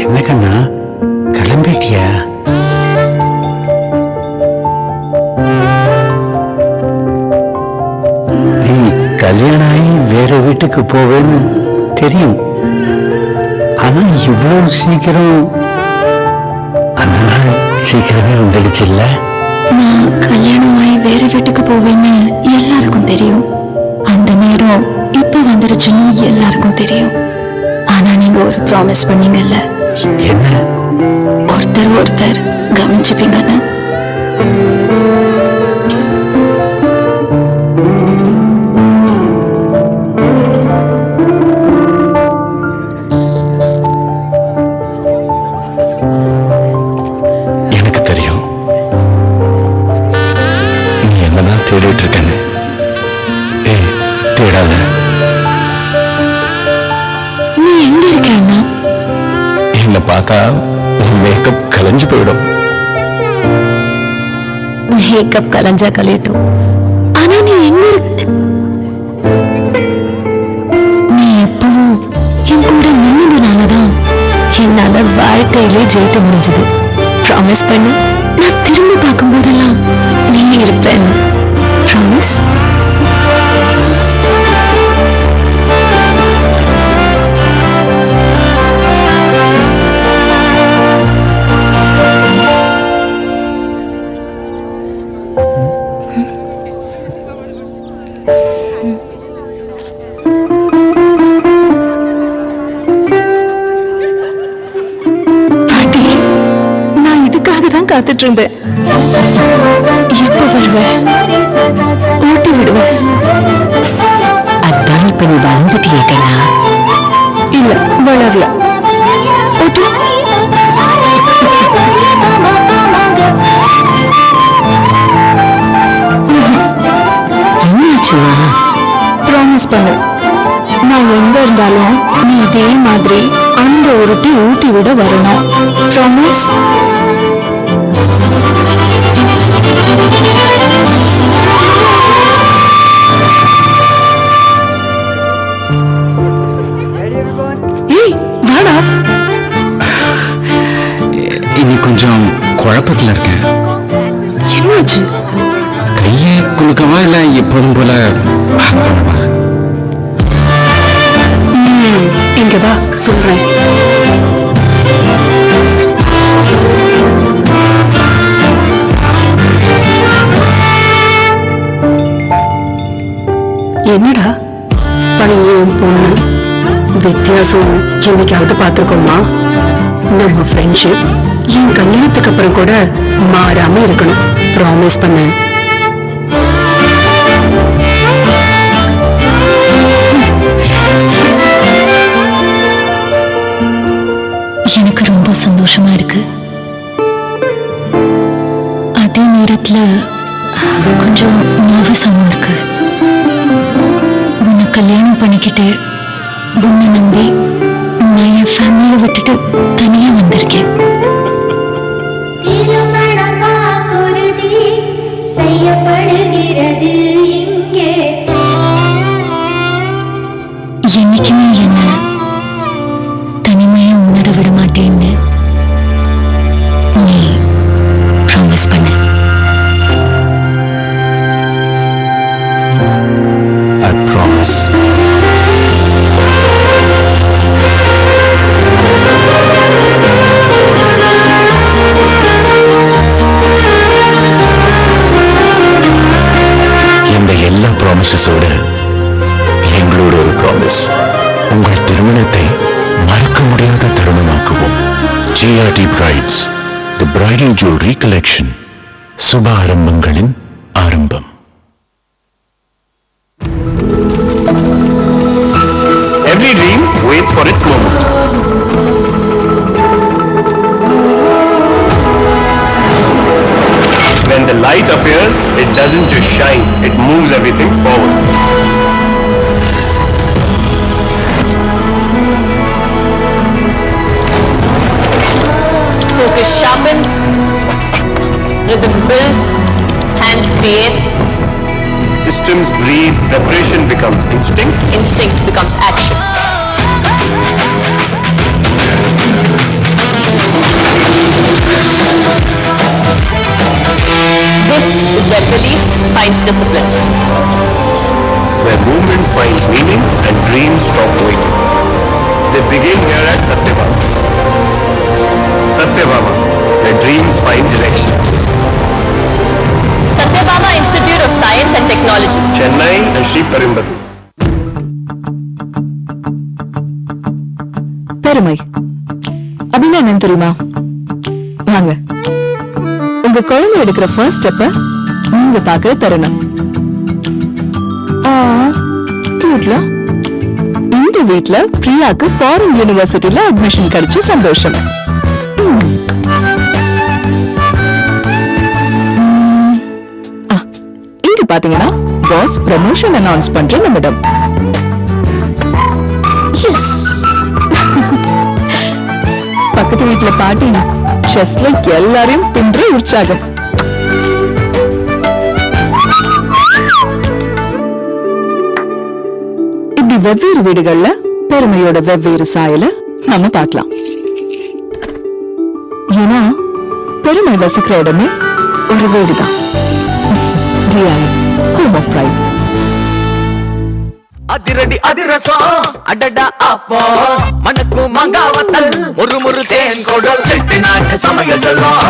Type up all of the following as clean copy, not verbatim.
என்ன கண்ணா கிளம்பிட்டியா? நீ கல்யாணம் ஆகி வேற வீட்டுக்கு போவேன்னு தெரியும். ஆனா இவ்வளவு சீக்கிரம் அந்த நாள் சீக்கிரமே வந்துடுச்சுல்ல? நான் கல்யாணம் ஆகி வேற வீட்டுக்கு போவேன்னு எல்லாருக்கும் தெரியும். அந்த நேரம் இப்ப வந்துருச்சுன்னு எல்லாருக்கும் தெரியும். ஆனா நீங்க ஒரு ப்ராமிஸ் பண்ணீங்கல்ல, என்ன? ஒருத்தர் கவனிச்சுப்பீங்கன்னு. எனக்கு தெரியும் நீ என்னதான் தேடிட்டு இருக்கேன்னு. ஏய், தேடாத. நீ எங்க இருக்க அண்ணா? என்ன பார்த்தா உன் மேக்கப் கலைஞ்சு போயிடும். மேக்கப் கலைஞ்சா கலையட்டும், ஆனா நீ எங்க இருக்க? நீ எப்பவும் என் கூட நின்னதுனாலதான் என்னால வாழ்க்கையிலே ஜெயிக்க முடிஞ்சது. ப்ராமிஸ் பண்ணு, நான் திரும்பி பார்க்கும் போதெல்லாம் நீ இருப்பேன். ப்ராமிஸ். காத்துட்டு இருந்தேன். எப்ப வருவேன்? ஊட்டி விடுவேன். அதான் இப்ப நீ வளர்ந்துட்டியே கண்ணா. இல்ல, வளரல. ஊட்டு. என்னாச்சுமா? ப்ராமிஸ் பண்ணு, நான் எங்க இருந்தாலும் நீ இதே மாதிரி அந்த உருட்டி ஊட்டி விட வரணும். ப்ராமிஸ். இனி கொஞ்சம் குழப்பத்துல இருக்கேன். என்னாச்சு? கையை குலுக்கவா இல்ல எப்போதும் போல பண்ணவா? இங்க வா, சொல்றேன். என்னடா பையன் பொண்ணு வித்தியாசம் என்னைக்காவது பார்த்திருக்கோமா? நம்ம ஃப்ரெண்ட்ஷிப் என் கல்யாணத்துக்கு அப்புறம் கூட மாறாம இருக்கணும். ப்ராமிஸ் பண்ண. எனக்கு ரொம்ப சந்தோஷமா இருக்கு. அதே நேரத்துல கொஞ்சம் நர்வஸாவும் இருக்கு. உன்னை கல்யாணம் பண்ணிக்கிட்டு உன்னை நம்பி நான் என் ஃபேமிலியை விட்டுட்டு தனியா வந்திருக்கேன். என்னைக்குமே என்ன தனிமையை உணர விட மாட்டேன்னு நீ ப்ராமிஸ் பண்ண. I promise. இந்த எல்லா ப்ராமிசஸோட எங்களோட ஒரு ப்ராமிஸ், உங்கள் திருமணத்தை மறக்க முடியாத தருணமாக்குவோம். GRT Brides, the bridal jewelry collection. சுப ஆரம்பங்களின் ஆரம்பம். Every dream waits for its moment. When the light appears, it doesn't just shine, it moves everything forward. Focus sharpens, rhythm builds, hands create. Systems breathe, preparation becomes instinct. Instinct becomes action. finds discipline. Where movement finds meaning and dreams stop waiting. They begin here at Satyabama. Satyabama, where dreams find direction. Satyabama Institute of Science and Technology. Chennai and Sri Perimbadu. பெருமை அப்படின்னா என்னன்னு தெரியுமா? வாங்க, உங்க குழந்தை எடுக்கிற first ஸ்டெப்ப நீங்க பாக்குற தருணம். கியூட்ல இந்த வீட்ல பிரியாக்கு ஃபாரின் யூனிவர்சிட்டில அட்மிஷன் கிடைச்ச சந்தோஷம். இங்க பாத்தீங்கன்னா பாஸ் ப்ரமோஷன் அனௌன்ஸ் பண்ற நிமிடம். எஸ், பக்கத்து வீட்டுல பாட்டி செஸ்ல எல்லாரையும் பின்ற உற்சாகம். இப்படி வெவ்வேறு வீடுகள்ல பெருமையோட வெவ்வேறு சாயல நாம பார்க்கலாம். ஏன்னா பெருமை வசிக்கிற இடமே ஒரு வீடுதான். Home of pride. அதிரடி அதிரசம் அடடா அப்போ மணக்கு மங்காவத்தல் ஒரு முறு தேன் கொடல் செட்டி நாட்டு சமையல் சொல்லும்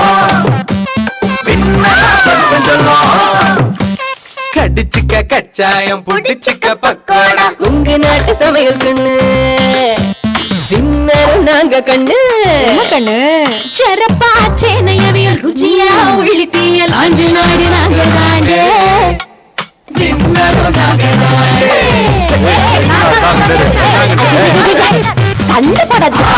கடிச்சுக்க கச்சாயம் புடிச்சுக்க பக்கோடா உங்க நாட்டு சமையல் கண்ணு பின்னரும் நாங்க கண்ணு கண்ணு சிறப்பா சேனையவியல் ருச்சியா உள்ளித்தியல் அஞ்சு நாடு நாங்க நாடு சண்டை போடாதீங்க.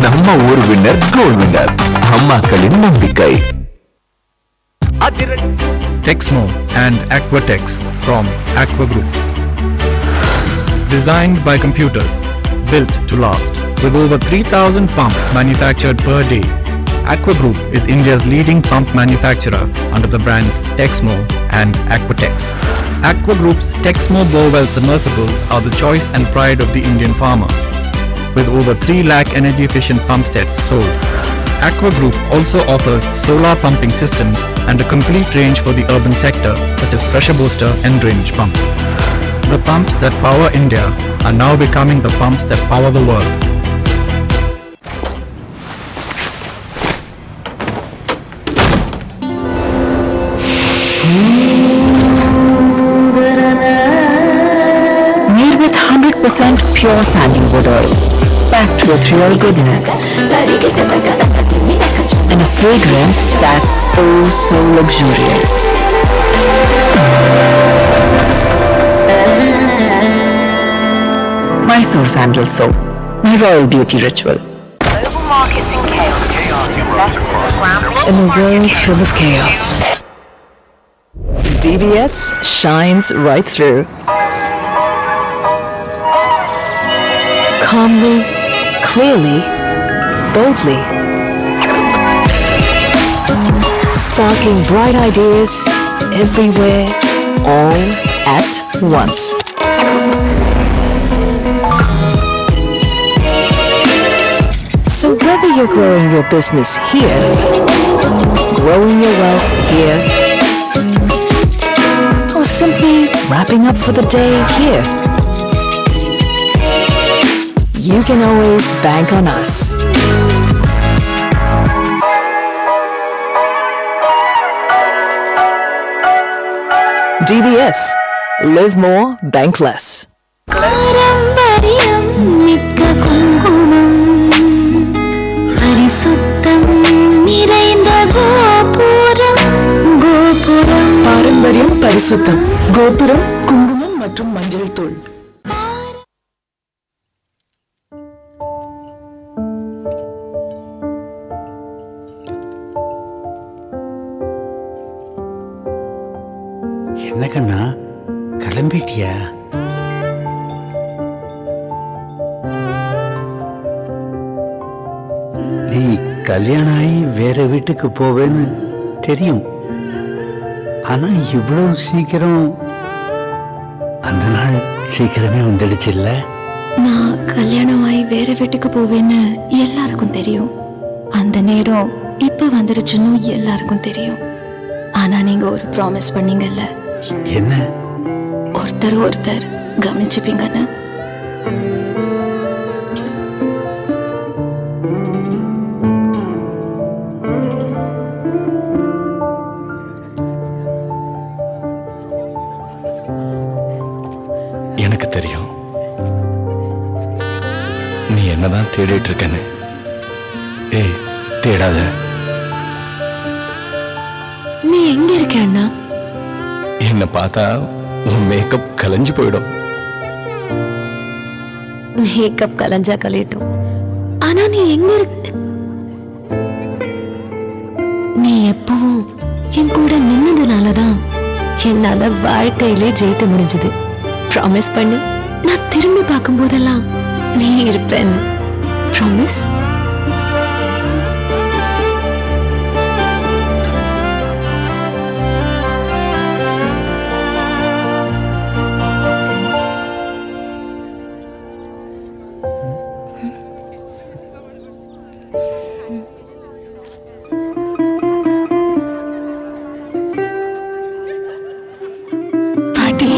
நம்ம ஊர் வின்னர் கோல்ட் வின்னர், அம்மாக்களின் நம்பிக்கை. Texmo and Aquatex from Aqua Group. Designed by computers, built to last. With over 3,000 pumps manufactured per day, Aqua Group is India's leading pump manufacturer under the brands Texmo and Aquatex. Aqua Group's Texmo borewell submersibles are the choice and pride of the Indian farmer. With over 3 lakh energy-efficient pump sets sold, Aqua Group also offers solar pumping systems and a complete range for the urban sector, such as pressure booster and drainage pumps. The pumps that power India are now becoming the pumps that power the world. Made with 100% pure sandalwood oil, packed with real goodness, and a fragrance that's oh so luxurious. Mysore Sandal Soap, my royal beauty ritual. In a world full of chaos, DBS shines right through. Calmly, clearly, boldly. Sparking bright ideas everywhere, all at once. So whether you're growing your business here, growing your wealth here, or simply wrapping up for the day here, you can always bank on us. DBS. Live more, bank less. பாரம்பரியம் பரிசுத்தம், கோபுரம் குங்குமம் மற்றும் மஞ்சள் தூள். என்ன கண்ணா, கிளம்பிட்டியா? நீ கல்யாணம் ஆகி வேற வீட்டுக்கு போவேன்னு தெரியும். ஆனா இவ்வளவு சீக்கிரம், அந்த நாள் சீக்கிரமே வந்துடுச்சு இல்ல? நான் கல்யாணம் ஆகி வேற வீட்டுக்கு போவேன்னு எல்லாருக்கும் தெரியும். அந்த நேரம் இப்ப வந்துருச்சுன்னு எல்லாருக்கும் தெரியும். ஆனா நீங்க ஒரு ப்ராமிஸ் பண்ணீங்கல்ல, என்ன? ஒருத்தர் கவனிச்சுப்பீங்கன்னு. எனக்கு தெரியும் நீ என்னதான் தேடிட்டு இருக்கன்னு. ஏய், தேடாத. நீ எங்க இருக்க அண்ணா? என்ன பார்த்தா உன் மேக்கப் கலைஞ்சு போயிடும். மேக்கப் கலைஞ்சா கலையட்டும், ஆனா நீ எங்க இருக்க? நீ எப்பவும் என் கூட நின்னதுனாலதான் என்னால வாழ்க்கையிலே ஜெயிக்க முடிஞ்சது. ப்ராமிஸ் பண்ணி நான் திரும்பி பார்க்கும் போதெல்லாம் நீ இருப்பேன்னு. ப்ராமிஸ். பாட்டி,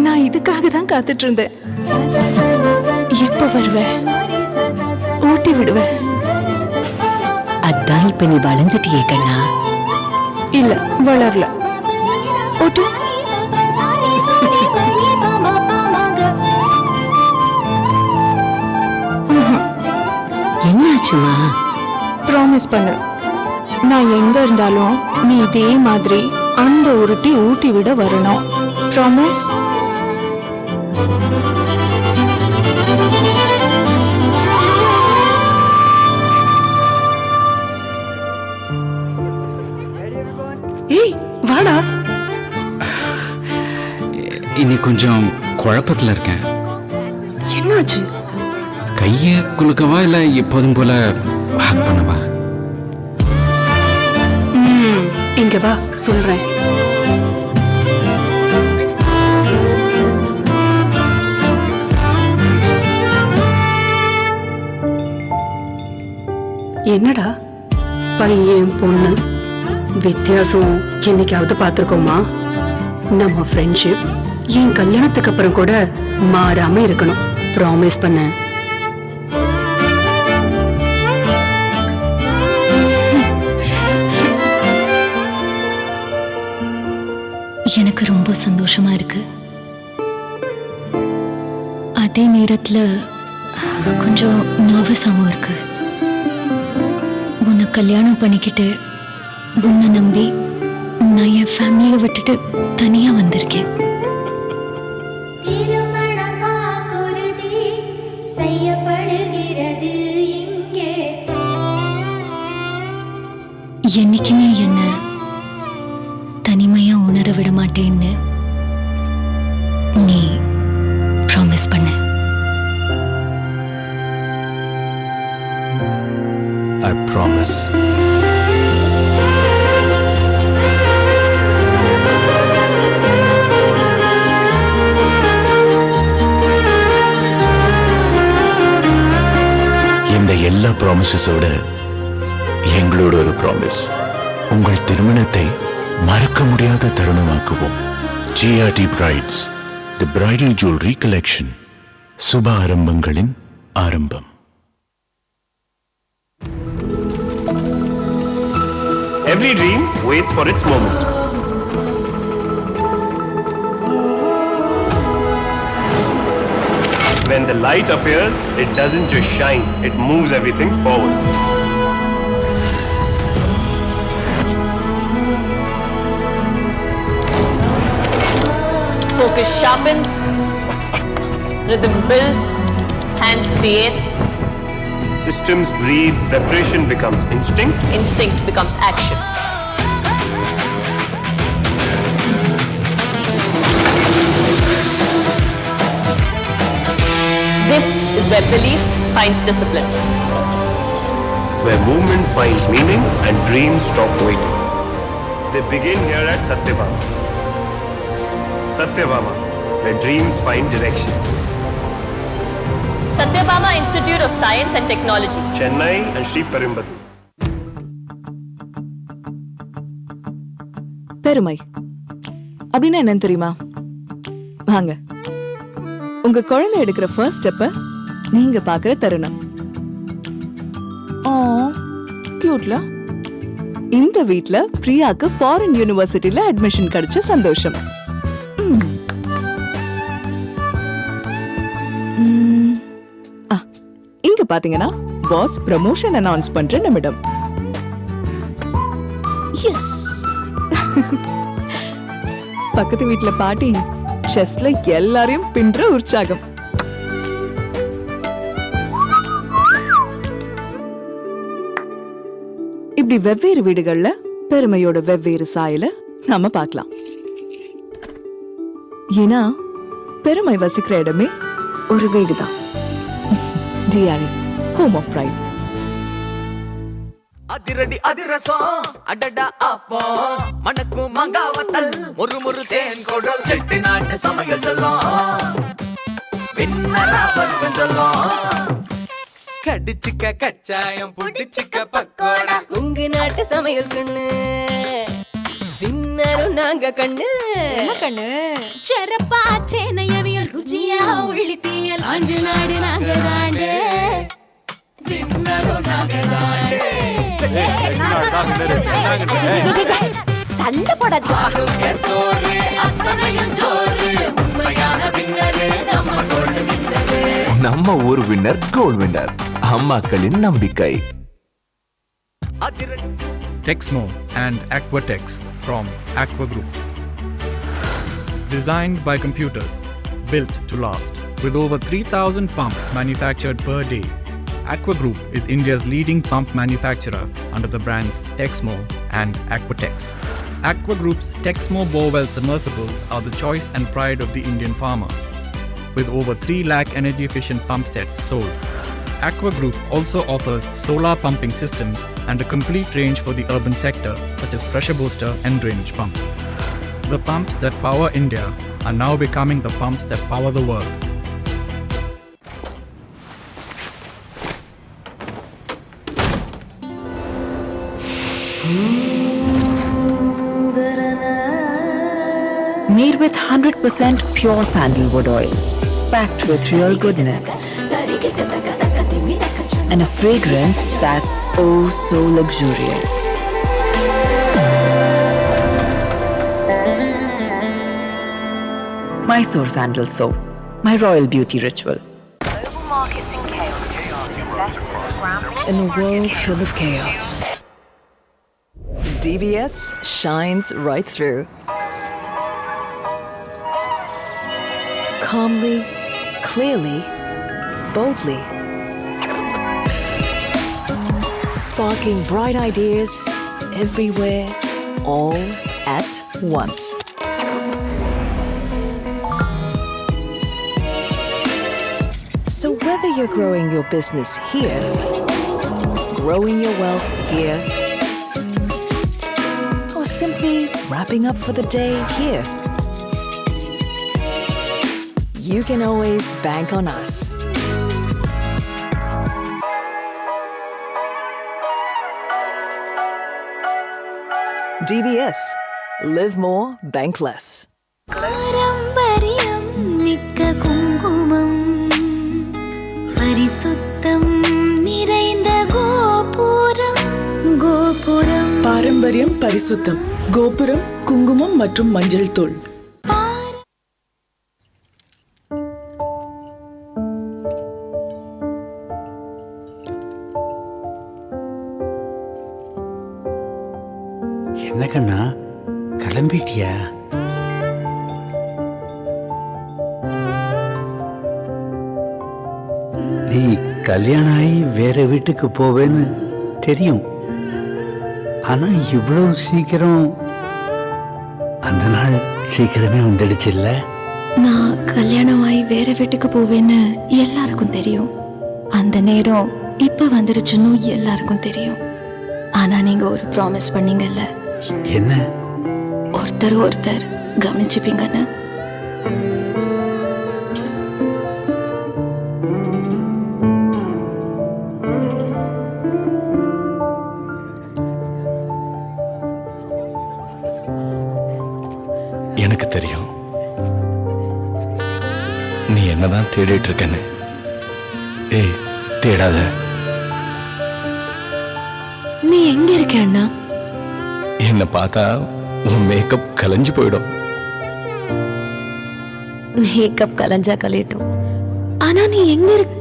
நான் இதுக்காக தான் காத்துட்டு இருந்தேன். எப்ப வருவேன்? ஊட்டி விடுவேன். அதான் இப்ப நீ வளர்ந்துட்டியே கண்ணா. இல்ல, வளரல. ஓட்டு. என்னாச்சுமா? ப்ராமிஸ் பண்ணு, நான் எங்க இருந்தாலும் நீ இதே மாதிரி அந்த உருட்டி ஊட்டி விட வரணும். ப்ராமிஸ். ஏய் வாடா. இனி கொஞ்சம் குழப்பத்தில் இருக்கேன். என்னாச்சு? கையை குலுக்கவா இல்லை எப்போதும் போல ஹக் பண்ணவா? இங்க வா சொல்றேன். என்னடா பையன் பொண்ணு வித்தியாசம் என்னைக்காவது பார்த்திருக்கோமா? நம்ம ஃப்ரெண்ட்ஷிப் என் கல்யாணத்துக்கு அப்புறம் கூட மாறாம இருக்கணும். ப்ராமிஸ் பண்ண. எனக்கு ரொம்ப சந்தோஷமா இருக்கு. அதே நேரத்துல கொஞ்சம் நர்வஸாவும் இருக்கு. உன்னை கல்யாணம் பண்ணிக்கிட்டு உன்னை நம்பி நான் என் ஃபேமிலியை விட்டுட்டு தனியா வந்திருக்கேன். என்னைக்குமே என்ன தனிமையா உணர விட மாட்டேன்னு நீ ப்ராமிஸ் பண்ண. I promise. இந்த எல்லா ப்ராமிசஸோட எங்களோட ஒரு ப்ராமிஸ், உங்கள் திருமணத்தை மறக்க முடியாத தருணமாக்குவோம். GRT Brides, the bridal jewelry collection. சுப ஆரம்பங்களின் ஆரம்பம். Every dream waits for its moment. When the light appears, it doesn't just shine, it moves everything forward. Focus sharpens, rhythm builds, hands create. Systems breathe, preparation becomes instinct. Instinct becomes action. This is where belief finds discipline. Where movement finds meaning and dreams stop waiting. They begin here at Satyabama. Satyabama, where dreams find direction. Satyabama Institute of Science and Technology, Chennai and Sri Perimbadu. பெருமை அப்படின்னா என்னன்னு தெரியுமா? வாங்க, உங்க குழந்தை எடுக்கிற first ஸ்டெப்ப நீங்க பாக்குற தருணம். கியூட்ல இந்த வீட்ல பிரியாக்கு ஃபாரின் யூனிவர்சிட்டில அட்மிஷன் கிடைச்ச சந்தோஷம். இங்க பாத்தீங்கன்னா பாஸ் ப்ரமோஷன் அனௌன்ஸ் பண்ற நிமிடம். எஸ். பக்கத்து வீட்ல பாட்டி செஸ்ல எல்லாரையும் பின்ற உற்சாகம். இப்படி வெவ்வேறு வீடுகள்ல பெருமையோட வெவ்வேறு சாயல நாம பார்க்கலாம். ஏன்னா பெருமை வசிக்கிற இடமே ஒரு வீடுதான். DRA home of pride. அதிரடி அதிரசம் அடடா அப்போ மணக்கு மங்காவத்தல் முறு தேன் கொடல் செட்டி நாட்டு சமையல் சொல்லும் பின்னரா பருவம் சொல்லும் கடிச்சுக்க கச்சாயம் புடிச்சுக்க பக்கோடா உங்க நாட்டு சமையல் கண்ணு பின்னரும் நாங்க கண்ணு கண்ணு சிறப்பா சேனையவியல் ருச்சியா உள்ளித்தியல் அஞ்சு நாடு நாங்க தாண்டே பின்னரும் நாங்க தாண்டே சண்டை போடாதீங்க. சோறு அத்தனையும் சோறு உண்மையான பின்னரு நம்ம கோல்டு வின்னரு. நம்ம ஊர் வின்னர் கோல்ட் வின்னர் அம்மாக்களின் நம்பிக்கை. Texmo and Aquatex from Aqua Group. Designed by computers, built to last. With over 3,000 pumps manufactured per day, Aqua Group is India's leading pump manufacturer under the brands Texmo and Aquatex. Aqua Group's Texmo borewell submersibles are the choice and pride of the Indian farmer. With over 3 lakh energy-efficient pump sets sold, Aqua Group also offers solar pumping systems and a complete range for the urban sector, such as pressure booster and drainage pumps. The pumps that power India are now becoming the pumps that power the world. Made with 100% pure sandalwood oil, packed with real goodness, and a fragrance that's oh so luxurious. Mysore Sandal Soap, my royal beauty ritual. In a world full of chaos, DBS shines right through. Calmly, clearly, boldly. Sparking bright ideas everywhere, all at once. So whether you're growing your business here, growing your wealth here, or simply wrapping up for the day here, you can always bank on us. DBS. Live more, bank less. பாரம்பரியம் பரிசுத்தம் கோபுரம் குங்குமம் மற்றும் மஞ்சள் தூள். என்ன கண்ணா கிளம்பிட்டியா? நீ கல்யாணம் ஆகி வேற வீட்டுக்கு போவேன்னு தெரியும். ஆனா இவ்வளவு சீக்கிரம் அந்த நாள் சீக்கிரமே வந்துடுச்சுல்ல? நான் கல்யாணம் ஆகி வேற வீட்டுக்கு போவேன்னு எல்லாருக்கும் தெரியும். அந்த நேரம் இப்ப வந்துருச்சுன்னு எல்லாருக்கும் தெரியும். ஆனா நீங்க ஒரு ப்ராமிஸ் பண்ணீங்கல்ல. என்ன? ஒருத்தர் கவனிச்சுப்பீங்கன்னு. நீ என்னதான் தேடிட்டு இருக்கன்னு. ஏய், தேடாத. நீ எங்க இருக்க அண்ணா? என்னை பார்த்தா உன் மேக்கப் கலைஞ்சு போயிடும். மேக்கப் கலைஞ்சா கலையட்டும், ஆனா நீ எங்க இருக்க?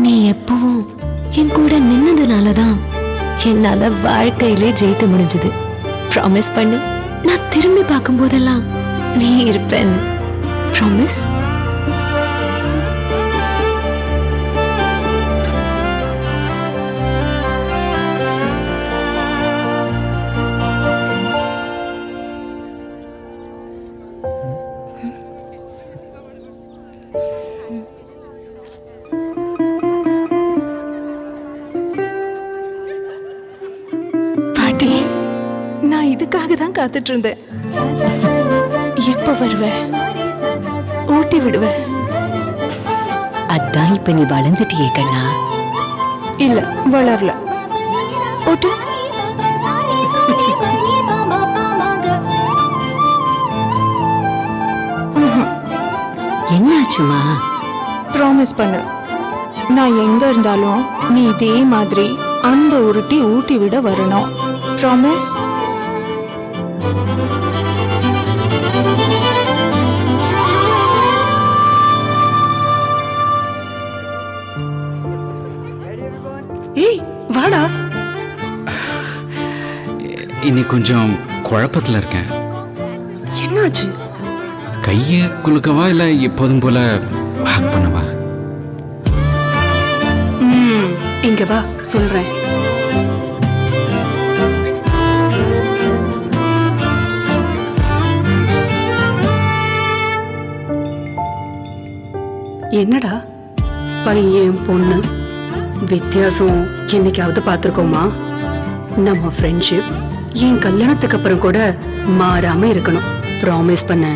நீ எப்பவும் என் கூட நின்னதுனாலதான் என்னால வாழ்க்கையிலே ஜெயிக்க முடிஞ்சது. ப்ராமிஸ் பண்ணு, நான் திரும்பி பார்க்கும் போதெல்லாம் நீ இருப்பேன்னு. ப்ராமிஸ். பாட்டி, நான் இதுக்காக தான் காத்துட்டு இருந்தேன். எப்ப வருவ? ஊட்டி விடுவ? அதான் இப்ப நீ வளர்ந்துட்டியே கண்ணா. இல்ல, வளரல. ஊட்டு. என்னாச்சுமா? ப்ராமிஸ் பண்ணு, நான் எங்க இருந்தாலும் நீ இதே மாதிரி அந்த உருட்டி ஊட்டி விட வரணும். ப்ராமிஸ். ஏய் வாடா. இன்னைக்கு கொஞ்சம் குழப்பத்தில் இருக்கேன். என்னாச்சு? கையை குலுக்கவா இல்லை எப்போதும் போல ஹக் பண்ணவா? இங்க வா சொல்றேன். என்னடா பையன் பொண்ணு வித்தியாசம் என்னைக்காவது பார்த்திருக்கோமா? நம்ம ஃப்ரெண்ட்ஷிப் என் கல்யாணத்துக்கு அப்புறம் கூட மாறாம இருக்கணும். ப்ராமிஸ் பண்ண.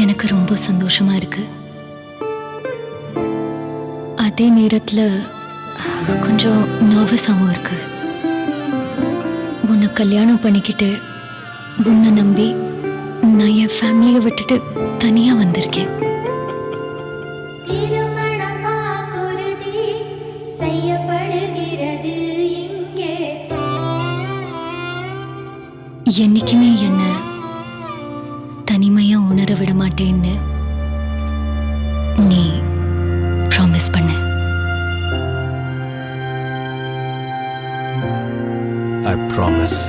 எனக்கு ரொம்ப சந்தோஷமா இருக்கு. அதே நேரத்துல கொஞ்சம் நர்வஸாகவும் இருக்கு. உன்னை கல்யாணம் பண்ணிக்கிட்டு உன்னை நம்பி நான் என் ஃபேமிலியை விட்டுட்டு தனியா வந்திருக்கேன். என்னைக்குமே என்ன தனிமையா உணர விட மாட்டேன்னு நீ ப்ராமிஸ் பண்ண. I promise.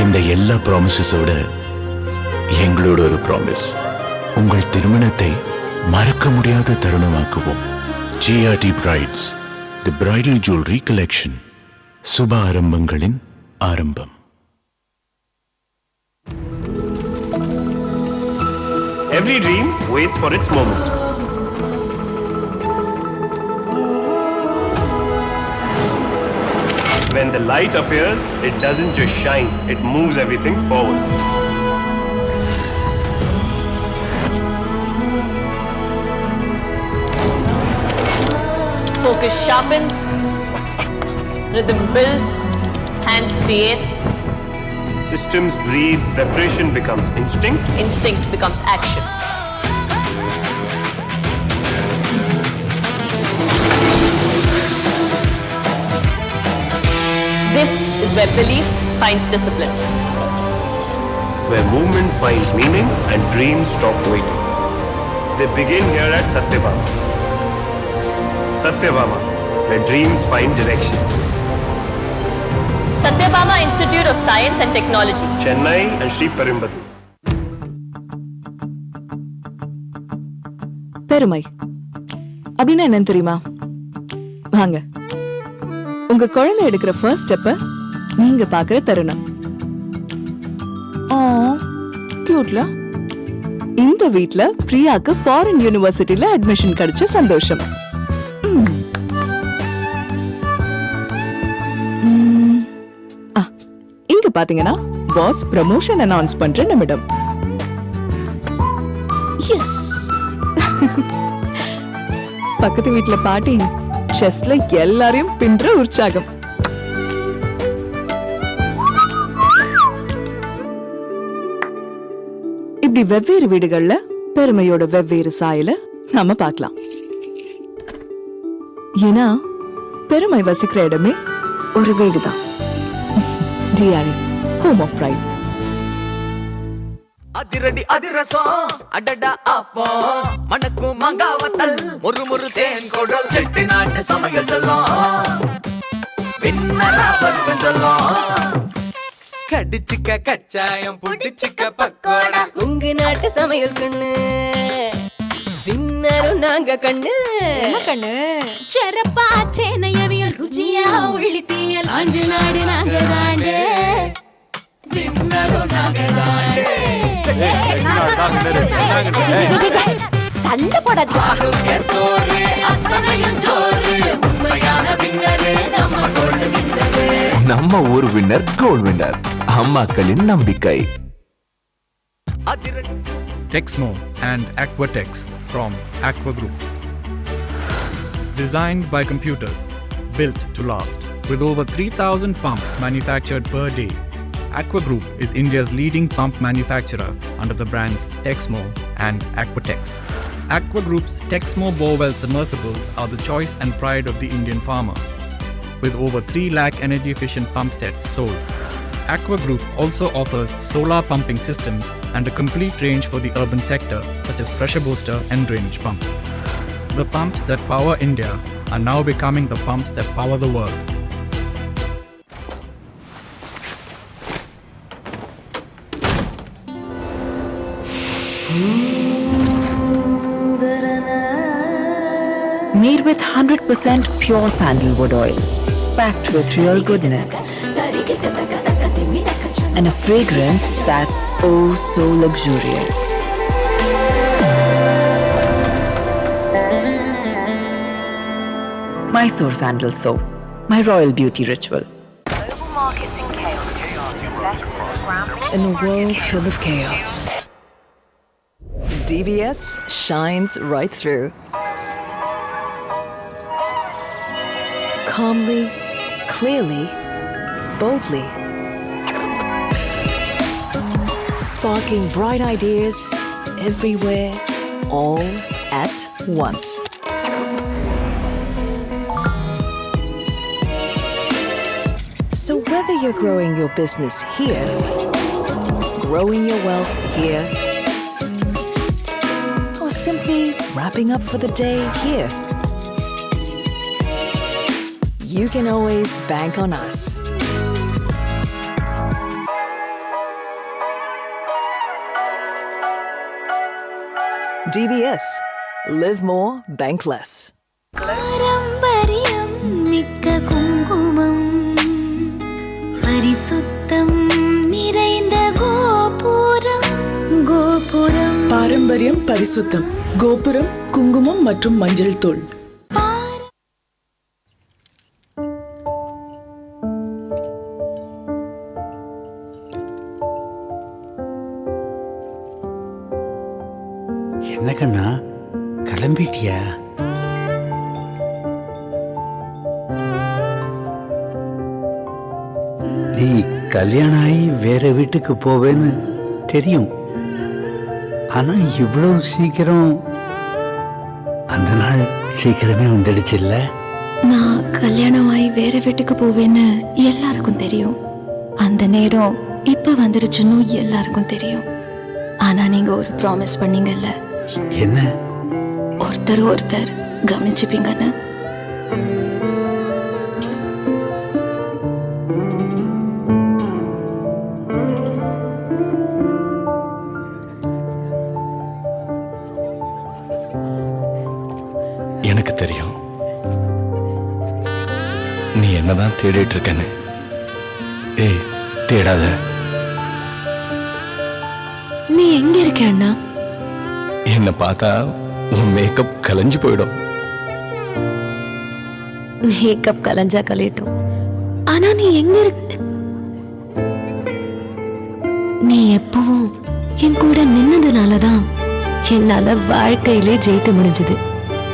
இந்த எல்லா ப்ராமிசஸோட எங்களோட ஒரு ப்ராமிஸ், உங்கள் திருமணத்தை மறக்க முடியாத தருணமாக்குவோம். GRT Brides, the bridal jewelry collection. சுப ஆரம்பங்களின் ஆரம்பம். Every dream waits for its moment. When the light appears, it doesn't just shine, it moves everything forward. Focus sharpens, rhythm builds, hands create. Systems breathe, preparation becomes instinct. Instinct becomes action. This is where belief finds discipline. Where movement finds meaning and dreams stop waiting. They begin here at Satyabama. Satyabama, where dreams find direction. Satyabama Institute of Science and Technology, Chennai and Sri Perimbadu. பெருமை அப்படின்னா என்னன்னு தெரியுமா? வாங்க, உங்க குழந்தை எடுக்கிற first ஸ்டெப்ப நீங்க பாக்குற தருணம். கியூட்ல இந்த வீட்ல பிரியாக்கு ஃபாரின் யூனிவர்சிட்டில அட்மிஷன் கிடைச்ச சந்தோஷம். இங்க பாத்தீங்கன்னா பாஸ் ப்ரமோஷன் அனௌன்ஸ் பண்ற நிமிடம். எஸ். பக்கத்து வீட்ல பாட்டி செஸ்ல எல்லாரையும் பின்ற உற்சாகம். இப்படி வெவ்வேறு வீடுகள்ல பெருமையோட வெவ்வேறு சாயல நாம பார்க்கலாம். ஏன்னா பெருமை வசிக்கிற இடமே ஒரு வீடுதான். DRA home of pride. அதிரடி அதிரசம் அடடா அப்போ மணக்கும் மங்காவத்தல் ஒரு முறு தேன் குழல் செட்டி நாட்டு சமையல் சொல்லும் பின்னரா பருவம் சொல்லும் கடிச்சுக்க கச்சாயம் புடிச்சுக்க பக்கோடா குங்கு நாட்டு சமையல் கண்ணு பின்னரும் நாங்க கண்ணு கண்ணு செரப்பா சேனையவியல் ருச்சியா உள்ளித்தியல் அஞ்சு நாடு நாங்க தாண்டே பின்னரும் நாங்க தாண்டே சண்டை போடாதீங்க. சோறு அத்தனையும் சோறு உண்மையான வின்னரு நம்ம கோல்டு வின்னரு. நம்ம ஊர் வின்னர் கோல்ட் வின்னர், அம்மாக்களின் நம்பிக்கை. Texmo and Aquatex from Aqua Group. Designed by computers, built to last. With over 3,000 pumps manufactured per day, Aqua Group is India's leading pump manufacturer under the brands Texmo and Aquatex. Aqua Group's Texmo borewell submersibles are the choice and pride of the Indian farmer. With over 3 lakh energy-efficient pump sets sold, Aqua Group also offers solar pumping systems and a complete range for the urban sector, such as pressure booster and drainage pumps. The pumps that power India are now becoming the pumps that power the world. Made with 100% pure sandalwood oil, packed with real goodness, and a fragrance that's oh so luxurious. Mysore Sandal Soap, my royal beauty ritual. In a world full of chaos, DVS shines right through. Calmly, clearly, boldly. Sparking bright ideas everywhere, all at once. So whether you're growing your business here, growing your wealth here, or simply wrapping up for the day here, you can always bank on us. DBS. Live more, bank less. பாரம்பரியம் மிக்க குங்குமம், பரிசுத்தம் நிறைந்த கோபுரம். கோபுரம் பாரம்பரியம், பரிசுத்தம், கோபுரம், குங்குமம் மற்றும் மஞ்சள் தூள். என்ன கண்ணா, கிளம்பிட்டியா? நீ கல்யாணம் ஆகி வேற வீட்டுக்கு போவேன்னு தெரியும். ஆனா இவ்வளவு சீக்கிரம், அந்த நாள் சீக்கிரமே வந்துடுச்சுல்ல? நான் கல்யாணமாயி வேற வீட்டுக்கு போவேன்னு எல்லாருக்கும் தெரியும். அந்த நேரம் இப்ப வந்துருச்சுன்னு எல்லாருக்கும் தெரியும். ஆனா நீங்க ஒரு ப்ராமிஸ் பண்ணீங்கல்ல. என்ன? ஒருத்தர் ஒருத்தர் கவனிச்சுப்பீங்கன்னு. எனக்கு தெரியும் நீ என்னதான் தேடிட்டு இருக்கன்னு. ஏய், தேடாத. நீ எங்க இருக்க அண்ணா? என்ன பார்த்தா உன் மேக்கப் கலைஞ்சு போயிடும். மேக்கப் கலைஞ்சா கலையட்டும், ஆனா நீ எங்க இருக்க? என்னால வாழ்க்கையிலே ஜெயிக்க முடிஞ்சது.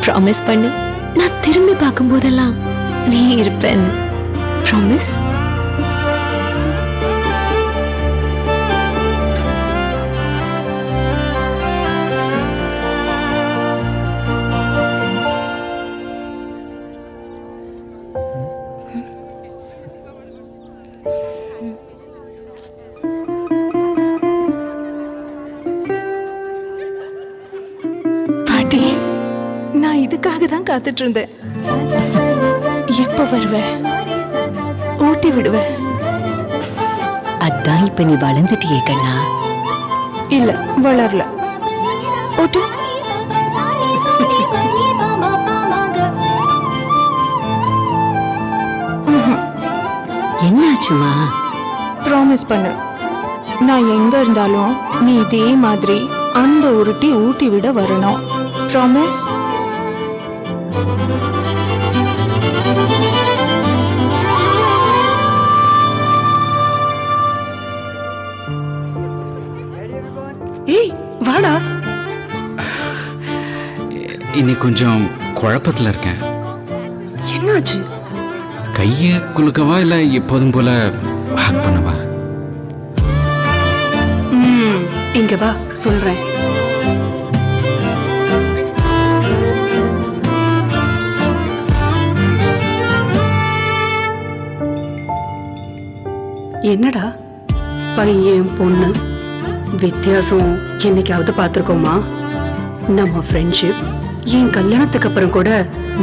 ப்ராமிஸ் பண்ணு, நான் திரும்பி பார்க்கும் போதெல்லாம் நீ இருப்பேன்னு. ப்ராமிஸ். பாட்டி, நான் இதுக்காக தான் காத்துட்டு இருந்தேன். எப்ப வருவ? ஊட்டி விடுவ? அதான் இப்ப நீ வளர்ந்துட்டியே கண்ணா. இல்ல, வளரல. ஊட்டு. என்னாச்சுமா? ப்ராமிஸ் பண்ணு, நான் எங்க இருந்தாலும் நீ இதே மாதிரி அந்த உருட்டி ஊட்டி விட வரணும். ப்ராமிஸ். ஏய் வாடா. இன்னைக்கு கொஞ்சம் குழப்பத்துல இருக்கேன். என்னாச்சு? கையை குலுக்கவா இல்ல எப்போதும் போல ஹக் பண்ணவா? இங்க வா சொல்றேன். என்னடா பையன் பொண்ணு வித்தியாசம் என்னைக்காவது பார்த்திருக்கோமா? நம்ம ஃப்ரெண்ட்ஷிப் என் கல்யாணத்துக்கு அப்புறம் கூட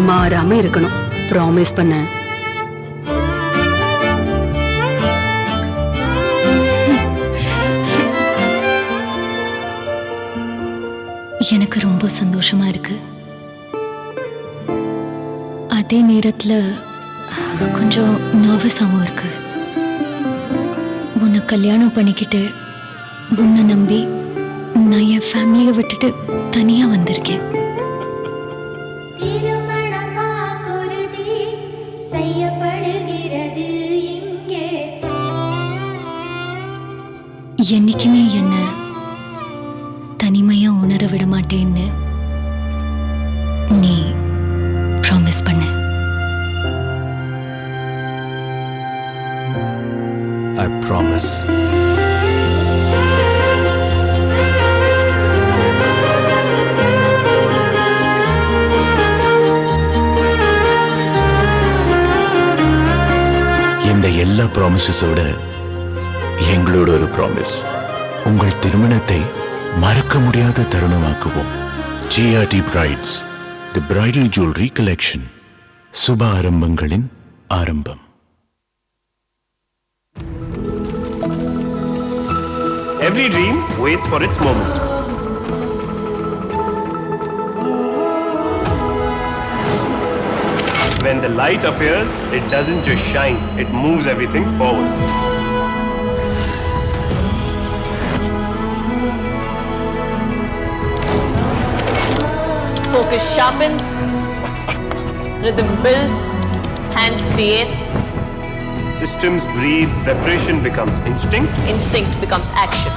மாறாம இருக்கணும். ப்ராமிஸ் பண்ண. எனக்கு ரொம்ப சந்தோஷமா இருக்கு. அதே நேரத்துல கொஞ்சம் நர்வஸாவும் இருக்கு. உன்னை கல்யாணம் பண்ணிக்கிட்டு உன்னை நம்பி நான் என் ஃபேமிலியை விட்டுட்டு தனியா வந்திருக்கேன். என்னைக்குமே என்ன தனிமையா உணர விட மாட்டேன்னு நீ ப்ராமிஸ் பண்ண. I promise. இந்த எல்லா ப்ராமிசஸோட எங்களோட ஒரு ப்ராமிஸ், உங்கள் திருமணத்தை மறக்க முடியாத தருணமாக்குவோம். GRT பிரைட்ஸ், தி பிரைடல் ஜுவல்லரி கலெக்ஷன். சுப ஆரம்பங்களின் ஆரம்பம். Every dream waits for its moment. When the light appears, it doesn't just shine, it moves everything forward. Focus sharpens, rhythm builds, hands create. Systems breathe, preparation becomes instinct. Instinct becomes action.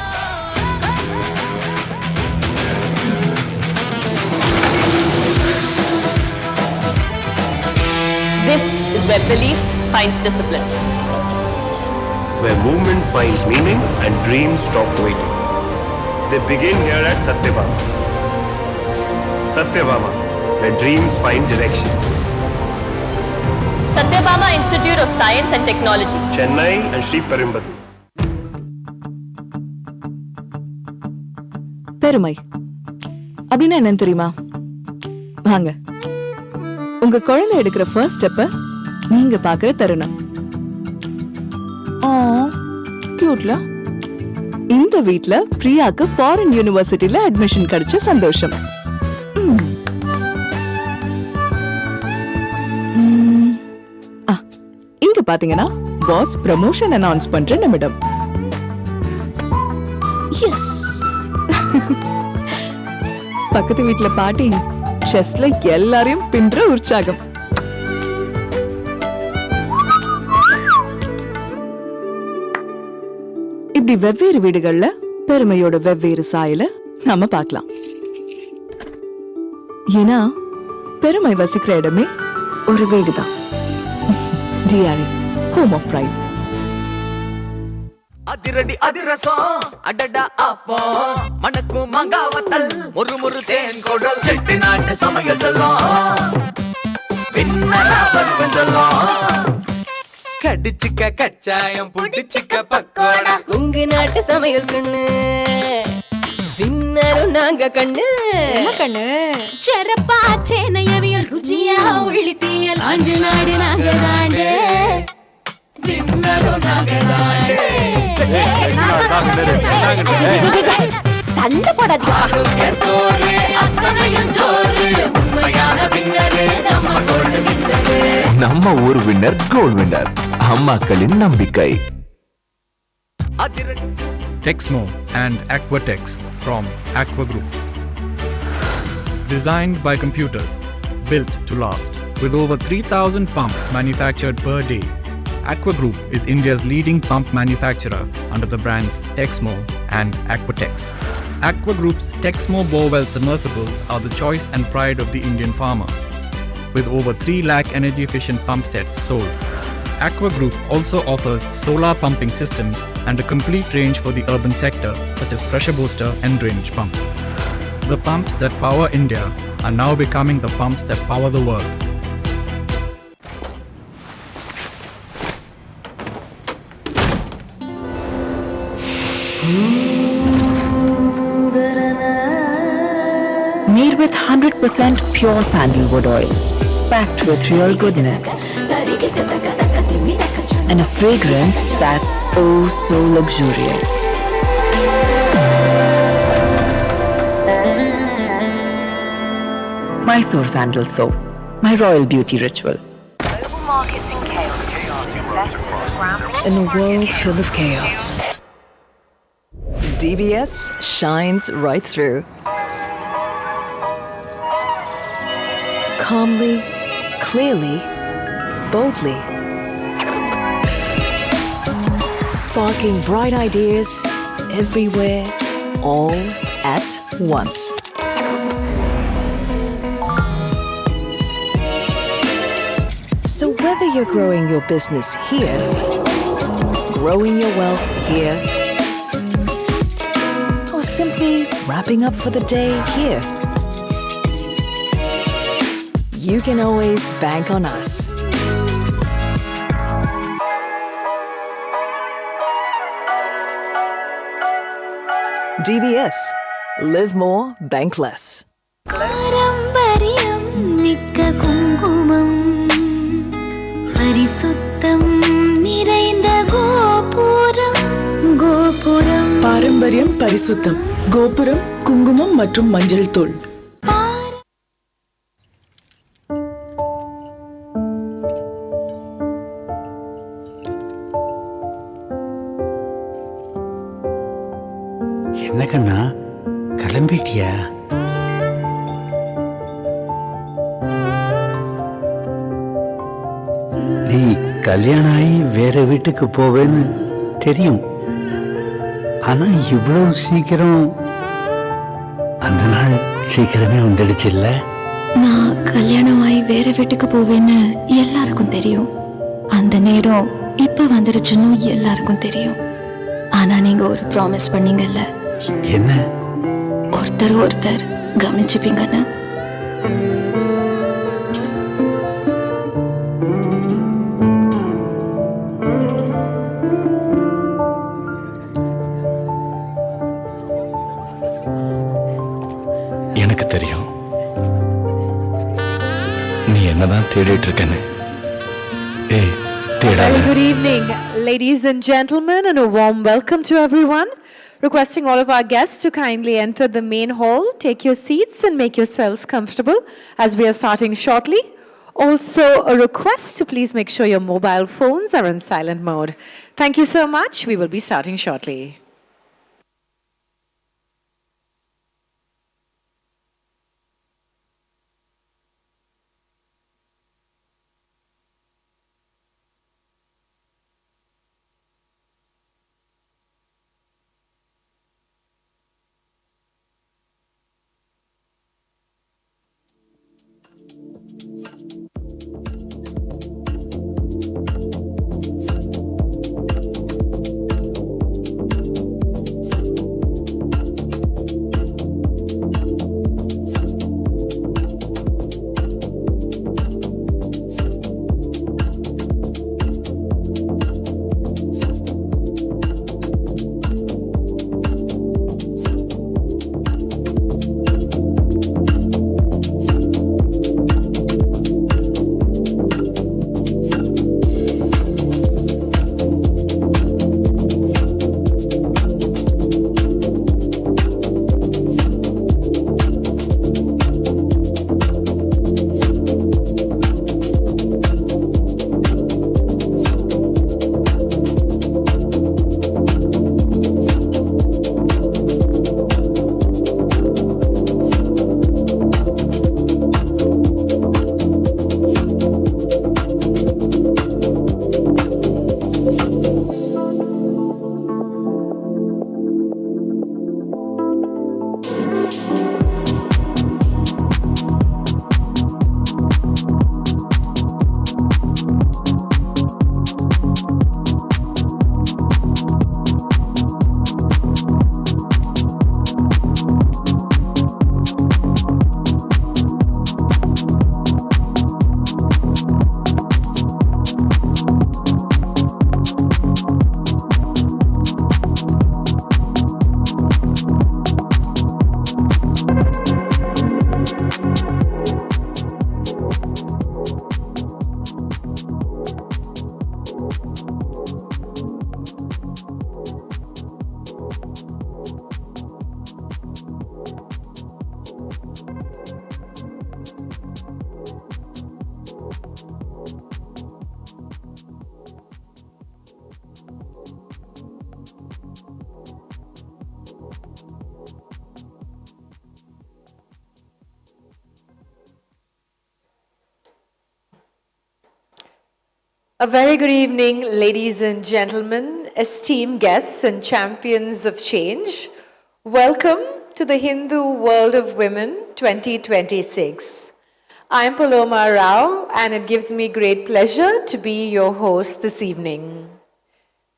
This is where belief finds discipline. Where movement finds meaning and dreams stop waiting. They begin here at Satyabama. Satyabama, where dreams find direction. Satyabama Institute of Science and Technology, Chennai and Sri Perimbadu. பெருமை அப்படின்னா என்னன்னு தெரியுமா? வாங்க, உங்க குழந்தை எடுக்கிற first ஸ்டெப்ப நீங்க பாக்குற தருணம். கியூட்ல இந்த வீட்ல பிரியாக்கு ஃபாரின் யூனிவர்சிட்டில அட்மிஷன் கிடைச்ச சந்தோஷம். இங்க பாத்தீங்கன்னா பாஸ் ப்ரமோஷன் அனௌன்ஸ் பண்ற நிமிடம். எஸ். பக்கத்து வீட்ல பாட்டி செஸ்ல எல்லாரையும் பின்ற உற்சாகம். இப்படி வெவ்வேறு வீடுகள்ல பெருமையோட வெவ்வேறு சாயல நாம பார்க்கலாம். ஏன்னா பெருமை வசிக்கிற இடமே ஒரு வீடுதான். DRA, home of pride. அதிரடி அதிரசம் அடடா அப்போ மணக்கும் மங்காவத்தல் முறு தேன் கொடல் செட்டி நாட்டு சமையல் செல்லம் பின்னரா பருவம் செல்லம் கடிச்சுக்க கச்சாயம் புடிச்சுக்க பக்கோடா உங்க நாட்டு சமையல் கண்ணு வின்னரும் நாங்க கண்ணு கண்ணு சிறப்பா சேனையவியல் ருச்சியா உள்ளித்தியல் அஞ்சு நாடு நாங்க தாண்டே வின்னரும் நாங்க தாண்டே சண்டை போடாதீங்க. சோறு அத்தனையும் சோறு உண்மையான வின்னரு நம்ம கோல்டு வின்னரு. நம்ம ஊர் வின்னர் கோல்ட் வின்னர், அம்மாக்களின் நம்பிக்கை. Texmo and Aquatex from Aqua Group. Designed by computers, built to last. With over 3,000 pumps manufactured per day, Aqua Group is India's leading pump manufacturer under the brands Texmo and Aquatex. Aqua Group's Texmo borewell submersibles are the choice and pride of the Indian farmer. With over 3 lakh energy-efficient pump sets sold, Aqua Group also offers solar pumping systems and a complete range for the urban sector, such as pressure booster and drainage pumps. The pumps that power India are now becoming the pumps that power the world. Made with 100% pure sandalwood oil, packed with real goodness, and a fragrance that's oh so luxurious. Mysore Sandal Soap, my royal beauty ritual. In a world full of chaos, DBS shines right through. Calmly, clearly, boldly. Sparking bright ideas everywhere, all at once. So whether you're growing your business here, growing your wealth here, or simply wrapping up for the day here, you can always bank on us. DBS. Live more, bank less. பாரம்பரியம் பரிசுத்தம், கோபுரம் குங்குமம் மற்றும் மஞ்சள் தூள். என்ன கண்ணா, கிளம்பிட்டியா? நீ கல்யாணம் ஆகி வேற வீட்டுக்கு போவேன்னு தெரியும். ஆனா இவ்வளவு சீக்கிரம், அந்த நாள் சீக்கிரமே வந்துடுச்சு இல்ல? நான் கல்யாணம் ஆகி வேற வீட்டுக்கு போவேன்னு எல்லாருக்கும் தெரியும். அந்த நேரம் இப்ப வந்துருச்சுன்னு எல்லாருக்கும் தெரியும். ஆனா நீங்க ஒரு ப்ராமிஸ் பண்ணீங்கல்ல. என்ன? ஒருத்தர் கவனிச்சுப்பீங்கன்னு. எனக்கு தெரியும் நீ என்னதான் தேடிட்டு இருக்கேன்னு. ஏய், தேடாத. Very good evening, ladies and gentlemen, and a warm welcome to everyone. Requesting all of our guests to kindly enter the main hall, take your seats and make yourselves comfortable as we are starting shortly. Also, a request to please make sure your mobile phones are in silent mode. Thank you so much. We will be starting shortly. A very good evening, ladies and gentlemen, esteemed guests and champions of change. Welcome to the Hindu World of Women 2026. I'm Paloma Rao, and it gives me great pleasure to be your host this evening.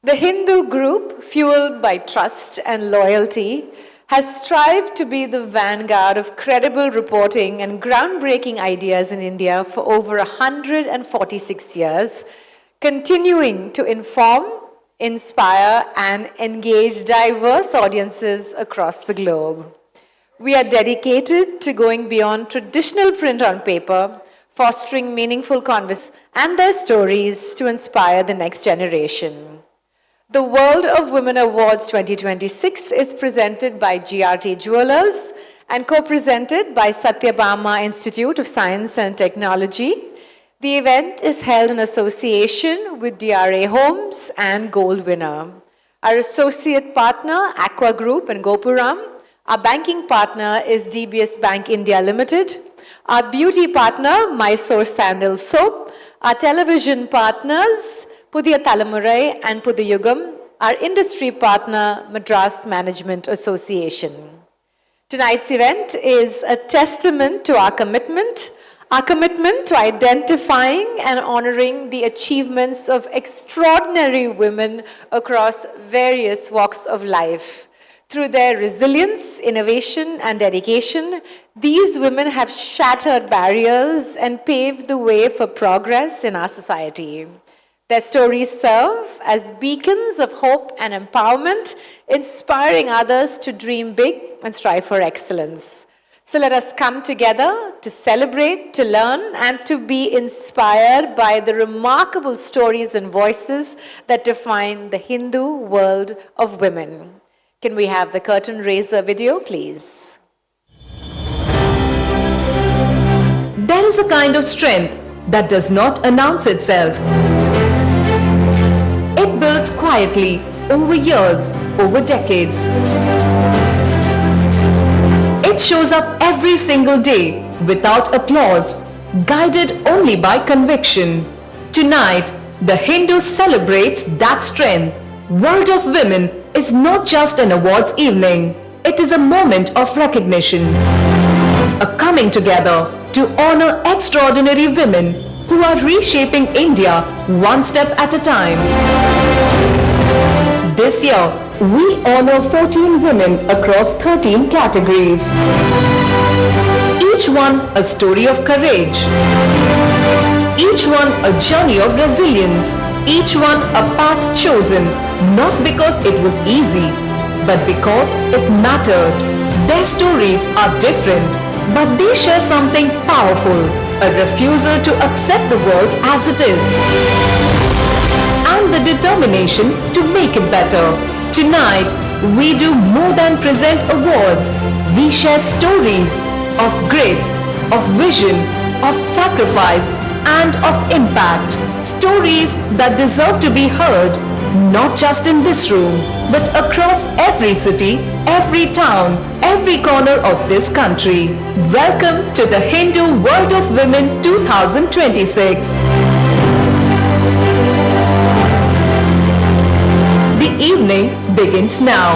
The Hindu group, fueled by trust and loyalty, has strived to be the vanguard of credible reporting and groundbreaking ideas in India for over 146 years, continuing to inform, inspire, and engage diverse audiences across the globe. We are dedicated to going beyond traditional print on paper, fostering meaningful conversations and their stories to inspire the next generation. The World of Women Awards 2026 is presented by GRT Jewelers and co-presented by Satyabama Institute of Science and Technology. The event is held in association with DRA Homes and Gold Winner. Our associate partner, Aqua Group and Gopuram. Our banking partner is DBS Bank India Limited. Our beauty partner, Mysore Sandal Soap. Our television partners, Pudhiya Talamurai and Pudhiyugam. Our industry partner, Madras Management Association. Tonight's event is a testament to our commitment to identifying and honoring the achievements of extraordinary women across various walks of life. Through their resilience, innovation, and dedication, these women have shattered barriers and paved the way for progress in our society. Their stories serve as beacons of hope and empowerment, inspiring others to dream big and strive for excellence. So let us come together to celebrate, to learn, and to be inspired by the remarkable stories and voices that define the Hindu world of women. Can we have the curtain raiser video, please? There is a kind of strength that does not announce itself. It builds quietly over years, over decades. It shows up every single day without applause, guided only by conviction. Tonight, the Hindu celebrates that strength. World of Women is not just an awards evening. It is a moment of recognition. A coming together to honor extraordinary women who are reshaping India one step at a time. This year, we honor 14 women across 13 categories. Each one a story of courage. Each one a journey of resilience. Each one a path chosen, not because it was easy, but because it mattered. Their stories are different, but they share something powerful, a refusal to accept the world as it is, and the determination to make it better. Tonight, we do more than present awards. We share stories of grit, of vision, of sacrifice, and of impact. Stories that deserve to be heard, not just in this room, but across every city, every town, every corner of this country. Welcome to the Hindu World of Women 2026. The evening begins now.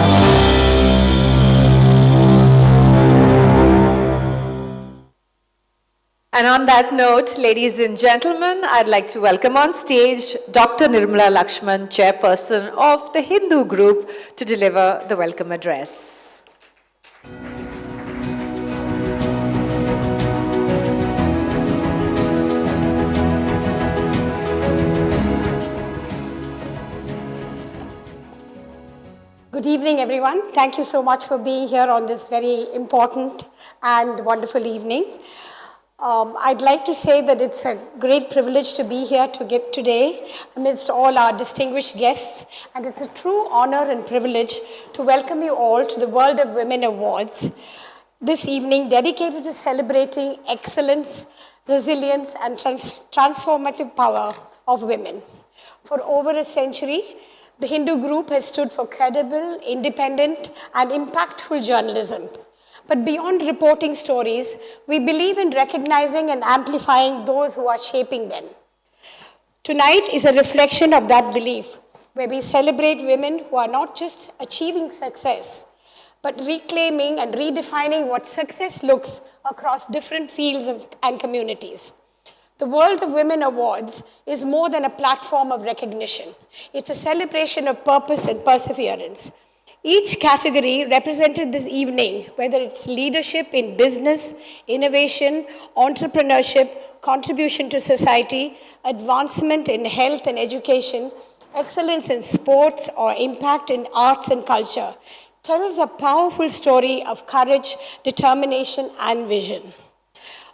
And on that note, ladies and gentlemen, I'd like to welcome on stage Dr. Nirmala Lakshman, chairperson of the Hindu group, to deliver the welcome address. Good evening, everyone. Thank you so much for being here on this very important and wonderful evening. I'd like to say that it's a great privilege to be here today amidst all our distinguished guests, and it's a true honor and privilege to welcome you all to the World of Women Awards this evening, dedicated to celebrating excellence, resilience, and transformative power of women. For over a century, the Hindu group has stood for credible, independent, and impactful journalism. But beyond reporting stories, we believe in recognizing and amplifying those who are shaping them. Tonight is a reflection of that belief, where we celebrate women who are not just achieving success, but reclaiming and redefining what success looks across different fields and communities. The World of Women Awards is more than a platform of recognition. It's a celebration of purpose and perseverance. Each category represented this evening, whether it's leadership in business, innovation, entrepreneurship, contribution to society, advancement in health and education, excellence in sports, or impact in arts and culture, tells a powerful story of courage, determination, and vision.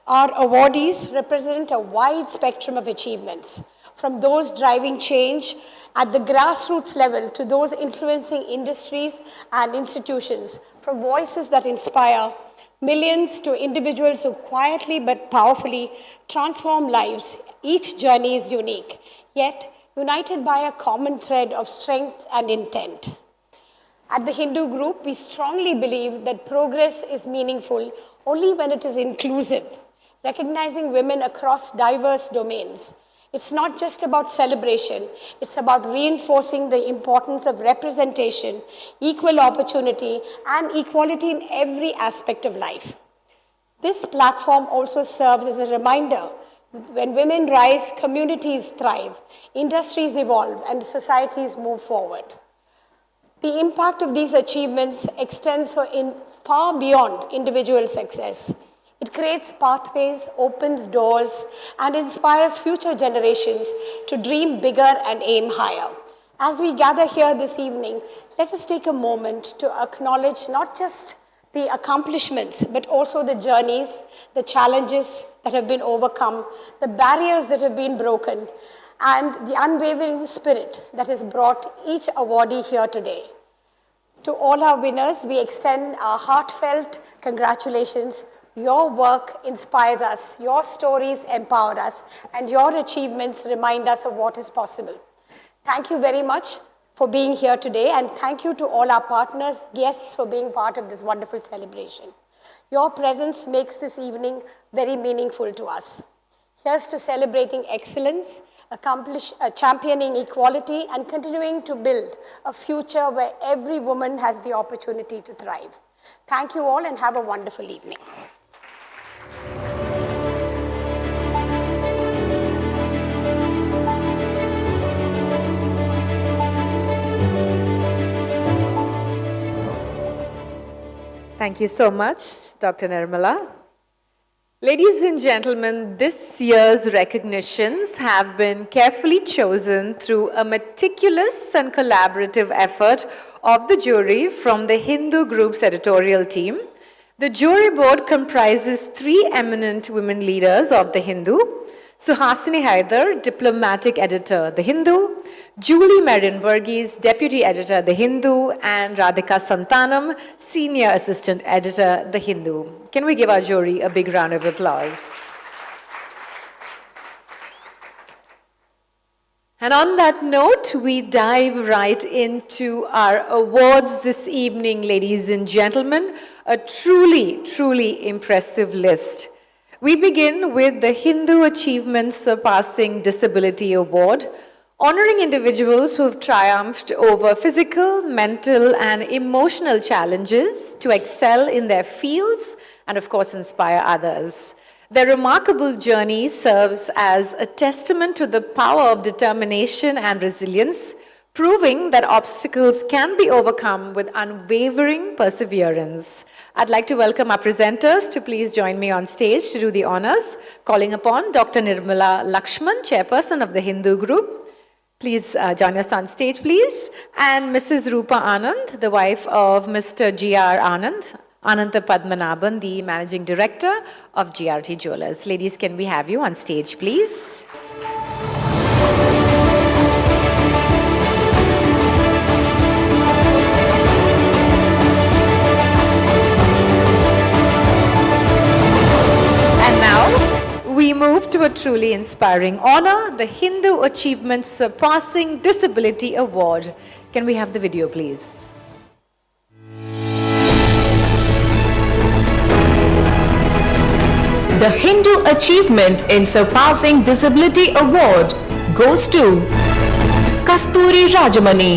Our awardees represent a wide spectrum of achievements, from those driving change at the grassroots level to those influencing industries and institutions, from voices that inspire millions to individuals who quietly but powerfully transform lives. Each journey is unique, yet united by a common thread of strength and intent. At the Hindu group, we strongly believe that progress is meaningful only when it is inclusive, recognizing women across diverse domains. It's not just about celebration, it's about reinforcing the importance of representation, equal opportunity, and equality in every aspect of life. This platform also serves as a reminder: when women rise, communities thrive, industries evolve, and societies move forward. The impact of these achievements extends far beyond individual success. It creates pathways, opens doors, and inspires future generations to dream bigger and aim higher. As we gather here this evening, let us take a moment to acknowledge not just the accomplishments, but also the journeys, the challenges that have been overcome, the barriers that have been broken, and the unwavering spirit that has brought each awardee here today. To all our winners, we extend our heartfelt congratulations. Your work inspires us, your stories empower us, and your achievements remind us of what is possible. Thank you very much for being here today, and thank you to all our partners, guests, for being part of this wonderful celebration. Your presence makes this evening very meaningful to us. Here's to celebrating excellence, championing equality, and continuing to build a future where every woman has the opportunity to thrive. Thank you all, and have a wonderful evening. Thank you so much, Dr. Nirmala. Ladies and gentlemen, this year's recognitions have been carefully chosen through a meticulous and collaborative effort of the jury from the Hindu group's editorial team. The jury board comprises 3 eminent women leaders of the Hindu: Suhasini Haidar, diplomatic editor, The Hindu; Julie Marion Verghese, deputy editor, The Hindu; and Radhika Santanam, senior assistant editor, The Hindu. Can we give our jury a big round of applause? And on that note, we dive right into our awards this evening, ladies and gentlemen. A truly, truly impressive list. We begin with the Hindu Achievement Surpassing Disability Award, honoring individuals who have triumphed over physical, mental, and emotional challenges to excel in their fields and, of course, inspire others. Their remarkable journey serves as a testament to the power of determination and resilience, proving that obstacles can be overcome with unwavering perseverance. I'd like to welcome our presenters to please join me on stage to do the honors, calling upon Dr. Nirmala Lakshman, chairperson of the Hindu group. Please join us on stage, please. And Mrs. Rupa Anand, the wife of Mr. G.R. Anand, Ananta Padmanabhan, the managing director of GRT Jewelers. Ladies, can we have you on stage, please? We move to a truly inspiring honor, the Hindu Achievement Surpassing Disability Award. Can we have the video, please? The Hindu Achievement in Surpassing Disability Award goes to Kasturi Rajamani.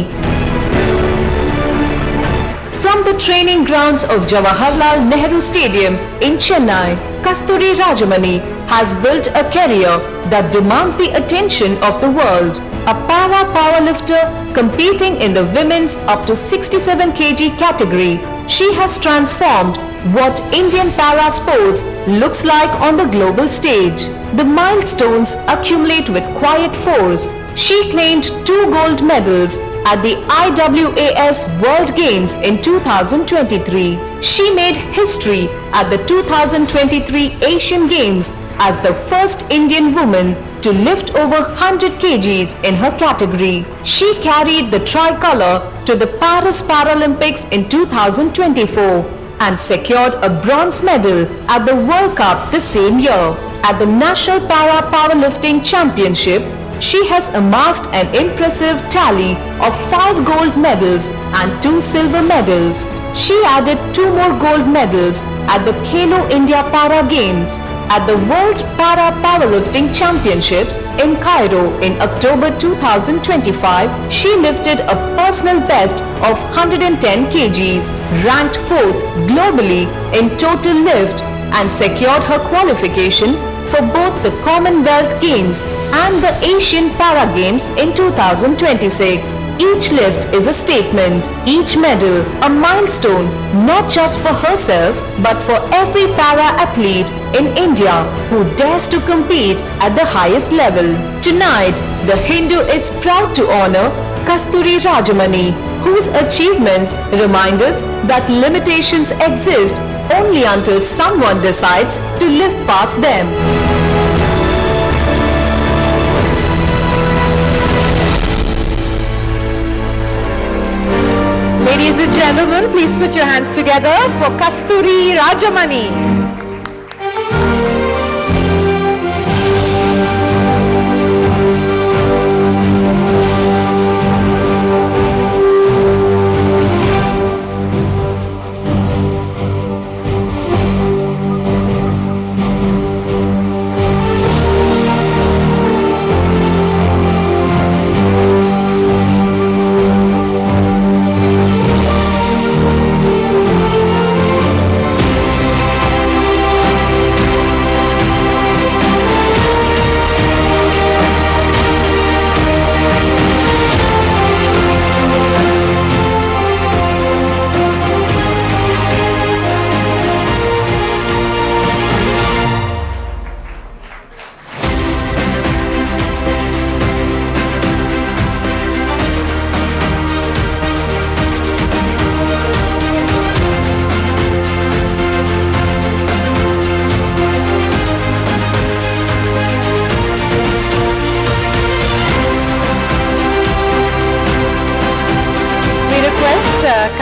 From the training grounds of Jawaharlal Nehru Stadium in Chennai, Kasturi Rajamani has built a career that demands the attention of the world. A para powerlifter competing in the women's up to 67 kg category, she has transformed what Indian para sports looks like on the global stage. The milestones accumulate with quiet force. She claimed 2 gold medals at the IWAS World Games in 2023. She made history at the 2023 Asian Games as the first Indian woman to lift over 100 kgs in her category. She carried the tricolor to the Paris Paralympics in 2024 and secured a bronze medal at the World Cup the same year. At the National Para Powerlifting Championship, she has amassed an impressive tally of 5 gold medals and 2 silver medals. She added 2 more gold medals at the Khelo India Para Games. At the World Para Powerlifting Championships in Cairo in October 2025, she lifted a personal best of 110 kgs, ranked 4th globally in total lift, and secured her qualification for both the Commonwealth Games and the Asian Para Games in 2026. Each lift is a statement, each medal a milestone, not just for herself but for every para athlete in India who dares to compete at the highest level. Tonight, the Hindu is proud to honor Kasturi Rajamani, whose achievements remind us that limitations exist only until someone decides to live past them. Ladies and gentlemen, please put your hands together for Kasturi Rajamani.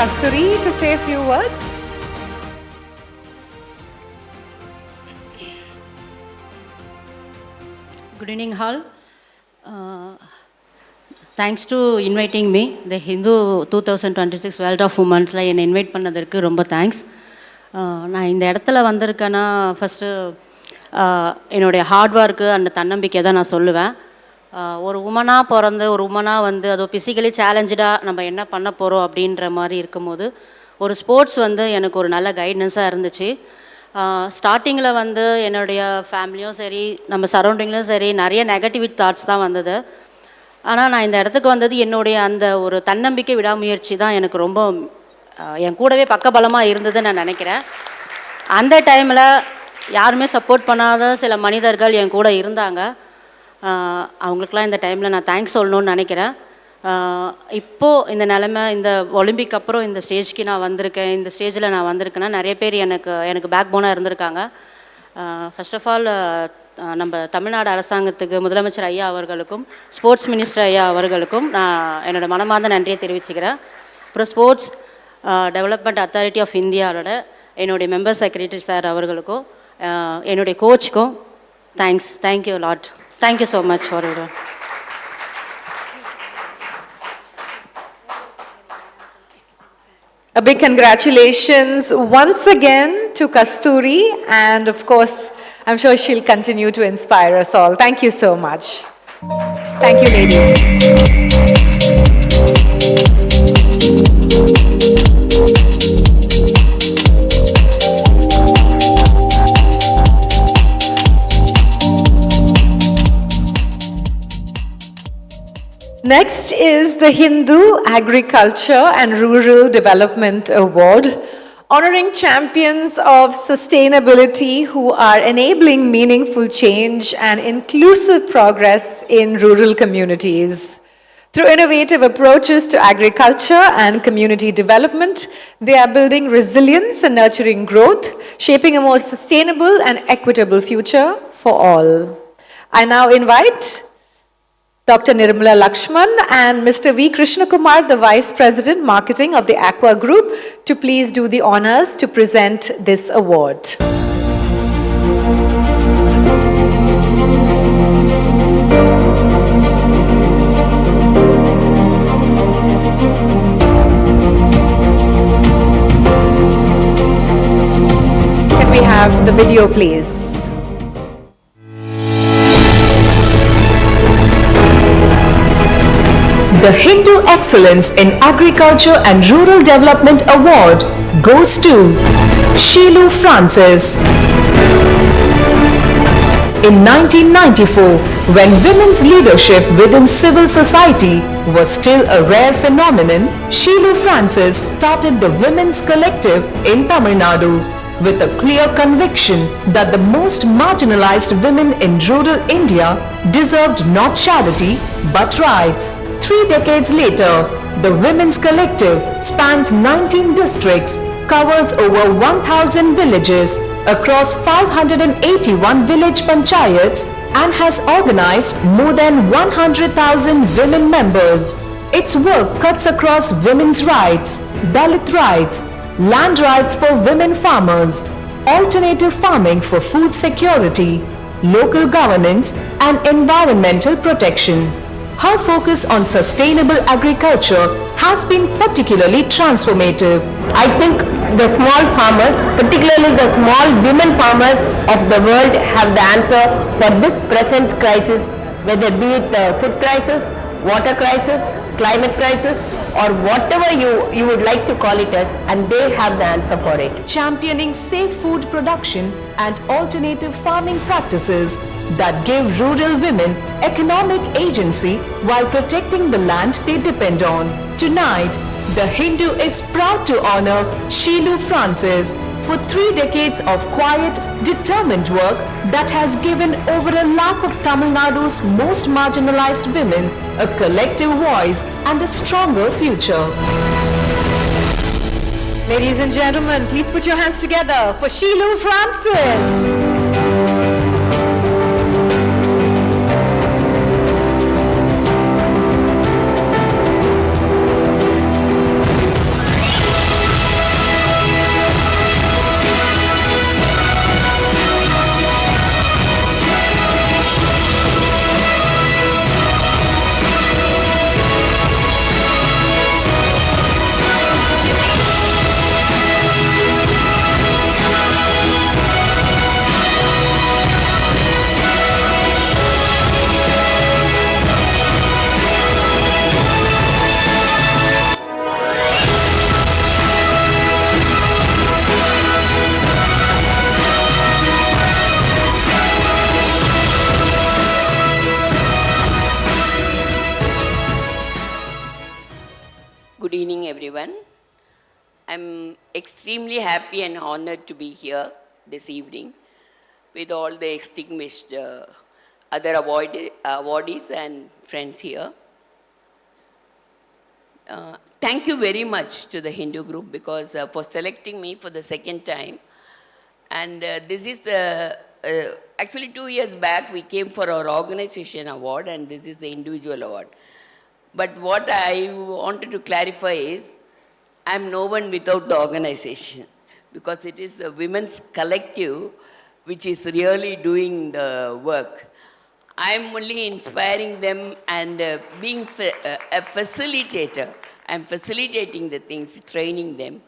Kasturi to say a few words. Good evening, all. Thanks to inviting me, the Hindu 2026 World of Women's la என்ன invite பண்ணதற்கு ரொம்ப thanks. நான் இந்த இடத்துல வந்திருக்கேன்னா first என்னுடைய hard work and தன்னம்பிக்கை தான் நான் சொல்லுவேன். ஒரு உமனாக பிறந்து ஒரு உமனாக வந்து அதோ ஃபிசிக்கலி சேலஞ்சடாக நம்ம என்ன பண்ண போகிறோம் அப்படின்ற மாதிரி இருக்கும்போது ஒரு ஸ்போர்ட்ஸ் வந்து எனக்கு ஒரு நல்ல கைடன்ஸாக இருந்துச்சு. ஸ்டார்டிங்கில் வந்து என்னுடைய ஃபேமிலியும் சரி நம்ம சரௌண்டிங்லையும் சரி நிறைய நெகட்டிவ் தாட்ஸ் தான் வந்தது. ஆனால் நான் இந்த இடத்துக்கு வந்தது என்னுடைய அந்த ஒரு தன்னம்பிக்கை விடாமுயற்சி தான் எனக்கு ரொம்ப என் கூடவே பக்கபலமாக இருந்ததுன்னு நான் நினைக்கிறேன். அந்த டைமில் யாருமே சப்போர்ட் பண்ணாத சில மனிதர்கள் என் கூட இருந்தாங்க. அவங்களுக்கெலாம் இந்த டைமில் நான் தேங்க்ஸ் சொல்லணும்னு நினைக்கிறேன். இப்போது இந்த நிலமை இந்த ஒலிம்பிக் அப்புறம் இந்த ஸ்டேஜ்க்கு நான் வந்திருக்கேன். இந்த ஸ்டேஜில் நான் வந்திருக்கேன்னா நிறைய பேர் எனக்கு பேக் போனாக இருந்திருக்காங்க. ஃபர்ஸ்ட் ஆஃப் ஆல் நம்ம தமிழ்நாடு அரசாங்கத்துக்கு முதலமைச்சர் ஐயா அவர்களுக்கும் ஸ்போர்ட்ஸ் மினிஸ்டர் ஐயா அவர்களுக்கும் நான் என்னோடய மனமார்ந்த நன்றியை தெரிவிச்சுக்கிறேன். அப்புறம் ஸ்போர்ட்ஸ் டெவலப்மெண்ட் அத்தாரிட்டி ஆஃப் இந்தியாவோட என்னுடைய மெம்பர் செக்ரட்டரி சார் அவர்களுக்கும் என்னுடைய கோச்சுக்கும் thank you lot. Thank you so much for everyone. A big congratulations once again to Kasturi, and of course I'm sure she'll continue to inspire us all. Thank you so much. Thank you, ladies. Next is the Hindu Agriculture and Rural Development Award, honoring champions of sustainability who are enabling meaningful change and inclusive progress in rural communities. Through innovative approaches to agriculture and community development, they are building resilience and nurturing growth, shaping a more sustainable and equitable future for all. I now invite Dr. Nirmala Lakshman and Mr. V. Krishnakumar, the Vice President Marketing of the Aqua Group, to please do the honors to present this award. Can we have the video, please? The Hindu Excellence in Agriculture and Rural Development Award goes to Sheelu Francis. In 1994, when women's leadership within civil society was still a rare phenomenon, Sheelu Francis started the Women's Collective in Tamil Nadu with a clear conviction that the most marginalized women in rural India deserved not charity but rights. 3 decades later, the Women's Collective spans 19 districts, covers over 1,000 villages across 581 village panchayats and has organized more than 100,000 women members. Its work cuts across women's rights, Dalit rights, land rights for women farmers, alternative farming for food security, local governance and environmental protection. Her focus on sustainable agriculture has been particularly transformative. I think the small farmers, particularly the small women farmers of the world, have the answer for this present crisis, whether be it the food crisis, water crisis, climate crisis, or whatever you would like to call it as, and they have the answer for it. Championing safe food production and alternative farming practices that give rural women economic agency while protecting the land they depend on. Tonight, the Hindu is proud to honor Sheelu Francis for 3 decades of quiet, determined work that has given over 1 lakh of Tamil Nadu's most marginalized women a collective voice and a stronger future. Ladies and gentlemen, please put your hands together for Sheelu Francis. Good evening, everyone. I'm extremely happy and honored to be here this evening with all the extinguished other awardees and friends here. Thank you very much to the Hindu group because for selecting me for the second time. And this is the, actually 2 years back we came for our organization award and this is the individual award. But what I wanted to clarify is, I'm no one without the organization because it is a women's collective which is really doing the work. I'm only inspiring them and being a facilitator. I'm facilitating the things, training them,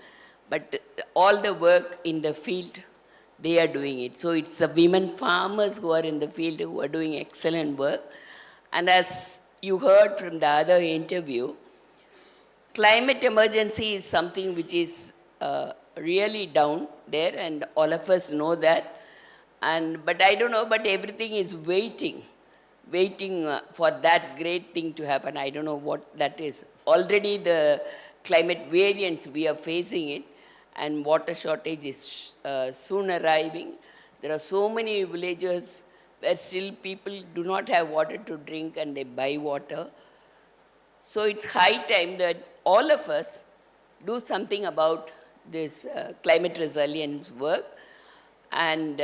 but all the work in the field, they are doing it. So it's the women farmers who are in the field who are doing excellent work. And as you heard from the other interview, climate emergency is something which is really down there, and all of us know that. But I don't know, but everything is waiting for that great thing to happen. I don't know what that is. Already the climate variants, we are facing it, and water shortage is soon arriving. There are so many villages where still people do not have water to drink and they buy water. So it's high time that all of us do something about this climate resilience work and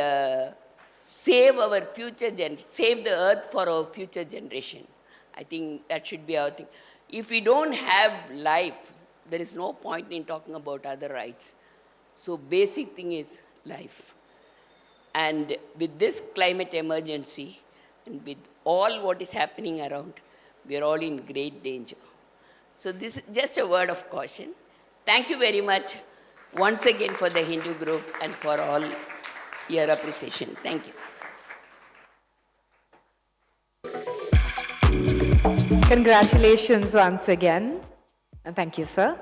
save our future save the earth for our future generation. I think that should be our thing. If we don't have life, there is no point in talking about other rights. So basic thing is life. And with this climate emergency and with all what is happening around, we are all in great danger. So this is just a word of caution. Thank you very much once again for the Hindu group and for all your appreciation. Thank you. Congratulations once again. And thank you, sir.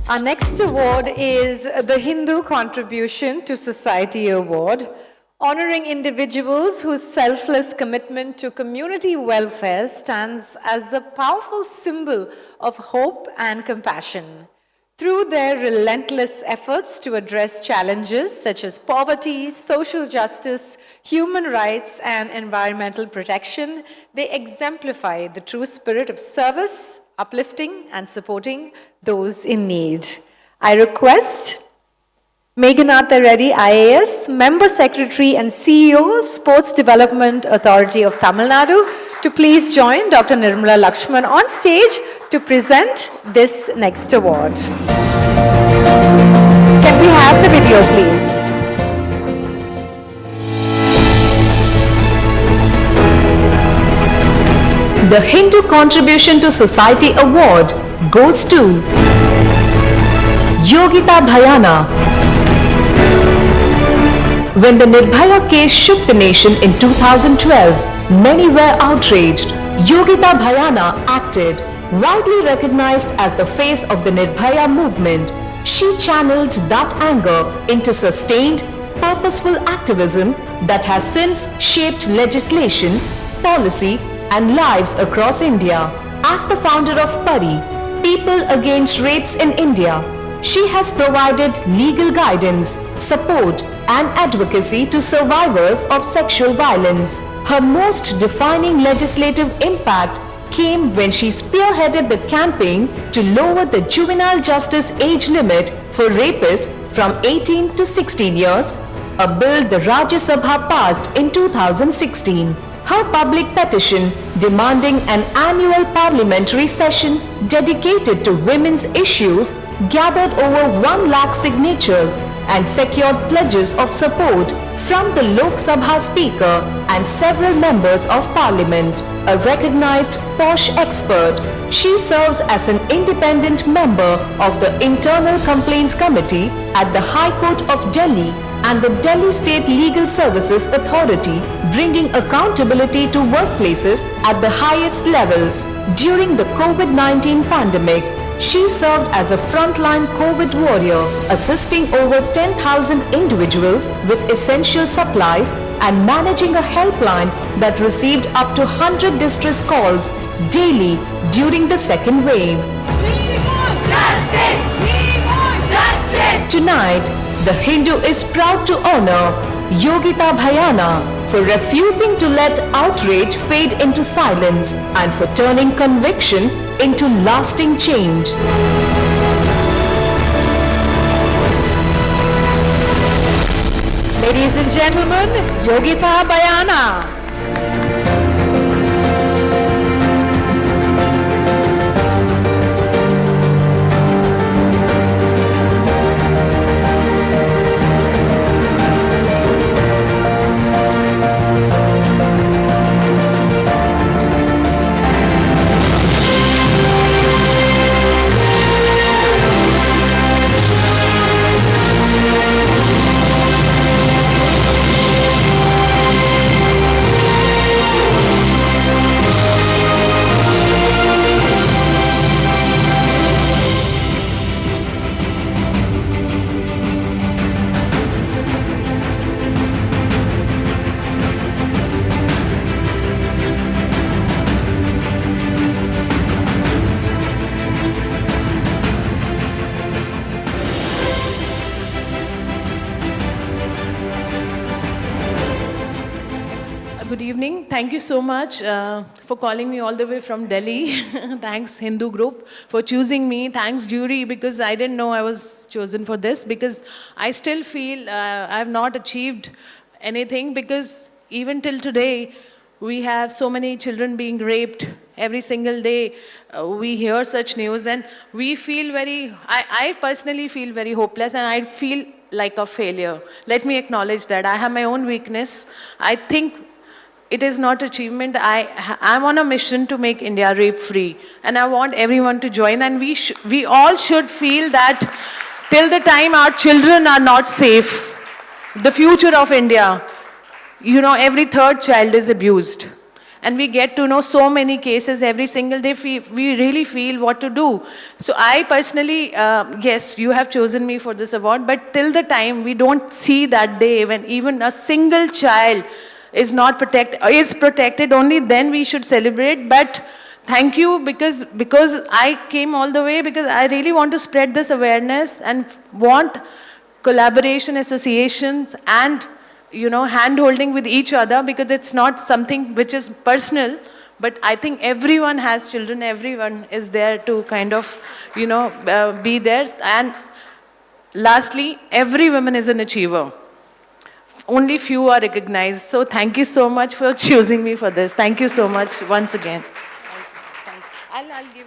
Our next award is the Hindu Contribution to Society Award, honoring individuals whose selfless commitment to community welfare stands as a powerful symbol of hope and compassion. Through their relentless efforts to address challenges such as poverty, social justice, human rights, and environmental protection, they exemplify the true spirit of service, uplifting, and supporting those in need. I request Meghanatha Reddy, IAS, Member Secretary and CEO, Sports Development Authority of Tamil Nadu, to please join Dr. Nirmala Lakshman on stage to present this next award. Can we have the video, please? The Hindu Contribution to Society Award goes to Yogita Bhayana. When the Nirbhaya case shook the nation in 2012, many were outraged. Yogita Bhayana acted. Widely recognized as the face of the Nirbhaya movement, she channeled that anger into sustained, purposeful activism that has since shaped legislation, policy, and lives across India. As the founder of PARI, People Against Rapes in India, she has provided legal guidance, support, and advocacy to survivors of sexual violence. Her most defining legislative impact came when she spearheaded the campaign to lower the juvenile justice age limit for rapists from 18 to 16 years, a bill the Rajya Sabha passed in 2016. Her public petition demanding an annual parliamentary session dedicated to women's issues gathered over 1 lakh signatures and secured pledges of support from the Lok Sabha Speaker and several members of Parliament. A recognized posh expert, she serves as an independent member of the Internal Complaints Committee at the High Court of Delhi and the Delhi State Legal Services Authority, bringing accountability to workplaces at the highest levels. During the COVID-19 pandemic, she served as a frontline COVID warrior, assisting over 10,000 individuals with essential supplies and managing a helpline that received up to 100 distress calls daily during the second wave. Tonight, the Hindu is proud to honor Yogita Bhayana for refusing to let outrage fade into silence and for turning conviction into lasting change. Ladies and gentlemen, Yogita Bhayana. Good evening. Thank you so much for calling me all the way from Delhi. Thanks, Hindu group, for choosing me. Thanks, jury, because I didn't know I was chosen for this, because I still feel I have not achieved anything, because even till today, we have so many children being raped every single day. We hear such news, and we feel I personally feel very hopeless, and I feel like a failure. Let me acknowledge that. I have my own weakness. I think it is not achievement. I'm on a mission to make India rape-free, and I want everyone to join. And we all should feel that till the time our children are not safe, the future of India, every third child is abused. And we get to know so many cases every single day. We really feel what to do. So I personally, yes, you have chosen me for this award, but till the time we don't see that day when even a single child is protected, only then we should celebrate. But thank you, because I came all the way, because I really want to spread this awareness and want collaboration, associations, and hand-holding with each other, because it's not something which is personal, but I think everyone has children, everyone is there to kind of, be there. And lastly, every woman is an achiever. Only few are recognized. So thank you so much for choosing me for this. Thank you so much once again.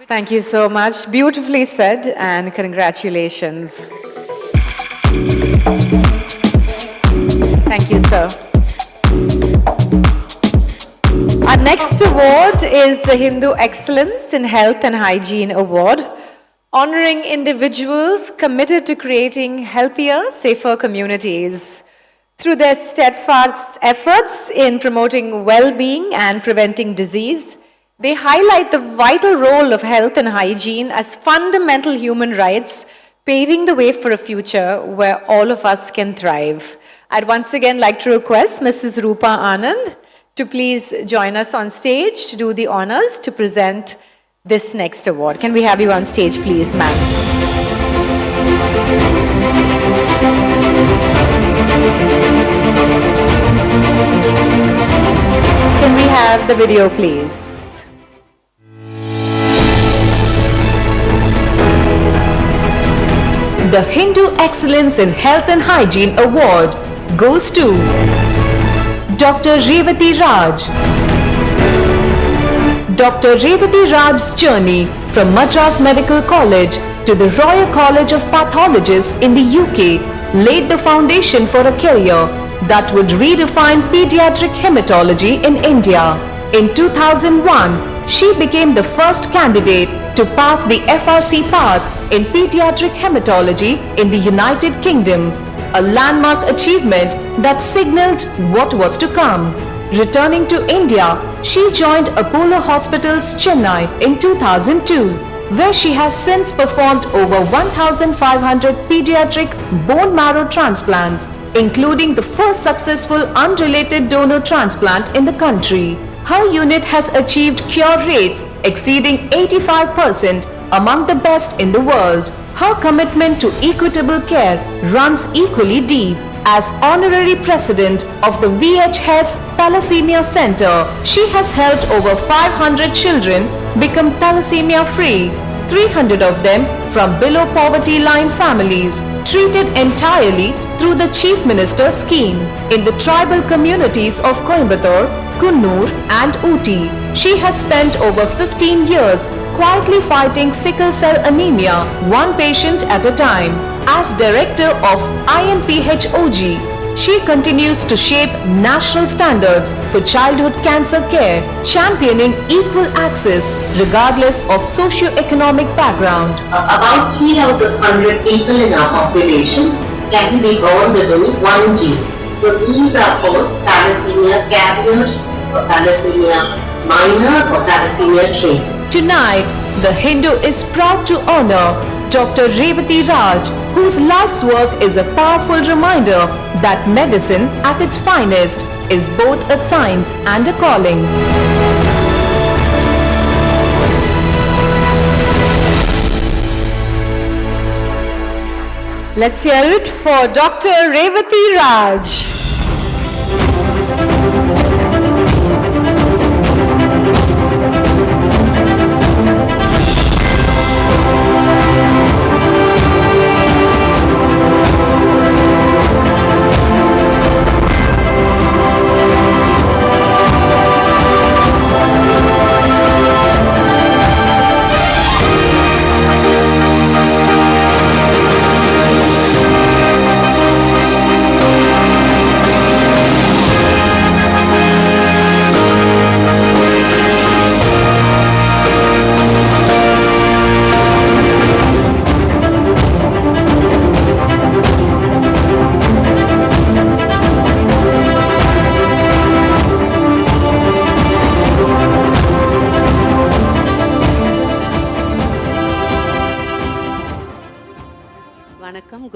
Thank you so much. Beautifully said, and congratulations. Thank you, sir. Our next award is the Hindu Excellence in Health and Hygiene Award, honoring individuals committed to creating healthier, safer communities. Through their steadfast efforts in promoting well-being and preventing disease, they highlight the vital role of health and hygiene as fundamental human rights, paving the way for a future where all of us can thrive. I'd once again like to request Mrs. Rupa Anand to please join us on stage to do the honors to present this next award. Can we have you on stage, please, ma'am? Can we have the video, please? The Hindu Excellence in Health and Hygiene Award goes to Dr. Revati Raj. Dr. Revati Raj's journey from Madras Medical College to the Royal College of Pathologists in the UK laid the foundation for a career that would redefine pediatric hematology in India. In 2001, she became the first candidate to pass the FRC path in pediatric hematology in the United Kingdom, a landmark achievement that signaled what was to come. Returning to India, she joined Apollo Hospitals, Chennai in 2002, where she has since performed over 1,500 pediatric bone marrow transplants, including the first successful unrelated donor transplant in the country. Her unit has achieved cure rates exceeding 85% among the best in the world. Her commitment to equitable care runs equally deep. As honorary president of the VHS Thalassemia Center, she has helped over 500 children become thalassemia free, 300 of them from below poverty line families, treated entirely through the Chief Minister's scheme. In the tribal communities of Coimbatore, Kunnur and Ooty, she has spent over 15 years quietly fighting sickle cell anemia, one patient at a time. As director of INPHOG, she continues to shape national standards for childhood cancer care, championing equal access regardless of socio-economic background. About 3 out of 100 people in our population can be born with only one gene. So these are called thalassemia carriers, or thalassemia minor, or thalassemia trait. Tonight, the Hindu is proud to honor Dr. Revati Raj, whose life's work is a powerful reminder that medicine at its finest is both a science and a calling. Let's hear it for Dr. Revati Raj.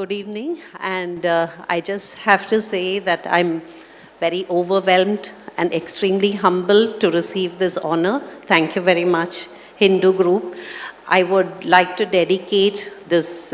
good evening. And I just have to say that I'm very overwhelmed and extremely humbled to receive this honor. Thank you very much, Hindu Group. I would like to dedicate this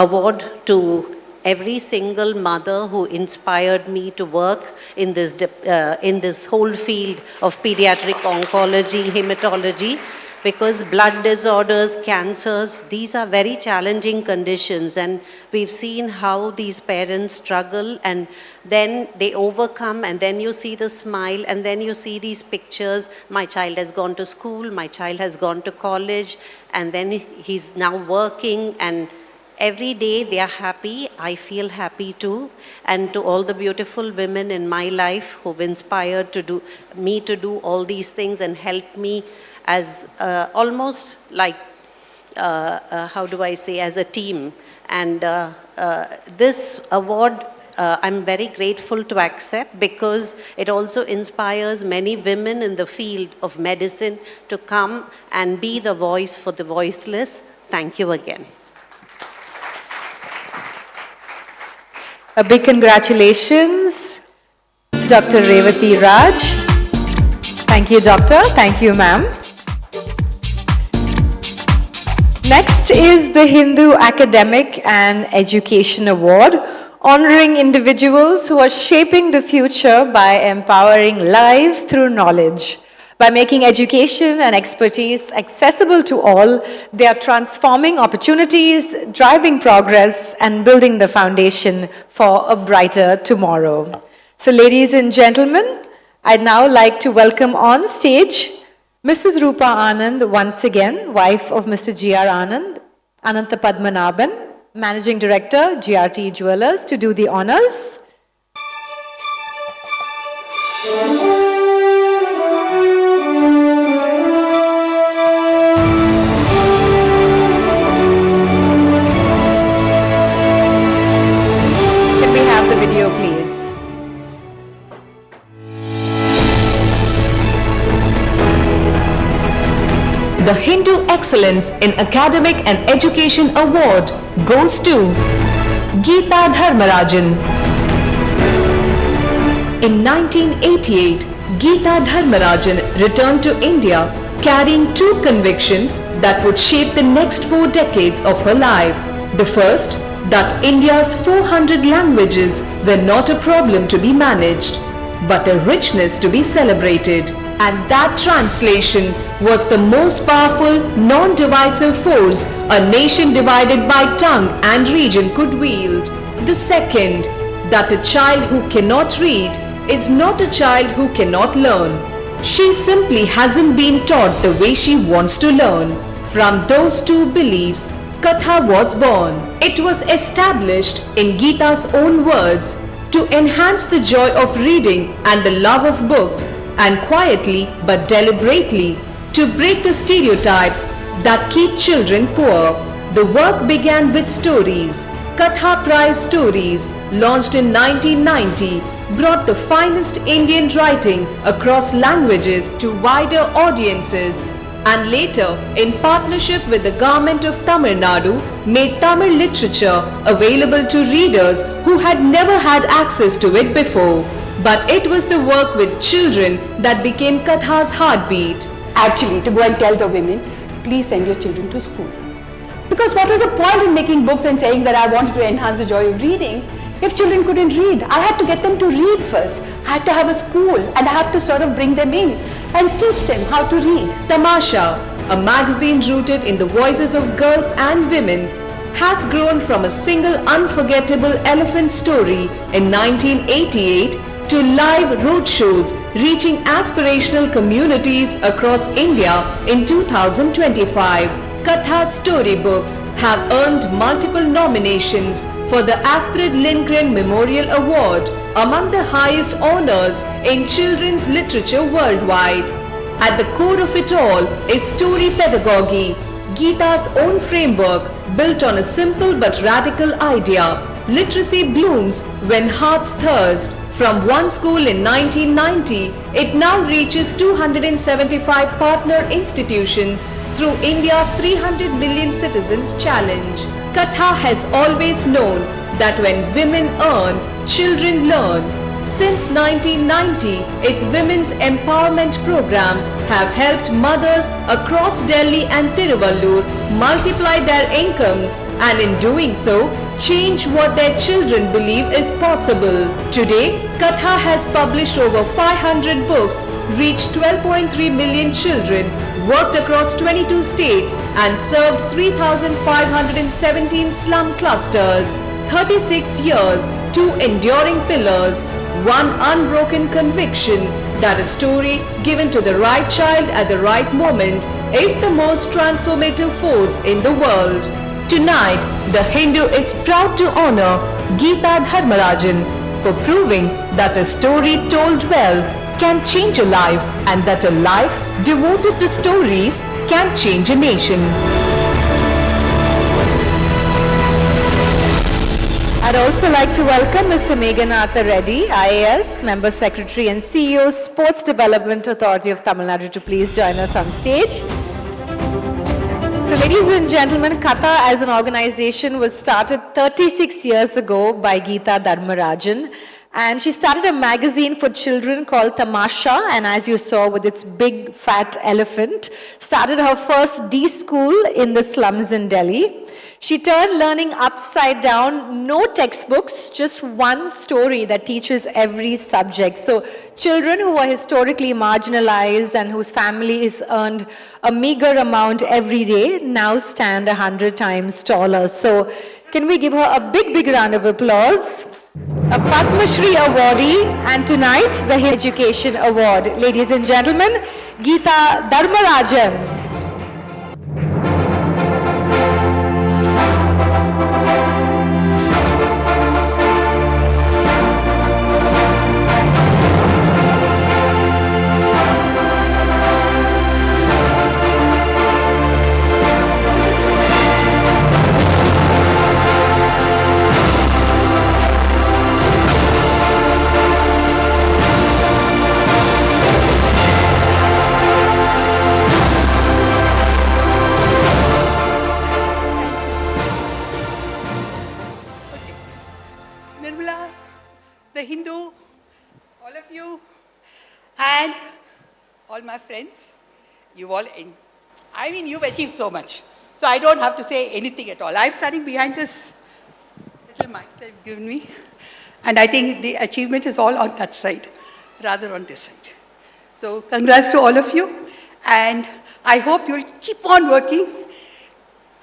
award to every single mother who inspired me to work in this whole field of pediatric oncology, hematology, because blood disorders, cancers, these are very challenging conditions, and we've seen how these parents struggle, and then they overcome, and then you see the smile, and then you see these pictures. My child has gone to school, my child has gone to college, and then he's now working, and every day they are happy. I feel happy too. And to all the beautiful women in my life who've inspired me to do all these things and helped me as almost like, how do I say, as a team. And this award, I'm very grateful to accept, because it also inspires many women in the field of medicine to come and be the voice for the voiceless. Thank you again. A big congratulations to Dr. Revati Raj. Thank you, Doctor. Thank you, ma'am. Next is the Hindu Academic and Education Award, honoring individuals who are shaping the future by empowering lives through knowledge. By making education and expertise accessible to all, they are transforming opportunities, driving progress, and building the foundation for a brighter tomorrow. So, ladies and gentlemen, I'd now like to welcome on stage Mrs. Rupa Anand, once again, wife of Mr. G.R. Anand, Anantha Padmanabhan, Managing Director, GRT Jewelers, to do the honors. Video, please. The Hindu Excellence in Academic and Education Award goes to Geeta Dharmarajan. In 1988, Geeta Dharmarajan returned to India carrying two convictions that would shape the next 4 decades of her life. The first, that India's 400 languages were not a problem to be managed, but a richness to be celebrated. And that translation was the most powerful, non-divisive force a nation divided by tongue and region could wield. The second, that a child who cannot read is not a child who cannot learn. She simply hasn't been taught the way she wants to learn. From those two beliefs, Katha was born. It was established, in Geeta's own words, to enhance the joy of reading and the love of books, and quietly but deliberately to break the stereotypes that keep children poor. The work began with stories. Katha Prize Stories, launched in 1990, brought the finest Indian writing across languages to wider audiences, and later, in partnership with the government of Tamil Nadu, made Tamil literature available to readers who had never had access to it before. But it was the work with children that became Katha's heartbeat. Actually, to go and tell the women, please send your children to school. Because what was the point in making books and saying that I wanted to enhance the joy of reading if children couldn't read? I had to get them to read first. I had to have a school, and I have to sort of bring them in and teach them how to read. Tamasha, a magazine rooted in the voices of girls and women, has grown from a single unforgettable elephant story in 1988 to live road shows reaching aspirational communities across India in 2025. Katha's storybooks have earned multiple nominations for the Astrid Lindgren Memorial Award, among the highest honors in children's literature worldwide. At the core of it all is story pedagogy, Geeta's own framework built on a simple but radical idea. Literacy blooms when hearts thirst. From one school in 1990, it now reaches 275 partner institutions through India's 300 million citizens challenge. Katha has always known that when women earn, children learn. Since 1990, its women's empowerment programs have helped mothers across Delhi and Tiruvallur multiply their incomes and in doing so, change what their children believe is possible. Today, Katha has published over 500 books, reached 12.3 million children, worked across 22 states and served 3,517 slum clusters. 36 years, 2 enduring pillars, one unbroken conviction that a story given to the right child at the right moment is the most transformative force in the world. Tonight, the Hindu is proud to honor Geeta Dharmarajan for proving that a story told well can change a life and that a life devoted to stories can change a nation. I'd also like to welcome Mr. Meghanatha Reddy, IAS, Member Secretary and CEO, Sports Development Authority of Tamil Nadu, to please join us on stage. So ladies and gentlemen, Katha as an organization was started 36 years ago by Geeta Dharmarajan. And she started a magazine for children called Tamasha, and as you saw with its big fat elephant, started her first D school in the slums in Delhi. She turned learning upside down, no textbooks, just one story that teaches every subject. So children who are historically marginalized and whose families earned a meager amount every day now stand 100 times taller. So can we give her a big round of applause? A Padma Shri awardee, and tonight the Education Award. Ladies and gentlemen, Geeta Dharmarajan. And all my friends, you've achieved so much. So I don't have to say anything at all. I'm standing behind this little mic they've given me. And I think the achievement is all on that side, rather on this side. So congrats to all of you. And I hope you'll keep on working.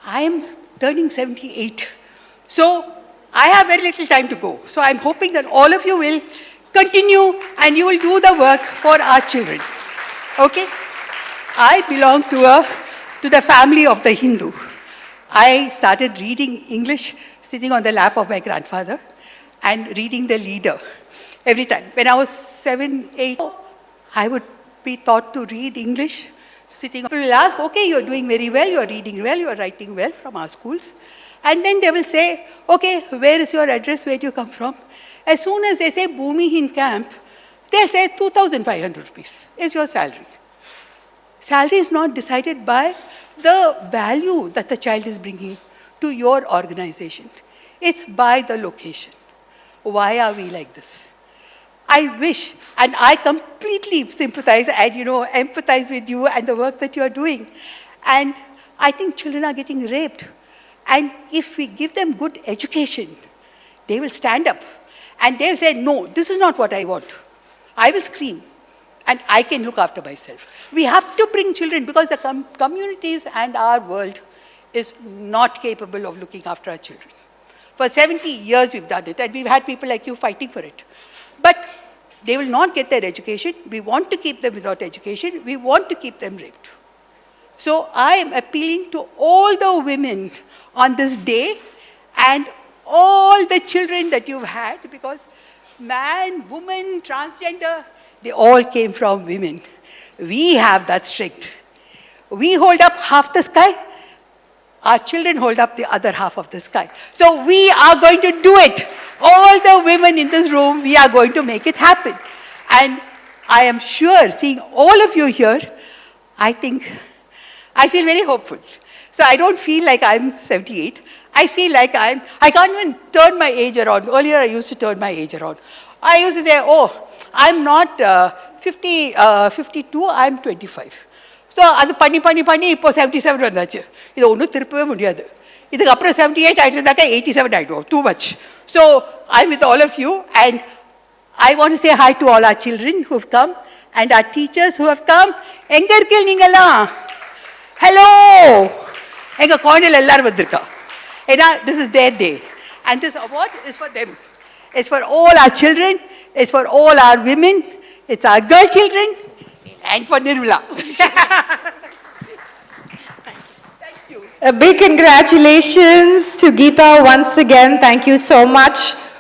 I am turning 78. So I have very little time to go. So I'm hoping that all of you will continue and you will do the work for our children. Okay? I belong to the family of the Hindu. I started reading English sitting on the lap of my grandfather and reading the Leader every time. When I was 7, 8, I would be taught to read English sitting. People will ask, okay, you're doing very well, you're reading well, you're writing well from our schools. And then they will say, okay, where is your address, where do you come from? As soon as they say Bhumihin camp, they'll say 2,500 rupees is your salary. Salary is not decided by the value that the child is bringing to your organization. It's by the location. Why are we like this? I wish, and I completely sympathize and empathize with you and the work that you are doing. And I think children are getting raped. And if we give them good education, they will stand up. And they'll say, no, this is not what I want. I will scream. And I can look after myself. We have to bring children because the communities and our world is not capable of looking after our children. For 70 years we've done it. And we've had people like you fighting for it. But they will not get their education. We want to keep them without education. We want to keep them raped. So I am appealing to all the women on this day and all the children that you've had, because man, woman, transgender, they all came from women. We have that strength. We hold up half the sky, our children hold up the other half of the sky. So we are going to do it. All the women in this room, we are going to make it happen. And I am sure, seeing all of you here, I feel very hopeful. So I don't feel like I'm 78. I feel like I can't even turn my age around. Earlier, I used to turn my age around. I used to say, oh, I'm not 52, I'm 25. So, அது பண்ணி இப்போ 77 வந்தாச்சு. இது ஒன்றும் திருப்பவே முடியாது. இதுக்கு அப்புறம் 78 ஆயிட்டு இருந்தாக்கா 87 ஆயிடும். Too much. So, I'm with all of you and I want to say hi to all our children who have come and our teachers who have come. எங்க இருக்கீங்க நீங்கலாம்? Hello. எங்க கார்னல் எல்லாரும் வந்திருக்கா. ஏன்னா this is their day and this award is for them. It's for all our children, it's for all our women, it's our girl children and for Nirmala. A big congratulations to Geeta once again. Thank you so much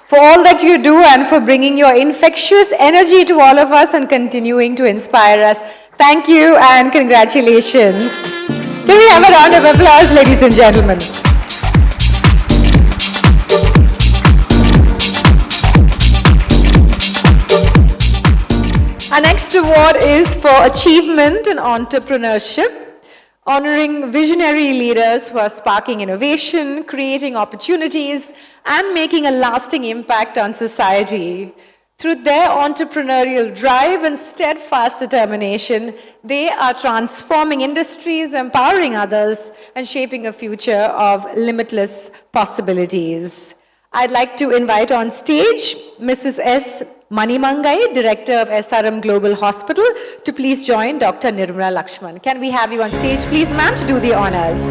for all that you do and for bringing your infectious energy to all of us and continuing to inspire us. Thank you and congratulations. Can we have a round of applause, ladies and gentlemen? Our next award is for achievement in entrepreneurship, honoring visionary leaders who are sparking innovation, creating opportunities, and making a lasting impact on society. Through their entrepreneurial drive and steadfast determination, they are transforming industries, empowering others, and shaping a future of limitless possibilities. I'd like to invite on stage Mrs. S. Manimangai, Director of SRM Global Hospital, to please join Dr. Nirmala Lakshman. Can we have you on stage, please, ma'am, to do the honors?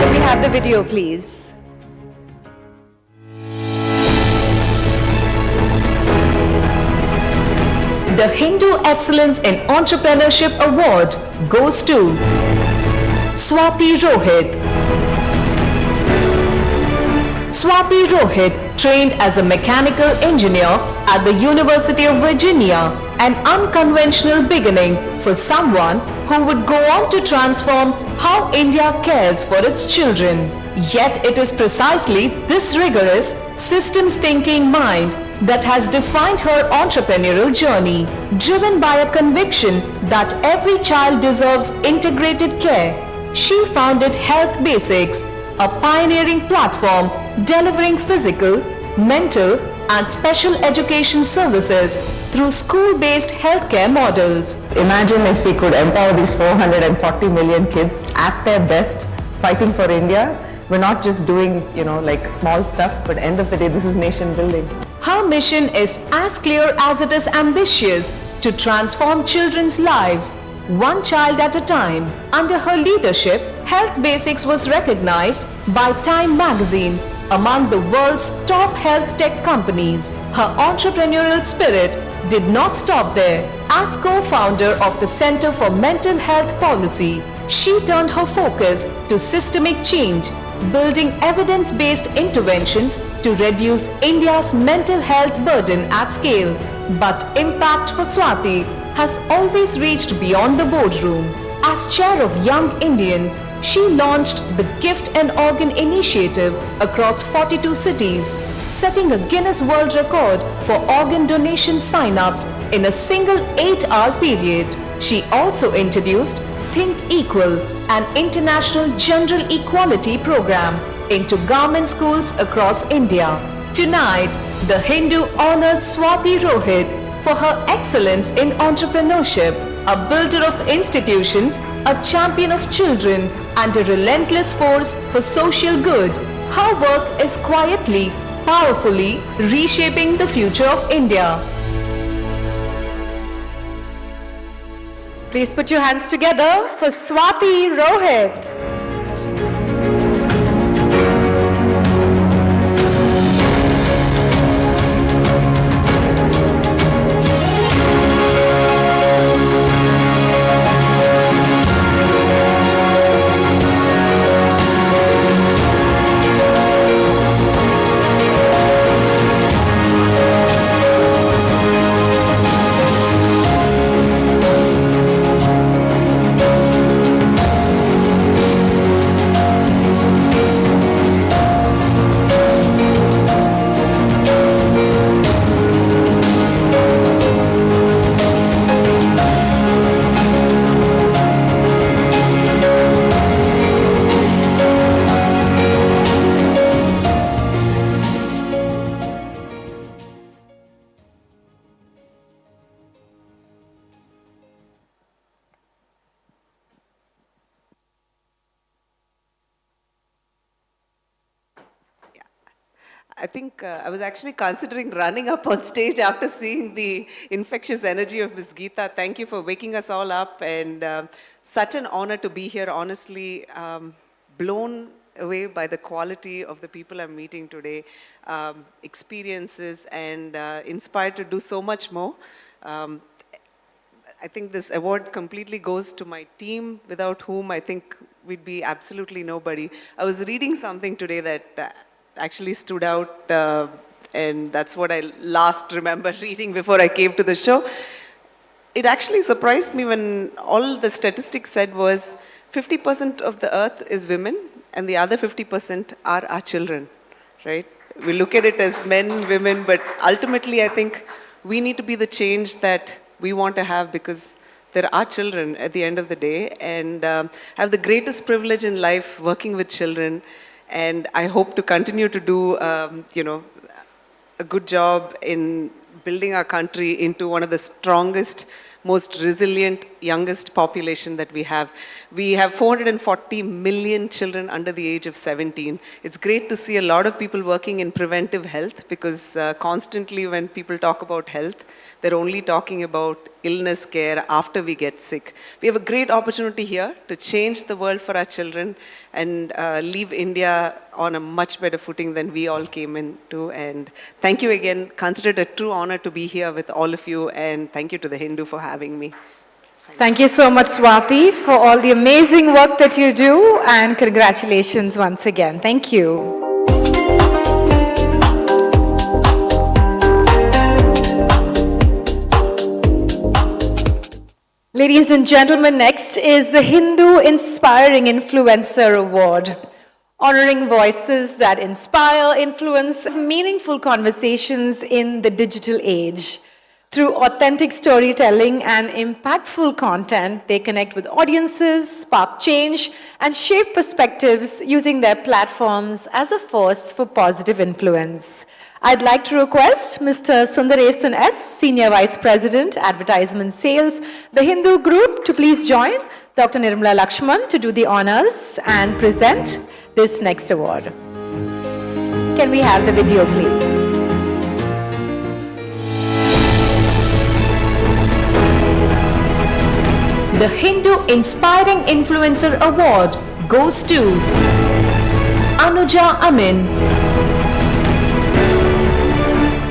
Can we have the video, please? The Hindu Excellence in Entrepreneurship Award goes to Swati Rohit. Swati Rohit trained as a mechanical engineer at the University of Virginia, an unconventional beginning for someone who would go on to transform how India cares for its children. Yet it is precisely this rigorous, systems-thinking mind that has defined her entrepreneurial journey, driven by a conviction that every child deserves integrated care. She founded Health Basics, a pioneering platform delivering physical, mental, and special education services through school-based healthcare models. Imagine if we could empower these 440 million kids at their best, fighting for India. We're not just doing, like small stuff, but end of the day, this is nation building. Her mission is as clear as it is ambitious to transform children's lives, one child at a time. Under her leadership, Health Basics was recognized by Time magazine among the world's top health tech companies. Her entrepreneurial spirit did not stop there. As co-founder of the Center for Mental Health Policy, she turned her focus to systemic change, building evidence-based interventions to reduce India's mental health burden at scale. But impact for Swati has always reached beyond the boardroom. As chair of Young Indians, she launched the Gift and Organ Initiative across 42 cities, setting a Guinness World Record for organ donation sign-ups in a single 8-hour period. She also introduced Think Equal, an international general equality program, into government schools across India. Tonight, the Hindu honors Swati Rohit for her excellence in entrepreneurship, a builder of institutions, a champion of children, and a relentless force for social good. Her work is quietly, powerfully reshaping the future of India. Please put your hands together for Swati Rohit. I think I was actually considering running up on stage after seeing the infectious energy of Ms. Geeta. Thank you for waking us all up, and such an honor to be here. Honestly, blown away by the quality of the people I'm meeting today, experiences, and inspired to do so much more. I think this award completely goes to my team, without whom I think we'd be absolutely nobody. I was reading something today that actually stood out, and that's what I last remember reading before I came to the show. It actually surprised me when all the statistics said was 50% of the earth is women and the other 50% are our children, right? We look at it as men, women, but ultimately I think we need to be the change that we want to have, because there are children at the end of the day, and have the greatest privilege in life working with children. And I hope to continue to do, a good job in building our country into one of the strongest, most resilient, youngest population that we have. We have 440 million children under the age of 17. It's great to see a lot of people working in preventive health, because constantly when people talk about health, they're only talking about illness care after we get sick. We have a great opportunity here to change the world for our children and leave India on a much better footing than we all came into. And thank you again. Consider it a true honor to be here with all of you, and thank you to the Hindu for having me. Thank you so much, Swati, for all the amazing work that you do, and congratulations once again. Thank you. Ladies and gentlemen, next is the Hindu Inspiring Influencer Award, honoring voices that inspire, influence meaningful conversations in the digital age. Through authentic storytelling and impactful content, they connect with audiences, spark change, and shape perspectives using their platforms as a force for positive influence. I'd like to request Mr. Sundaresan S., Senior Vice President, Advertisement Sales, the Hindu Group, to please join Dr. Nirmala Lakshman to do the honors and present this next award. Can we have the video, please? The Hindu Inspiring Influencer Award goes to Anuja Amin.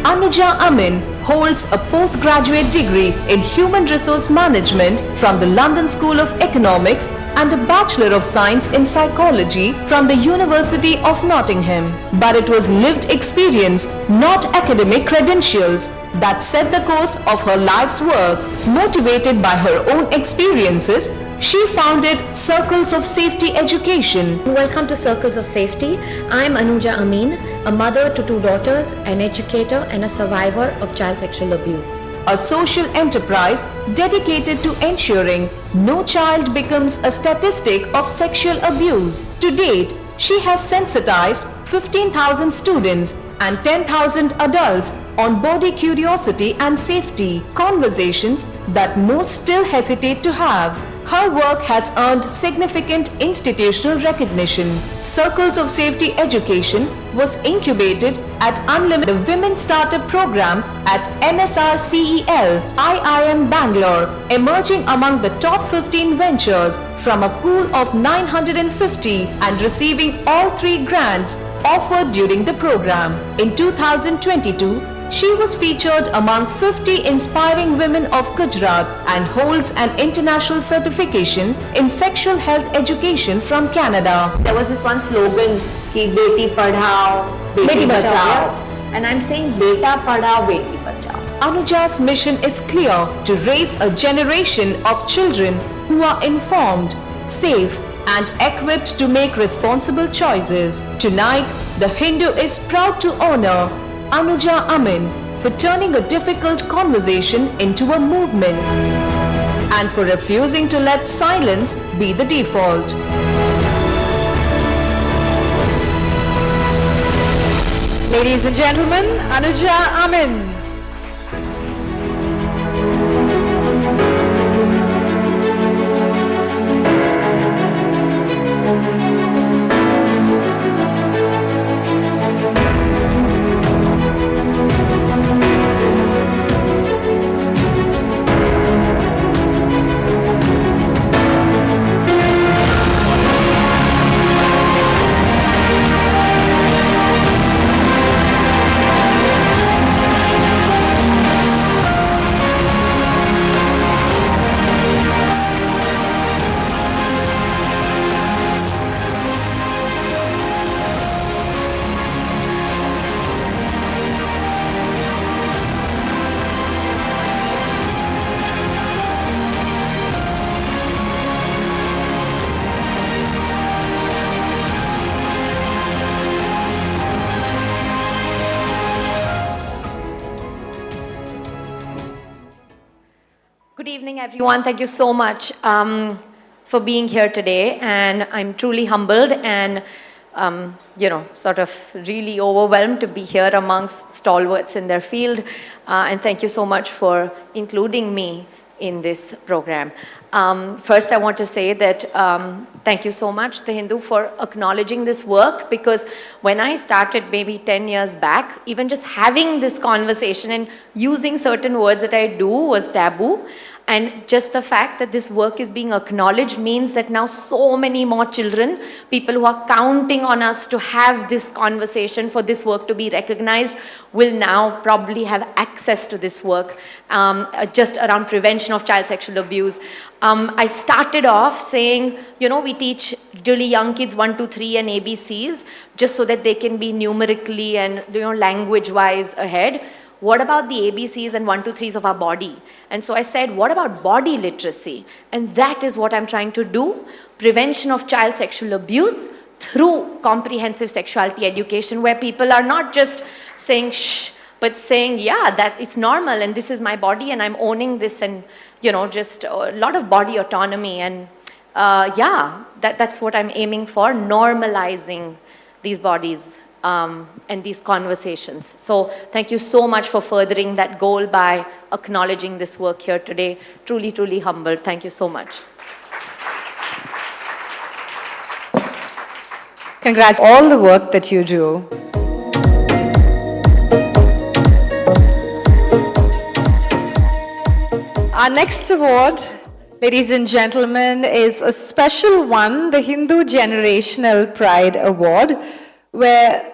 Anuja Amin holds a postgraduate degree in Human Resource Management from the London School of Economics and a Bachelor of Science in Psychology from the University of Nottingham. But it was lived experience, not academic credentials, that set the course of her life's work. Motivated by her own experiences, she founded Circles of Safety Education. Welcome to Circles of Safety. I'm Anuja Amin, a mother to 2 daughters, an educator and a survivor of child sexual abuse. A social enterprise dedicated to ensuring no child becomes a statistic of sexual abuse. To date, she has sensitized 15,000 students and 10,000 adults on body curiosity and safety, conversations that most still hesitate to have. Her work has earned significant institutional recognition. Circles of Safety Education was incubated at Unlimited, the Women Startup Program at NSRCEL, IIM Bangalore, emerging among the top 15 ventures from a pool of 950 and receiving all 3 grants offered during the program. In 2022, she was featured among 50 inspiring women of Gujarat and holds an international certification in sexual health education from Canada. There was this one slogan, ki Beti Padhao, Beti Bachao. And I'm saying Beta Padhao, Beti Bachao. Anuja's mission is clear: to raise a generation of children who are informed, safe, and equipped to make responsible choices. Tonight, the Hindu is proud to honor Anuja Amin for turning a difficult conversation into a movement and for refusing to let silence be the default. Ladies and gentlemen, Anuja Amin. evening, everyone. Thank you so much for being here today. And I'm truly humbled and, sort of really overwhelmed to be here amongst stalwarts in their field. And thank you so much for including me in this program. First, I want to say that thank you so much, The Hindu, for acknowledging this work, because when I started maybe 10 years back, even just having this conversation and using certain words that I do was taboo. And just the fact that this work is being acknowledged means that now so many more children, people who are counting on us to have this conversation, for this work to be recognized, will now probably have access to this work just around prevention of child sexual abuse. I started off saying, we teach really young kids 1, 2, 3 and ABCs just so that they can be numerically and language-wise ahead. What about the ABCs and 1, 2, 3s of our body? And so I said, what about body literacy? And that is what I'm trying to do. Prevention of child sexual abuse through comprehensive sexuality education, where people are not just saying shh, but saying, yeah, that it's normal and this is my body and I'm owning this, and just a lot of body autonomy. And that's what I'm aiming for, normalizing these bodies and these conversations. So thank you so much for furthering that goal by acknowledging this work here today. Truly, truly humbled. Thank you so much. Congrats on all the work that you do. Our next award, ladies and gentlemen, is a special one, the Hindu Generational Pride Award, where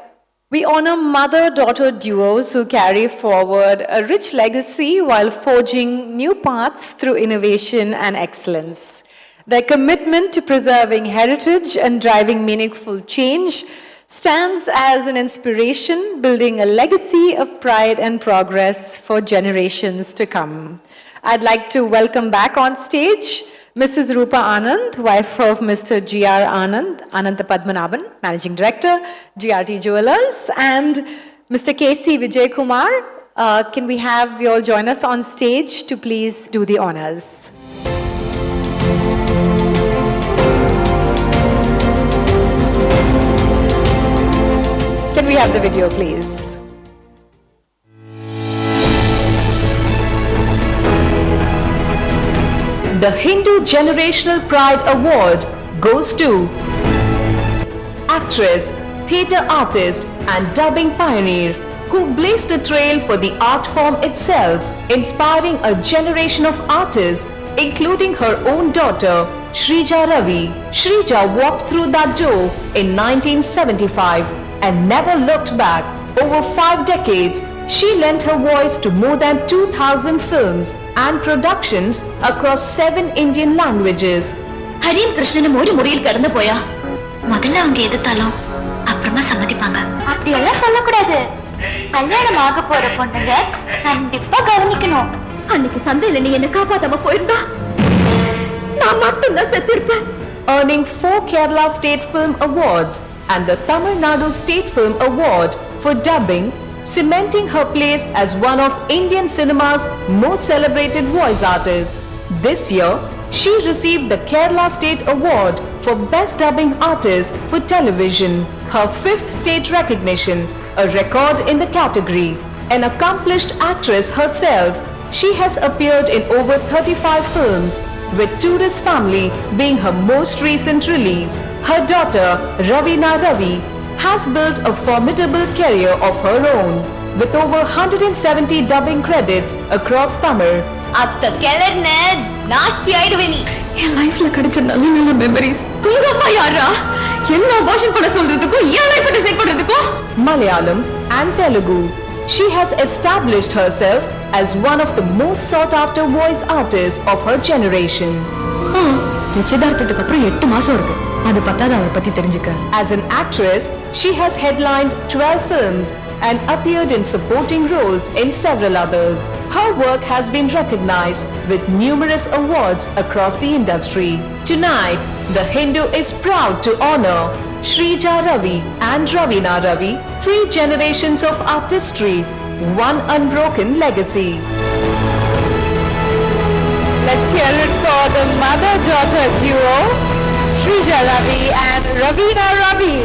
we honor mother-daughter duos who carry forward a rich legacy while forging new paths through innovation and excellence. Their commitment to preserving heritage and driving meaningful change stands as an inspiration, building a legacy of pride and progress for generations to come. I'd like to welcome back on stage Mrs. Rupa Anand, wife of Mr. G.R. Anand, Ananta Padmanabhan, Managing Director, GRT Jewelers, and Mr. K.C. Vijay Kumar. Can we have you all join us on stage to please do the honors? Can we have the video, please? The Hindu Generational Pride Award goes to actress, theatre artist and dubbing pioneer who blazed a trail for the art form itself, inspiring a generation of artists, including her own daughter, Shrija Ravi. Shrija walked through that door in 1975 and never looked back. Over 5 decades, she lent her voice to more than 2,000 films and productions across 7 Indian languages. ஹரியும் கிருஷ்ணனும் ஒரு முறையில் கடந்து போயா முதல்ல அவங்க எதிர்த்தாலும் அப்புறமா சம்மதிப்பாங்க. அப்படியெல்லாம் சொல்லக்கூடாது. கல்யாணம் ஆக போற பொண்ணுங்க கண்டிப்பா கவனிக்கணும். அன்னைக்கு சந்தையில நீ என்ன காப்பாத்தாம போயிருந்தா நான் மட்டும்தான் செத்திருப்பேன். Earning 4 Kerala State Film Awards and the Tamil Nadu State Film Award for dubbing, cementing her place as one of Indian cinema's most celebrated voice artists. This year, she received the Kerala State Award for Best Dubbing Artist for Television, her 5th state recognition, a record in the category. An accomplished actress herself, she has appeared in over 35 films, with Tourist Family being her most recent release. Her daughter, Ravina Ravi, has built a formidable career of her own, with over 170 dubbing credits across Tamil. அத்த கிளர்ன நாட்டி ஆயிடுவே நீ. என் லைஃப்ல கிடைச்ச நல்ல நல்ல memories. உங்க அம்மா யாரா? என்ன அபார்ஷன் பண்ண சொல்றதுக்கும் என் லைஃப் டிசைட் பண்றதுக்கும்? Malayalam and Telugu. She has established herself as one of the most sought after voice artists of her generation. நிச்சயதார்த்தத்துக்கு அப்புறம் 8 மாசம் இருக்கு. அது பத்தாத அவரை பத்தி தெரிஞ்சுக்க. As an actress, she has headlined 12 films and appeared in supporting roles in several others. Her work has been recognized with numerous awards across the industry. Tonight, The Hindu is proud to honor Shrija Ravi and Ravina Ravi, 3 generations of artistry, one unbroken legacy. Let's hear it for the mother-daughter duo, Shrija Ravi and Ravina Ravi.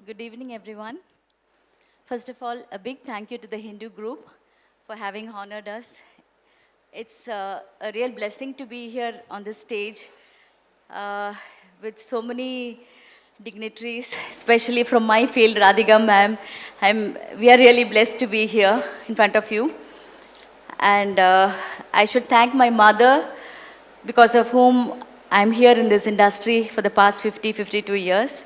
Good evening, everyone. First of all, a big thank you to the Hindu group for having honored us. It's a real blessing to be here on this stage with so many dignitaries, especially from my field, Radhika ma'am. We are really blessed to be here in front of you. And I should thank my mother, because of whom I'm here in this industry for the past 52 years.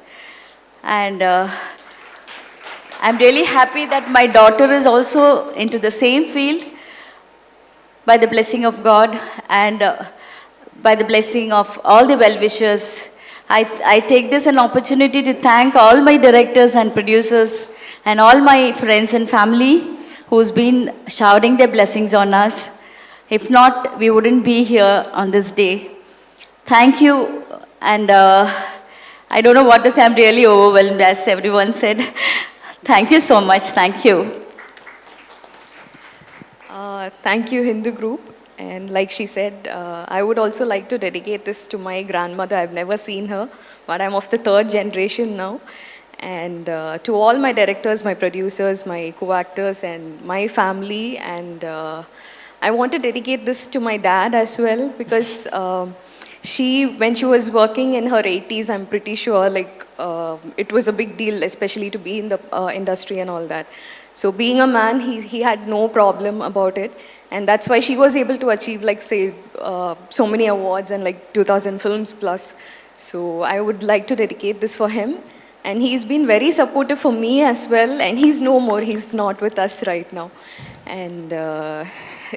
And I'm really happy that my daughter is also into the same field by the blessing of God and by the blessing of all the well-wishers. I take this an opportunity to thank all my directors and producers and all my friends and family who's been showering their blessings on us. If not, we wouldn't be here on this day. Thank you, and I don't know what to say. I'm really overwhelmed, as everyone said. Thank you so much. Thank you. Thank you, Hindu group. And like she said, I would also like to dedicate this to my grandmother. I've never seen her, but I'm of the third generation now. And to all my directors, my producers, my co-actors, and my family. And I want to dedicate this to my dad as well, because when she was working in her 80s, I'm pretty sure it was a big deal, especially to be in the industry and all that. So being a man, he had no problem about it. And that's why she was able to achieve, so many awards and 2,000 films plus. So I would like to dedicate this for him. And he's been very supportive for me as well. And he's no more. He's not with us right now. And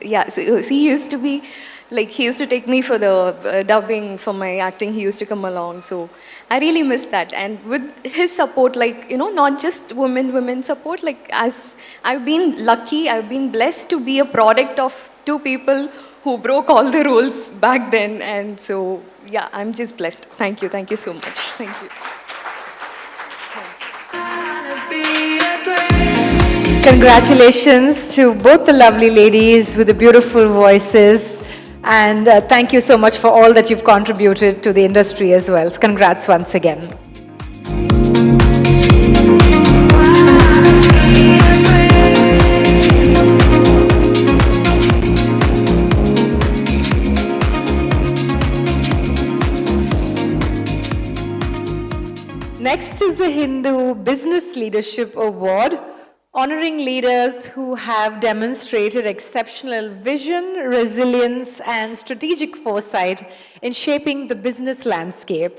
yeah, so he used to be, he used to take me for the dubbing, for my acting. He used to come along. So I really miss that. And with his support, not just women support, as I've been lucky, I've been blessed to be a product of two people who broke all the rules back then. And so, yeah, I'm just blessed. Thank you. Thank you so much. Thank you. Congratulations to both the lovely ladies with the beautiful voices. And thank you so much for all that you've contributed to the industry as well. So congrats once again. Next is the Hindu Business Leadership Award, honoring leaders who have demonstrated exceptional vision, resilience, and strategic foresight in shaping the business landscape.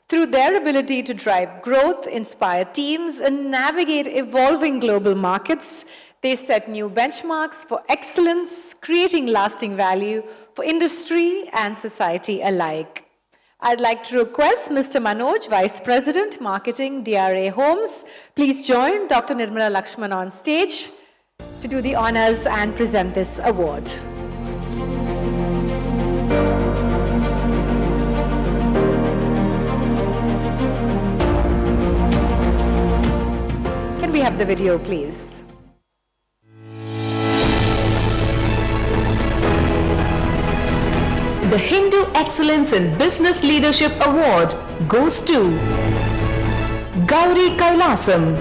Through their ability to drive growth, inspire teams, and navigate evolving global markets, they set new benchmarks for excellence, creating lasting value for industry and society alike. I'd like to request Mr. Manoj, Vice President, Marketing, DRA Homes. Please join Dr. Nirmala Lakshman on stage to do the honors and present this award. Can we have the video, please? the Hindu Excellence in Business Leadership Award goes to Gauri Kailasam.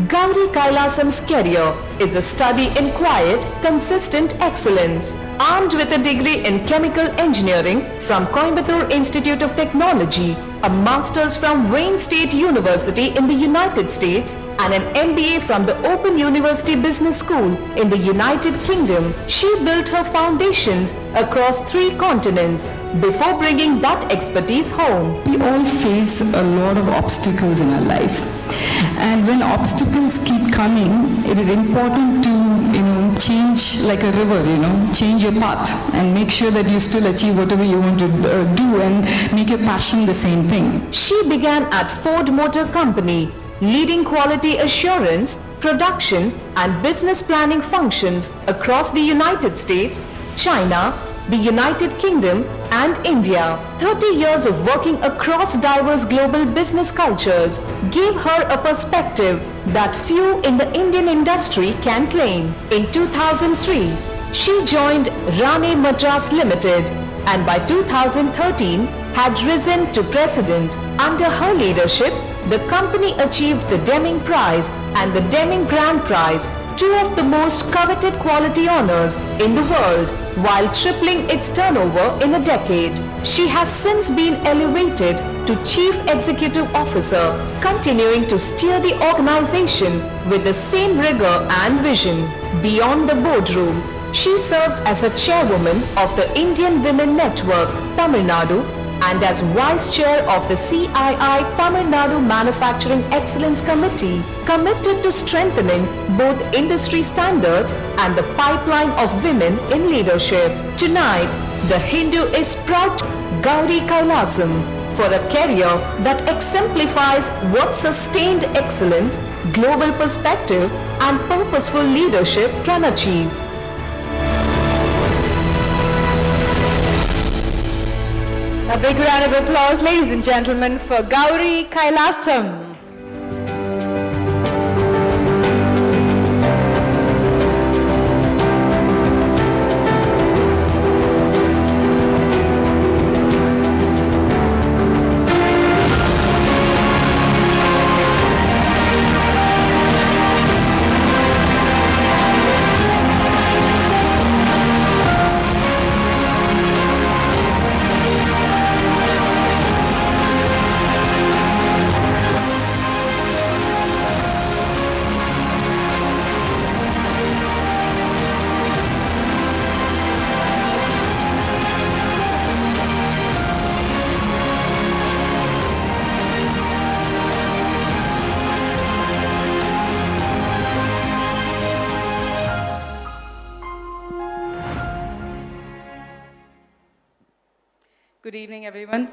Gauri Kailasam's career is a study in quiet, consistent excellence. Armed with a degree in chemical engineering from Coimbatore Institute of Technology, a master's from Wayne State University in the United States, and an MBA from the Open University Business School in the United Kingdom, she built her foundations across 3 continents before bringing that expertise home. We all face a lot of obstacles in our life. And when obstacles keep coming, it is important to, change like a river, change your path and make sure that you still achieve whatever you want to do and make your passion the same thing. She began at Ford Motor Company, leading quality assurance, production and business planning functions across the United States, China, the United Kingdom and India. 30 years of working across diverse global business cultures gave her a perspective that few in the Indian industry can claim. In 2003, she joined Rane Madras Limited and by 2013 had risen to president. Under her leadership, the company achieved the Deming Prize and the Deming Grand Prize, 2 of the most coveted quality honors in the world, while tripling its turnover in a decade. She has since been elevated to Chief Executive Officer, continuing to steer the organization with the same rigor and vision. Beyond the boardroom, she serves as a chairwoman of the Indian Women Network, Tamil Nadu, and as Vice Chair of the CII Tamil Nadu Manufacturing Excellence Committee, committed to strengthening both industry standards and the pipeline of women in leadership. Tonight, the Hindu is proud to Gauri Kailasam for a career that exemplifies what sustained excellence, global perspective, and purposeful leadership can achieve. A big round of applause, ladies and gentlemen, for Gauri Kailasam. Good evening, everyone.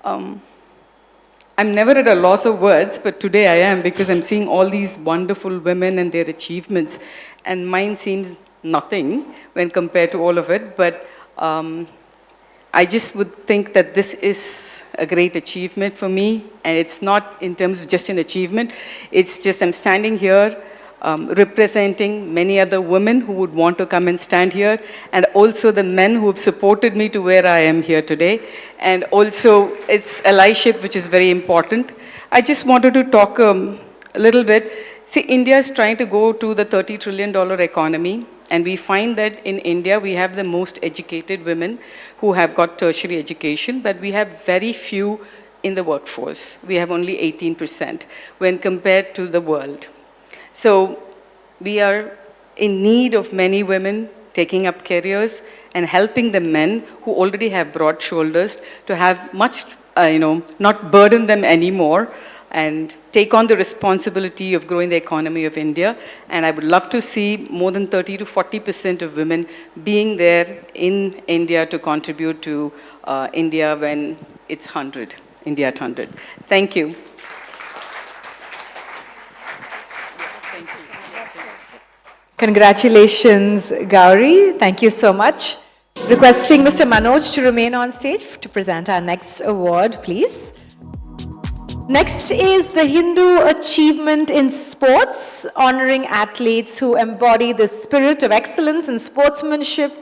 I'm never at a loss of words, but today I am because I'm seeing all these wonderful women and their achievements, and mine seems nothing when compared to all of it, but I just would think that this is a great achievement for me, and it's not in terms of just an achievement, it's just I'm standing here representing many other women who would want to come and stand here, and also the men who have supported me to where I am here today. And also it's allyship, which is very important. I just wanted to talk a little bit. See, India is trying to go to the $30 trillion economy, and we find that in India we have the most educated women who have got tertiary education, but we have very few in the workforce. We have only 18% when compared to the world. So we are in need of many women taking up careers and helping the men who already have broad shoulders to have much, not burden them anymore and take on the responsibility of growing the economy of India. And I would love to see more than 30 to 40% of women being there in India to contribute to India when it's 100, India at 100. Thank you. Congratulations, Gauri. Thank you so much. Requesting Mr. Manoj to remain on stage to present our next award, please. Next is the Hindu Achievement in Sports, honoring athletes who embody the spirit of excellence and sportsmanship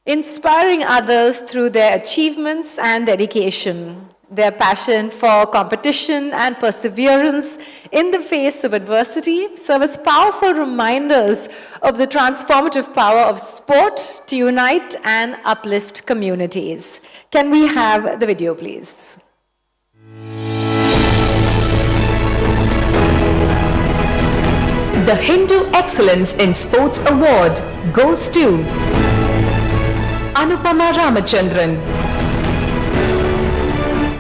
inspiring others through their achievements and dedication. Their passion for competition and perseverance in the face of adversity serve as powerful reminders of the transformative power of sport to unite and uplift communities. Can we have the video, please? The Hindu Excellence in Sports Award goes to Anupama Ramachandran.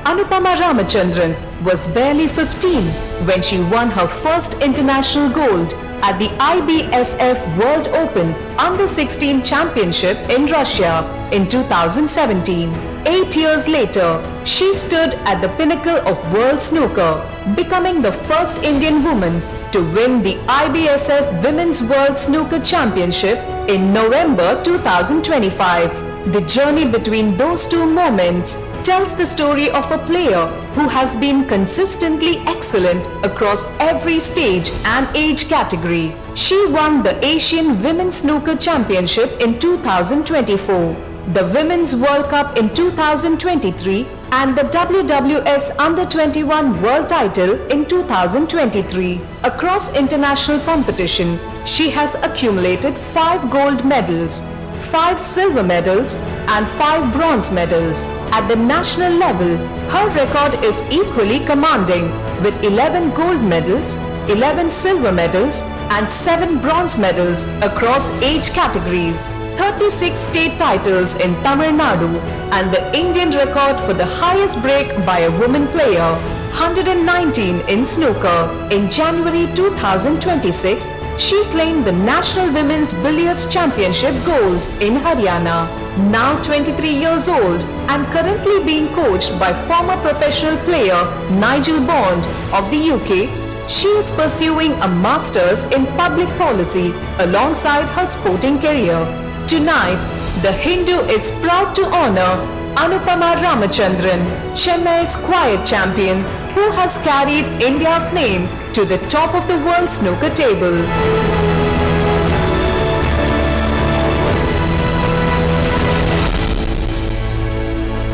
Anupama Ramachandran was barely 15 when she won her first international gold at the IBSF World Open Under-16 Championship in Russia in 2017. 8 years later, she stood at the pinnacle of world snooker, becoming the first Indian woman to win the IBSF Women's World Snooker Championship in November 2025. The journey between those two moments tells the story of a player who has been consistently excellent across every stage and age category. She won the Asian Women's Snooker Championship in 2024, the Women's World Cup in 2023, and the WWS Under-21 World title in 2023. Across international competition, she has accumulated 5 gold medals, 5 silver medals and 5 bronze medals. At the national level, her record is equally commanding with 11 gold medals, 11 silver medals and 7 bronze medals across age categories. 36 state titles in Tamil Nadu and the Indian record for the highest break by a woman player, 119 in snooker. In January 2026, she claimed the National Women's Billiards Championship gold in Haryana. Now 23 years old and currently being coached by former professional player Nigel Bond of the UK, she is pursuing a master's in public policy alongside her sporting career. Tonight, the Hindu is proud to honor Anupama Ramachandran, Chennai's quiet champion who has carried India's name to the top of the world snooker table.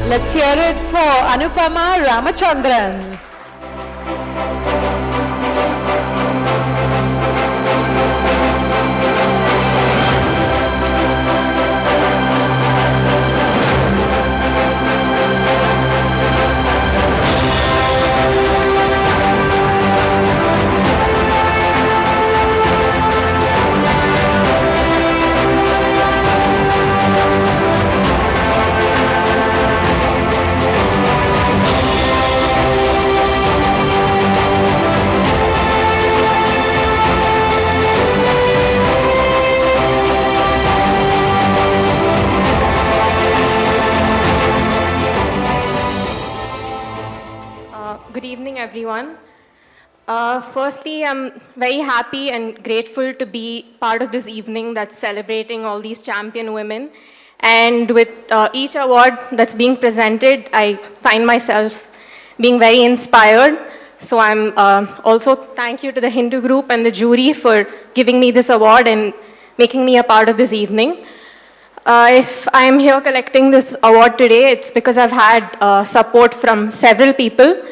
Let's hear it for Anupama Ramachandran. Good evening, everyone. Firstly, I'm very happy and grateful to be part of this evening that's celebrating all these champion women. And with each award that's being presented, I find myself being very inspired. So I'm also thank you to the Hindu group and the jury for giving me this award and making me a part of this evening. If I'm here collecting this award today, it's because I've had support from several people.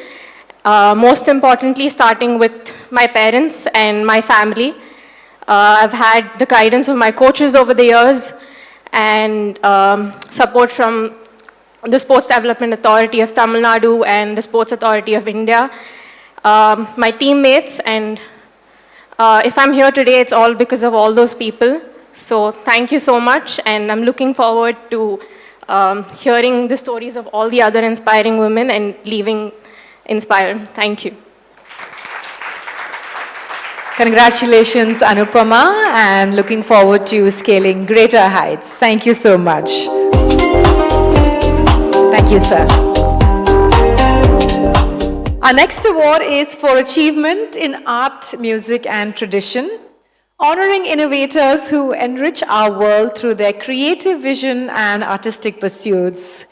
Most importantly, starting with my parents and my family. I've had the guidance of my coaches over the years and support from the Sports Development Authority of Tamil Nadu and the Sports Authority of India, my teammates, and if I'm here today, it's all because of all those people. So thank you so much, and I'm looking forward to hearing the stories of all the other inspiring women and leaving inspired. Thank you. Congratulations, Anupama, and looking forward to scaling greater heights. Thank you so much. Thank you, sir. Our next award is for achievement in art, music, and tradition, honoring innovators who enrich our world through their creative vision and artistic pursuits.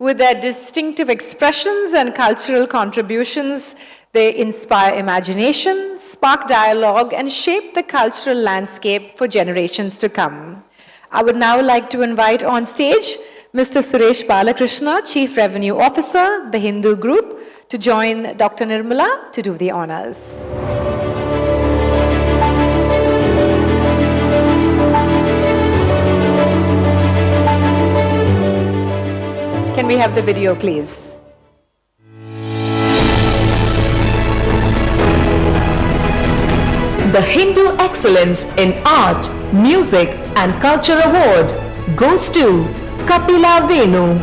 With their distinctive expressions and cultural contributions, they inspire imagination, spark dialogue, and shape the cultural landscape for generations to come. I would now like to invite on stage Mr. Suresh Balakrishna, Chief Revenue Officer, the Hindu Group, to join Dr. Nirmala to do the honors. Can we have the video, please? The Hindu Excellence in Art, Music and Culture Award goes to Kapila Venu.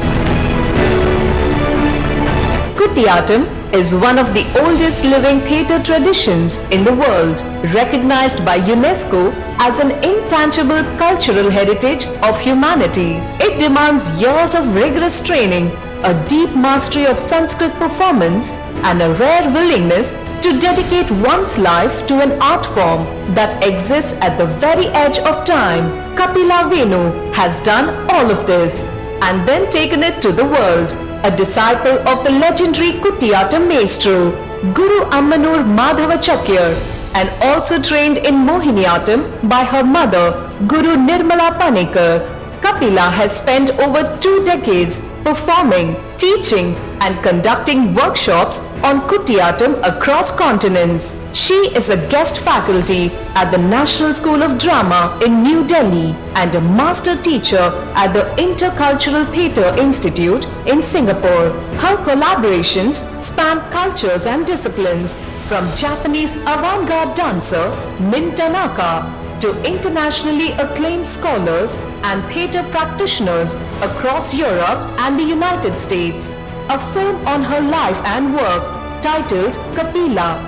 Kutiyattam is one of the oldest living theatre traditions in the world, recognized by UNESCO as an intangible cultural heritage of humanity. It demands years of rigorous training, a deep mastery of Sanskrit performance, and a rare willingness to dedicate one's life to an art form that exists at the very edge of time. Kapila Venu has done all of this and then taken it to the world. A disciple of the legendary Kutiyattam maestro, Guru Ammanur Madhava Chakyar, and also trained in Mohiniyattam by her mother, Guru Nirmala Panikar. Kapila has spent over 2 decades performing, teaching and conducting workshops on Kutiyattam across continents. She is a guest faculty at the National School of Drama in New Delhi and a master teacher at the Intercultural Theatre Institute in Singapore. Her collaborations span cultures and disciplines, from Japanese avant-garde dancer Min Tanaka to internationally acclaimed scholars and theatre practitioners across Europe and the United States. A film on her life and work titled Kapila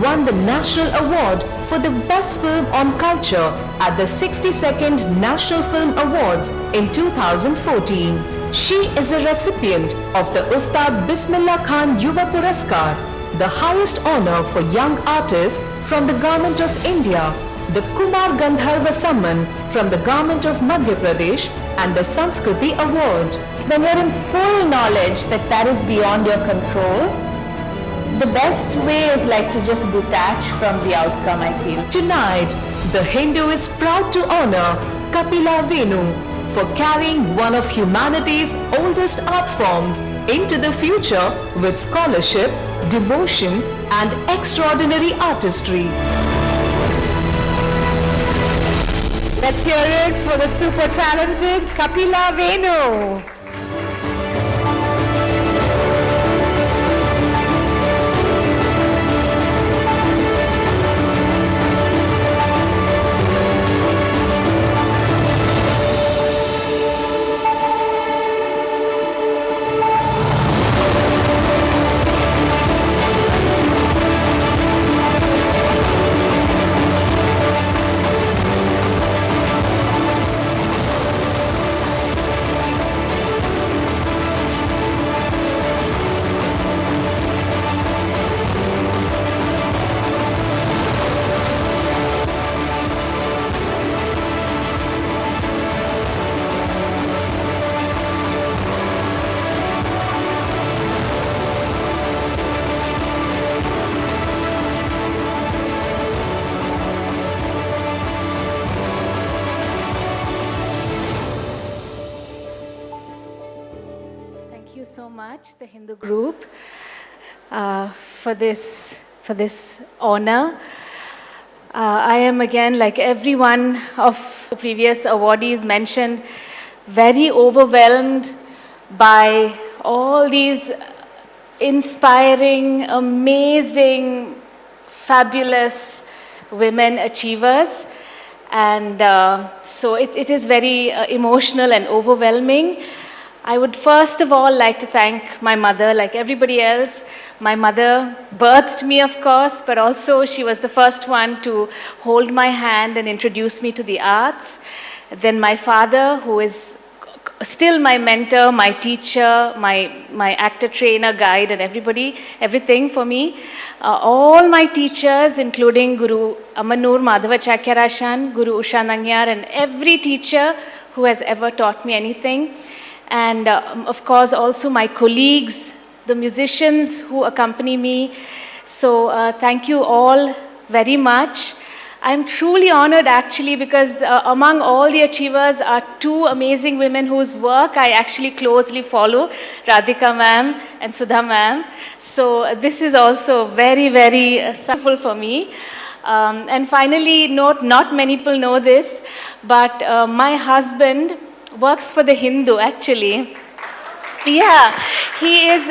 won the National Award for the Best Film on Culture at the 62nd National Film Awards in 2014. She is a recipient of the Ustad Bismillah Khan Yuva Puraskar, the highest honor for young artists from the Government of India, the Kumar Gandharva Samman from the Government of Madhya Pradesh, and the Sanskriti Award. When you're in full knowledge that that is beyond your control, the best way is like to just detach from the outcome, I feel. Tonight, the Hindu is proud to honor Kapila Venu for carrying one of humanity's oldest art forms into the future with scholarship, devotion, and extraordinary artistry. Let's hear it for the super talented Kapila Venu. Thank you so much, the Hindu group, for this honor. I am again, like every one of the previous awardees mentioned, very overwhelmed by all these inspiring, amazing, fabulous women achievers. And so it is very emotional and overwhelming. I would first of all like to thank my mother, like everybody else. My mother birthed me, of course, but also she was the first one to hold my hand and introduce me to the arts. Then my father, who is still my mentor, my teacher, my actor trainer, guide, and everything for me. All my teachers, including Guru Ammanur Madhava Chakyarashan, Guru Usha Nangyar, and every teacher who has ever taught me anything. And of course, also my colleagues, the musicians who accompany me. So thank you all very much. I'm truly honored actually because among all the achievers are two amazing women whose work I actually closely follow, Radhika ma'am and Sudha ma'am. So this is also very, very wonderful for me. And finally, not many people know this, but my husband works for the Hindu actually. Yeah, he is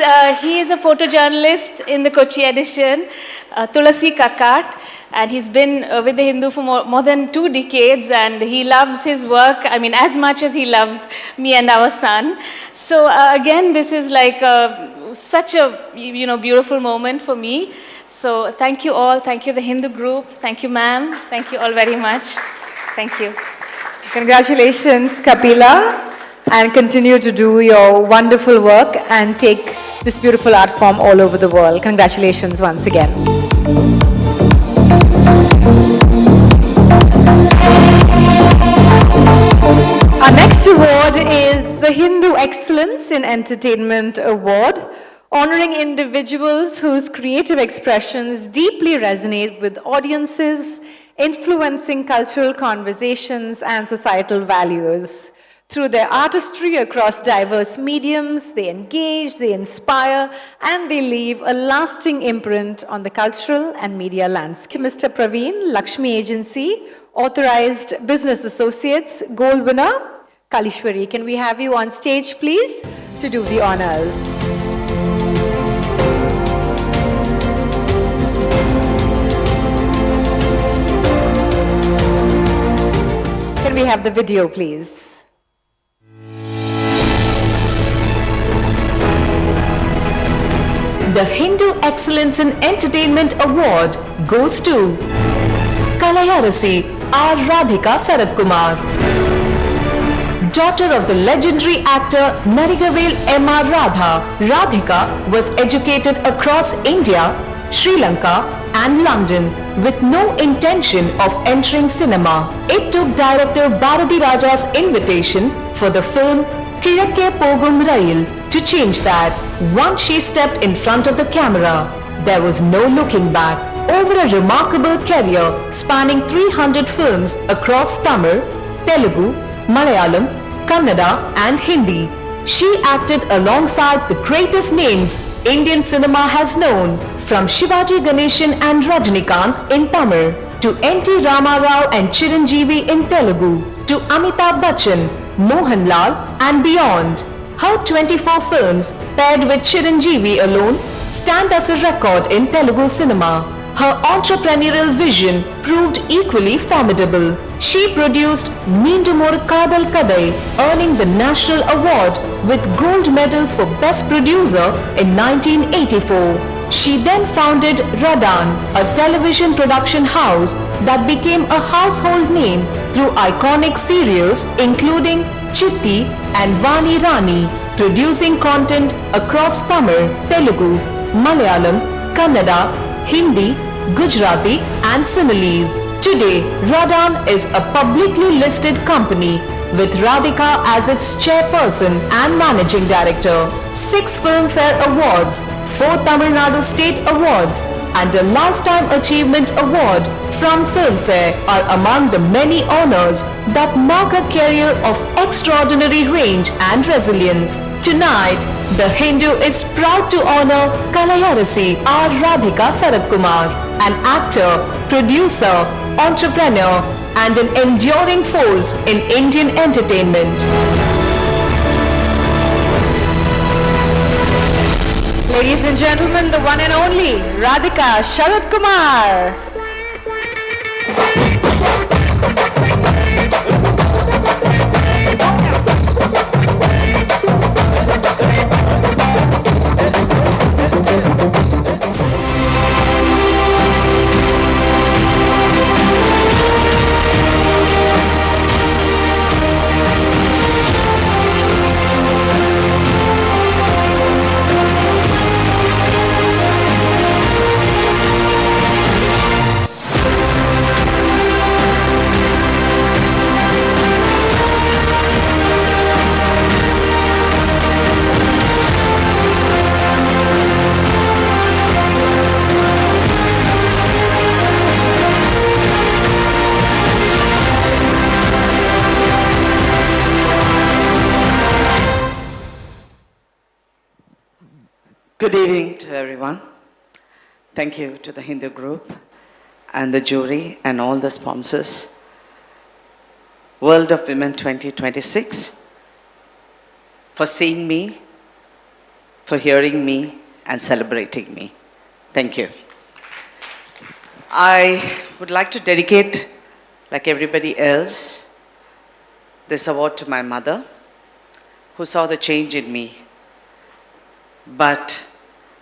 a photojournalist in the Kochi edition, Tulasi Kakat, and he's been with the Hindu for more than 2 decades, and he loves his work, I mean, as much as he loves me and our son. So again, this is like such a beautiful moment for me. So thank you all, thank you the Hindu group, thank you ma'am, thank you all very much. Thank you. Congratulations, Kapila, and continue to do your wonderful work and take this beautiful art form all over the world. Congratulations once again. Our next award is the Hindu Excellence in Entertainment Award, honoring individuals whose creative expressions deeply resonate with audiences, influencing cultural conversations and societal values. Through their artistry across diverse mediums, they engage, they inspire, and they leave a lasting imprint on the cultural and media landscape. Mr. Praveen, Lakshmi Agency, Authorized Business Associates, Gold winner, Kalishwari. Can we have you on stage, please, to do the honors? Can we have the video, please? The Hindu Excellence in Entertainment Award goes to Kalayarasi R. Radhika Saratkumar, daughter of the legendary actor Narigavel M.R. Radha. Radhika was educated across India, Sri Lanka and London with no intention of entering cinema. It took director Bharati Raja's invitation for the film Kirakke Pogum Rail to change that. Once she stepped in front of the camera, there was no looking back. Over a remarkable career spanning 300 films across Tamil, Telugu, Malayalam, Kannada and Hindi, she acted alongside the greatest names Indian cinema has known, from Shivaji Ganeshan and Rajnikant in Tamil, to N.T. Rama Rao and Chiranjeevi in Telugu, to Amitabh Bachchan, Mohanlal and beyond. Her 24 films paired with Chiranjeevi alone stand as a record in Telugu cinema. Her entrepreneurial vision proved equally formidable. She produced Meendumor Kadal Kadai, earning the National Award with Gold Medal for Best Producer in 1984. She then founded Radan, a television production house that became a household name through iconic serials including Chitti and Vani Rani, producing content across Tamil, Telugu, Malayalam, Kannada, Hindi, Gujarati and Sinhalese. Today, Radan is a publicly listed company with Radhika as its chairperson and managing director. 6 Filmfare Awards, 4 Tamil Nadu State Awards and a Lifetime Achievement Award from Filmfare are among the many honors that mark a career of extraordinary range and resilience. Tonight, The Hindu is proud to honor Kalayarasi R. Radhika Saratkumar, an actor, producer, entrepreneur and an enduring force in Indian entertainment. Ladies and gentlemen, the one and only Radhika Saratkumar. Good evening to everyone. Thank you to the Hindu group and the jury and all the sponsors. World of Women 2026 for seeing me, for hearing me and celebrating me. Thank you. I would like to dedicate, like everybody else, this award to my mother, who saw the change in me. But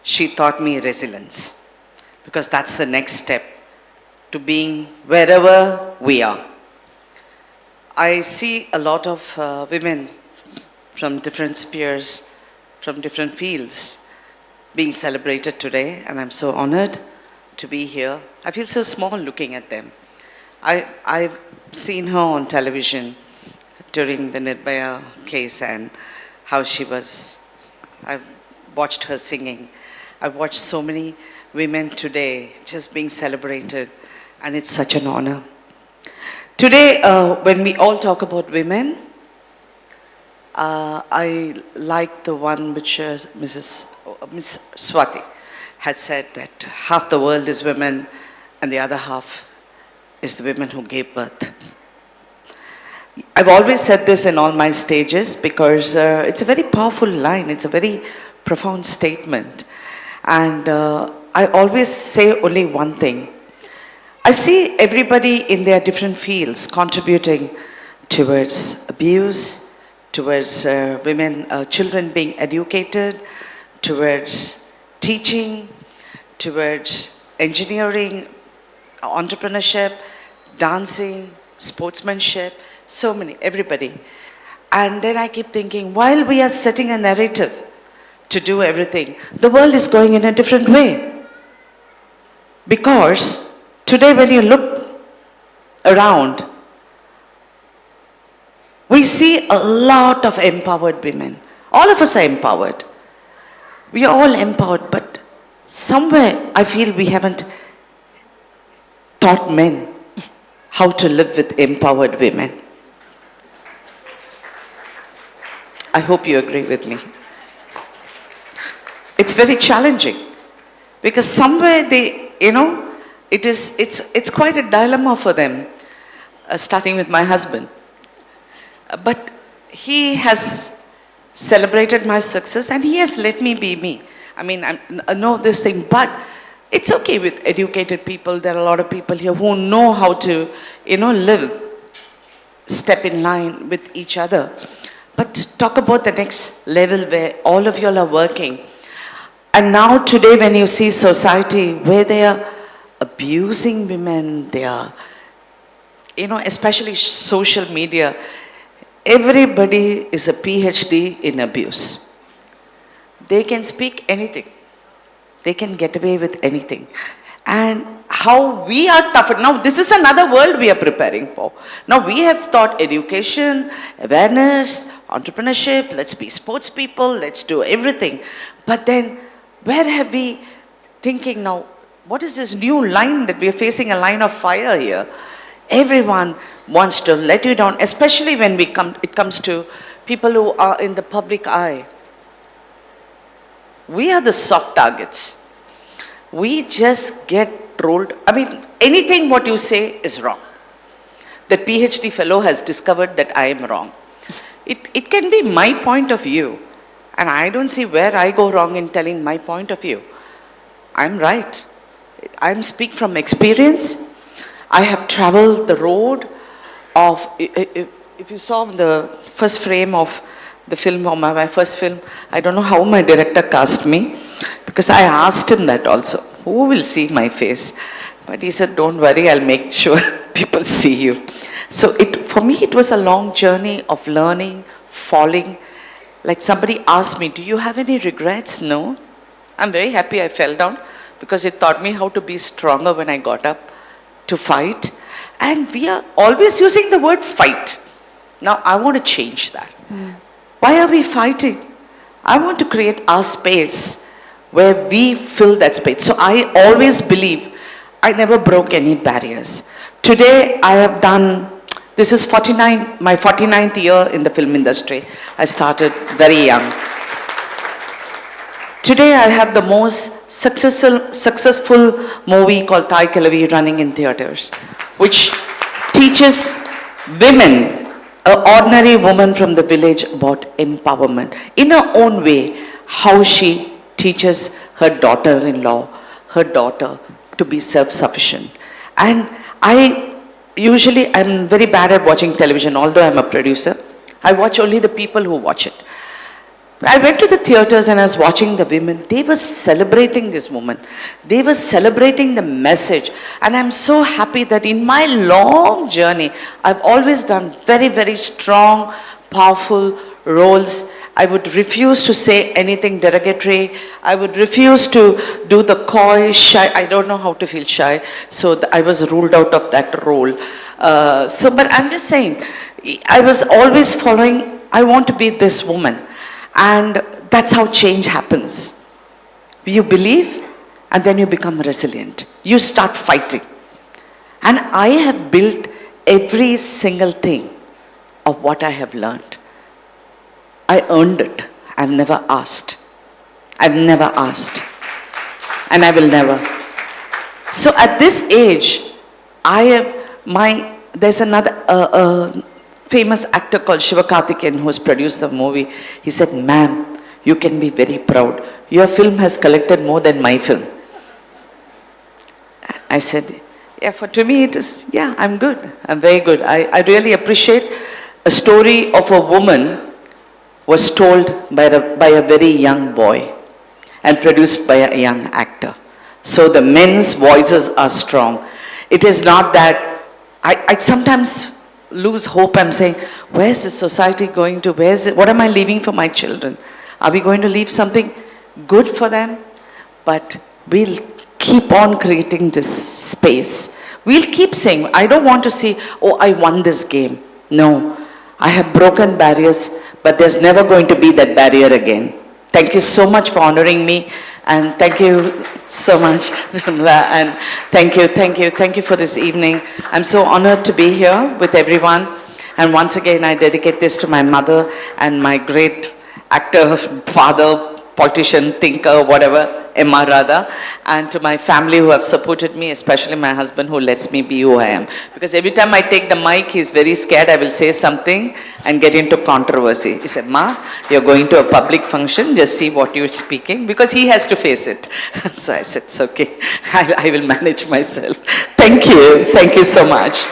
she taught me resilience, because that's the next step to being wherever we are. I see a lot of women from different spheres, from different fields being celebrated today, and I'm so honored to be here. I feel so small looking at them. I've seen her on television during the Nirbhaya case and how she was, I've watched her singing. I've watched so many women today just being celebrated, and it's such an honor. Today, when we all talk about women, I like the one which Miss Swati had said, that half the world is women and the other half is the women who gave birth. I've always said this in all my stages because it's a very powerful line. It's a very profound statement. And I always say only one thing. I see everybody in their different fields contributing towards abuse, towards women, children being educated, towards teaching, towards engineering, entrepreneurship, dancing, sportsmanship, so many, everybody. And then I keep thinking, while we are setting a narrative to do everything, the world is going in a different way. Because today when you look around, we see a lot of empowered women. All of us are empowered. We are all empowered, but somewhere I feel we haven't taught men how to live with empowered women. I hope you agree with me. It's very challenging because somewhere they, it's quite a dilemma for them, starting with my husband. But he has celebrated my success and he has let me be me. I mean, I know this thing, but it's okay with educated people. There are a lot of people here who know how to, live, step in line with each other. But talk about the next level where all of you all are working. And now today when you see society where they are abusing women, they are, especially social media, everybody is a PhD in abuse. They can speak anything. They can get away with anything. And how we are tougher. Now this is another world we are preparing for. Now we have taught education, awareness, entrepreneurship, let's be sports people, let's do everything. But then where have we thinking now, what is this new line that we are facing, a line of fire here? Everyone wants to let you down, especially when it comes to people who are in the public eye. We are the soft targets. We just get trolled. I mean, anything what you say is wrong. The PhD fellow has discovered that I am wrong. It can be my point of view. And I don't see where I go wrong in telling my point of view. I'm right. I'm speaking from experience. I have traveled the road of, if you saw the first frame of the film, or my first film, I don't know how my director cast me, because I asked him that also. Who will see my face? But he said, don't worry, I'll make sure people see you. So for me, it was a long journey of learning, falling. Like somebody asked me, do you have any regrets? No. I'm very happy I fell down because it taught me how to be stronger when I got up to fight. And we are always using the word fight. Now I want to change that. Why are we fighting? I want to create our space where we fill that space. So I always believe I never broke any barriers. Today I have done, this is my 49th year in the film industry. I started very young. Today I have the most successful movie called Thai Kalavi running in theaters, which teaches women, an ordinary woman from the village, about empowerment. In her own way, how she teaches her daughter-in-law, her daughter, to be self-sufficient. And I'm very bad at watching television, although I'm a producer. I watch only the people who watch it. I went to the theaters and I was watching the women. They were celebrating this woman. They were celebrating the message. And I'm so happy that in my long journey, I've always done very, very strong, powerful roles. I would refuse to say anything derogatory. I would refuse to do the coy, shy. I don't know how to feel shy. So I was ruled out of that role. But I'm just saying, I was always following, I want to be this woman. And that's how change happens. You believe and then you become resilient. You start fighting. And I have built every single thing of what I have learned. I earned it. I've never asked. I've never asked. And I will never. So at this age, there's another famous actor called Shiva Karthikeyan who has produced the movie. He said, "Ma'am, you can be very proud. Your film has collected more than my film." I said, to me it is, I'm good. I'm very good. I really appreciate a story of a woman was told by a very young boy and produced by a young actor. So the men's voices are strong. It is not that, I sometimes lose hope. I'm saying, where's the society going to? What am I leaving for my children? Are we going to leave something good for them? But we'll keep on creating this space. We'll keep saying, I don't want to see, oh, I won this game. No, I have broken barriers, but there's never going to be that barrier again. Thank you so much for honoring me. And thank you so much, and thank you for this evening. I'm so honored to be here with everyone. And once again, I dedicate this to my mother and my great actor, father, politician, thinker, whatever, M.R. Radha, and to my family who have supported me, especially my husband who lets me be who I am. Because every time I take the mic, he's very scared I will say something and get into controversy. He said, "Ma, you're going to a public function, just see what you're speaking," because he has to face it. So I said, it's okay, I will manage myself. Thank you so much.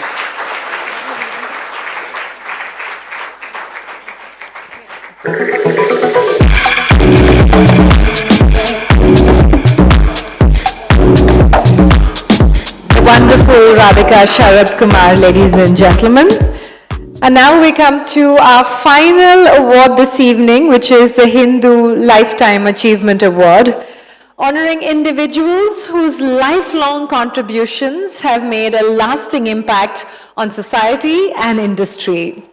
Wonderful Radhika Sharad Kumar, ladies and gentlemen. And now we come to our final award this evening, which is the Hindu Lifetime Achievement Award, honoring individuals whose lifelong contributions have made a lasting impact on society and industry.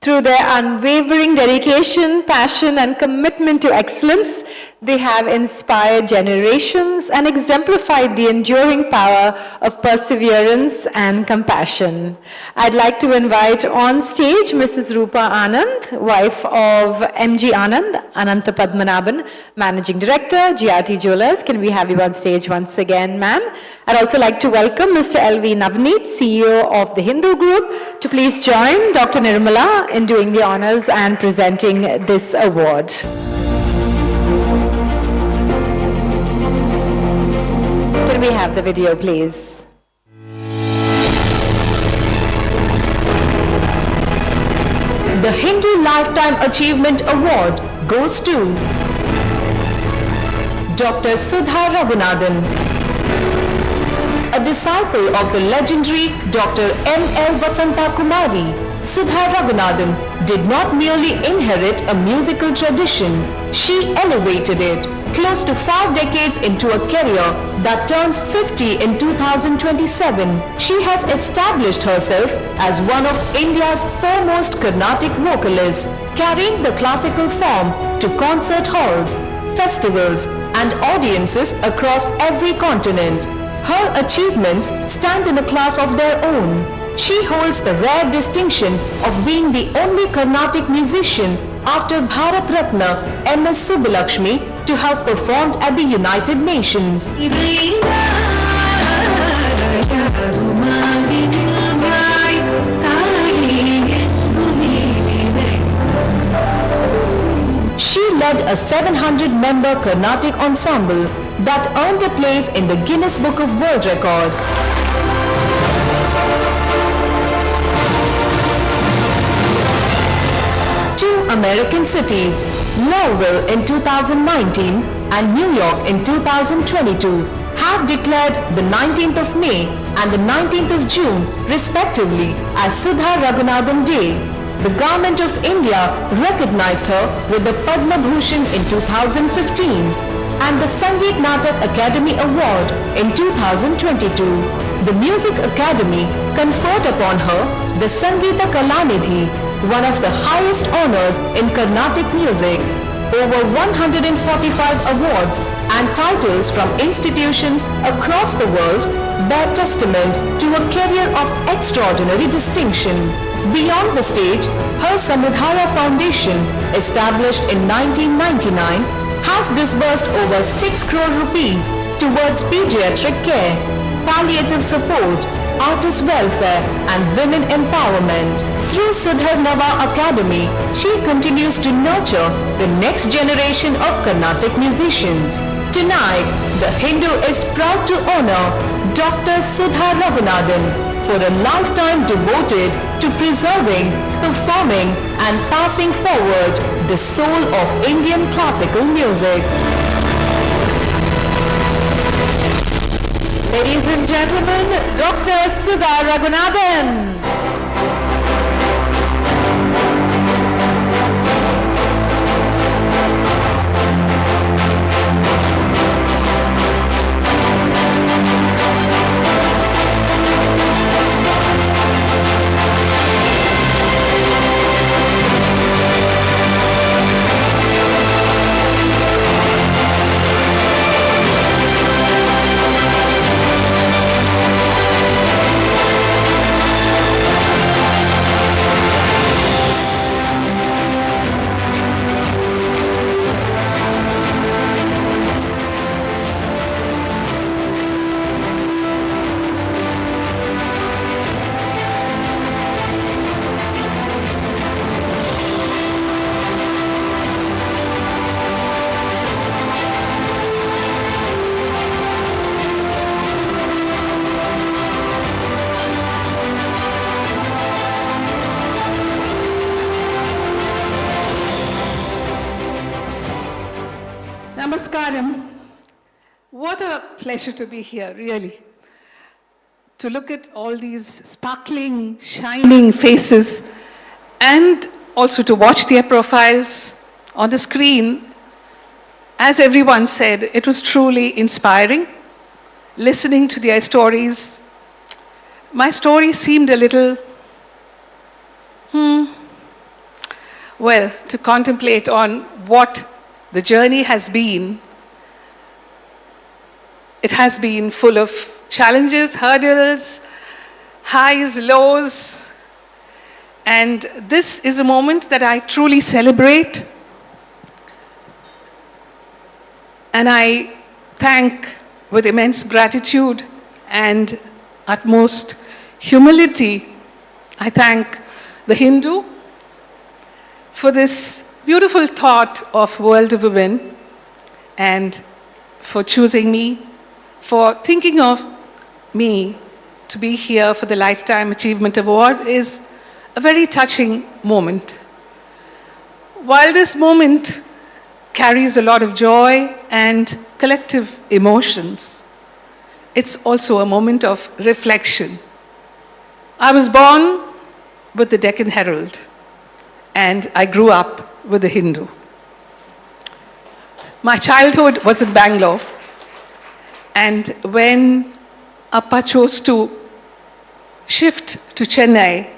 Through their unwavering dedication, passion, and commitment to excellence, they have inspired generations and exemplified the enduring power of perseverance and compassion. I'd like to invite on stage Mrs. Rupa Anand, wife of M.G. Anand, Ananta Padmanabhan, Managing Director, GRT Jewelers. Can we have you on stage once again, ma'am? I'd also like to welcome Mr. L.V. Navneet, CEO of the Hindu Group, to please join Dr. Nirmala in doing the honors and presenting this award. Can we have the video, please? The Hindu Lifetime Achievement Award goes to Dr. Sudha Raghunathan, a disciple of the legendary Dr. M.L. Vasanta Kumari. Sudha Raghunathan did not merely inherit a musical tradition, she elevated it. Close to 5 decades into a career that turns 50 in 2027, she has established herself as one of India's foremost Carnatic vocalists, carrying the classical form to concert halls, festivals, and audiences across every continent. Her achievements stand in a class of their own. She holds the rare distinction of being the only Carnatic musician after Bharat Ratna M.S. Subbulakshmi to have performed at the United Nations. She led a 700-member Carnatic ensemble that earned a place in the Guinness Book of World Records. Two American cities, Louisville in 2019 and New York in 2022, have declared the 19th of May and the 19th of June respectively as Sudha Raghunathan Day. The Government of India recognized her with the Padma Bhushan in 2015 and the Sangeet Natak Academy Award in 2022. The Music Academy conferred upon her the Sangeeta Kalanidhi, one of the highest honors in Carnatic music. Over 145 awards and titles from institutions across the world bear testament to a career of extraordinary distinction. Beyond the stage, her Samudhaya Foundation, established in 1999, has disbursed over 6 crore rupees towards pediatric care, palliative support, artist welfare and women empowerment. Through Sudhar Nava Academy, she continues to nurture the next generation of Carnatic musicians. Tonight, The Hindu is proud to honor Dr. Sudha Raghunathan for a lifetime devoted to preserving, performing and passing forward the soul of Indian classical music. Ladies and gentlemen, Dr. Sudha Raghunathan. Namaskaram. What a pleasure to be here, really. To look at all these sparkling, shining faces and also to watch their profiles on the screen. As everyone said, it was truly inspiring. Listening to their stories, my story seemed a little, well, to contemplate on what the journey has been. It has been full of challenges, hurdles, highs, lows, and this is a moment that I truly celebrate. And I thank with immense gratitude and utmost humility, I thank the Hindu for this beautiful thought of World of Women and for choosing me, for thinking of me to be here for the Lifetime Achievement Award is a very touching moment. While this moment carries a lot of joy and collective emotions, it's also a moment of reflection. I was born with the Deccan Herald and I grew up with the Hindu. My childhood was in Bangalore, and when Appa chose to shift to Chennai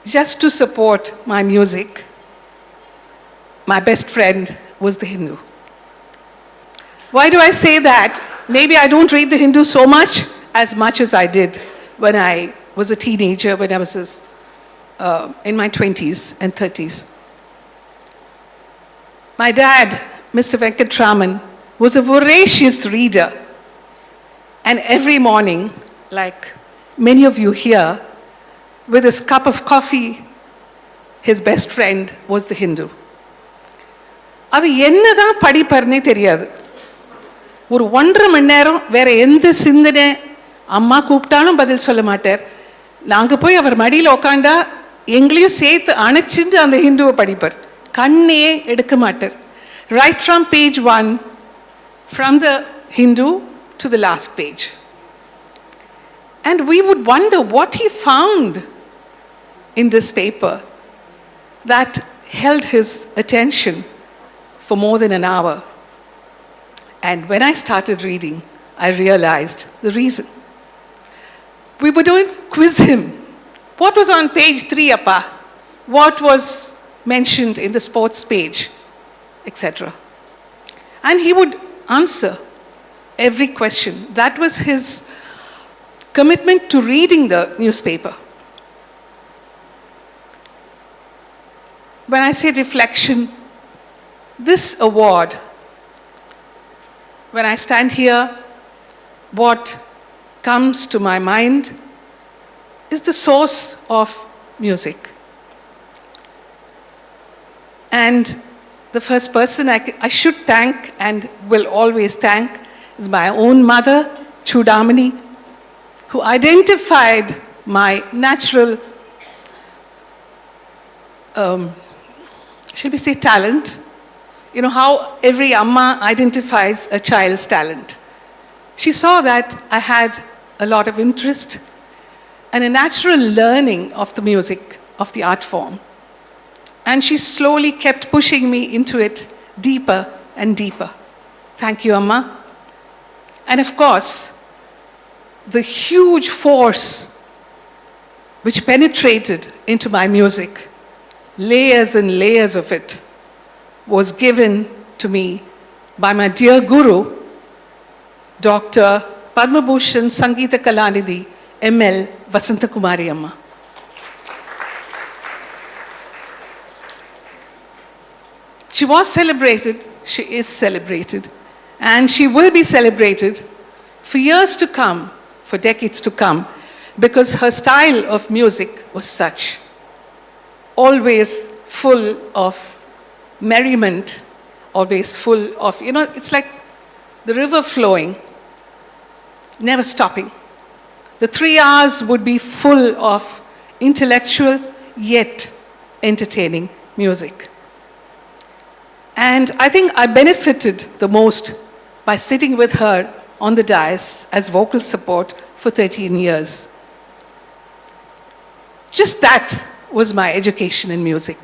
just to support my music, my best friend was the Hindu. Why do I say that? Maybe I don't read the Hindu so much as I did when I was a teenager, when I was in my 20s and 30s. My dad Mr. Venkatraman, was a voracious reader. And every morning, like many of you here, with his cup of coffee, his best friend was the Hindu. அது என்னதான் படிப்பார்னே தெரியாது. ஒரு 1.5 மணி நேரம் வேற எந்த சிந்தனை, அம்மா கூப்பிட்டாலும் பதில் சொல்ல மாட்டார். நாங்கள் போய் அவர் மடியில் உட்காண்டா எங்களையும் சேர்த்து அணைச்சிட்டு அந்த ஹிந்துவை படிப்பார். கண்ணே எடுக்க மாட்டார். Right from page 1, from the Hindu to the last page. And we would wonder what he found in this paper that held his attention for more than an hour. And when I started reading, I realized the reason. We would quiz him. What was on page 3, Appa? What was mentioned in the sports page? Etc. And he would answer every question. That was his commitment to reading the newspaper. When I say reflection, this award, when I stand here, what comes to my mind is the source of music. And the first person I should thank and will always thank is my own mother, Chudamani, who identified my natural, shall we say, talent. You know how every amma identifies a child's talent. She saw that I had a lot of interest and a natural learning of the music, of the art form. And she slowly kept pushing me into it deeper and deeper. Thank you, Amma. And of course, the huge force which penetrated into my music, layers and layers of it, was given to me by my dear guru, Dr. Padma Bhushan Sangeeta Kalanidhi, ML Vasantakumari Amma. She was celebrated, she is celebrated, and she will be celebrated for years to come, for decades to come, because her style of music was such. Always full of merriment, always full of, it's like the river flowing, never stopping. The 3 hours would be full of intellectual yet entertaining music. And I think I benefited the most by sitting with her on the dais as vocal support for 13 years. Just that was my education in music.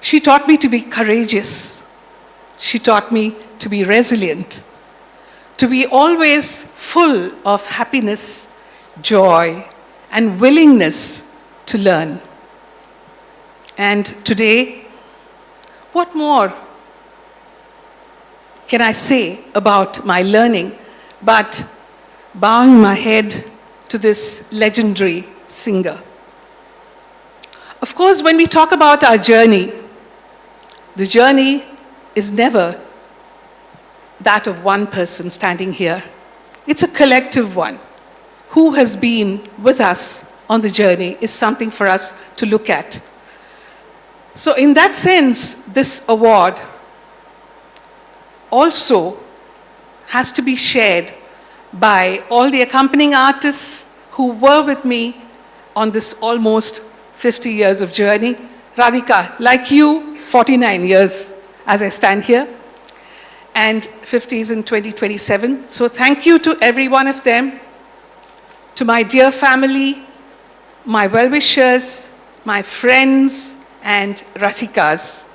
She taught me to be courageous. She taught me to be resilient, to be always full of happiness, joy, and willingness to learn. And today, what more can I say about my learning but bowing my head to this legendary singer? Of course, when we talk about our journey, the journey is never that of one person standing here. It's a collective one. Who has been with us on the journey is something for us to look at. So in that sense, this award also has to be shared by all the accompanying artists who were with me on this almost 50 years of journey. Radhika, like you, 49 years as I stand here, and 50s in 2027. So thank you to every one of them, to my dear family, my well-wishers, my friends, and Rasikas.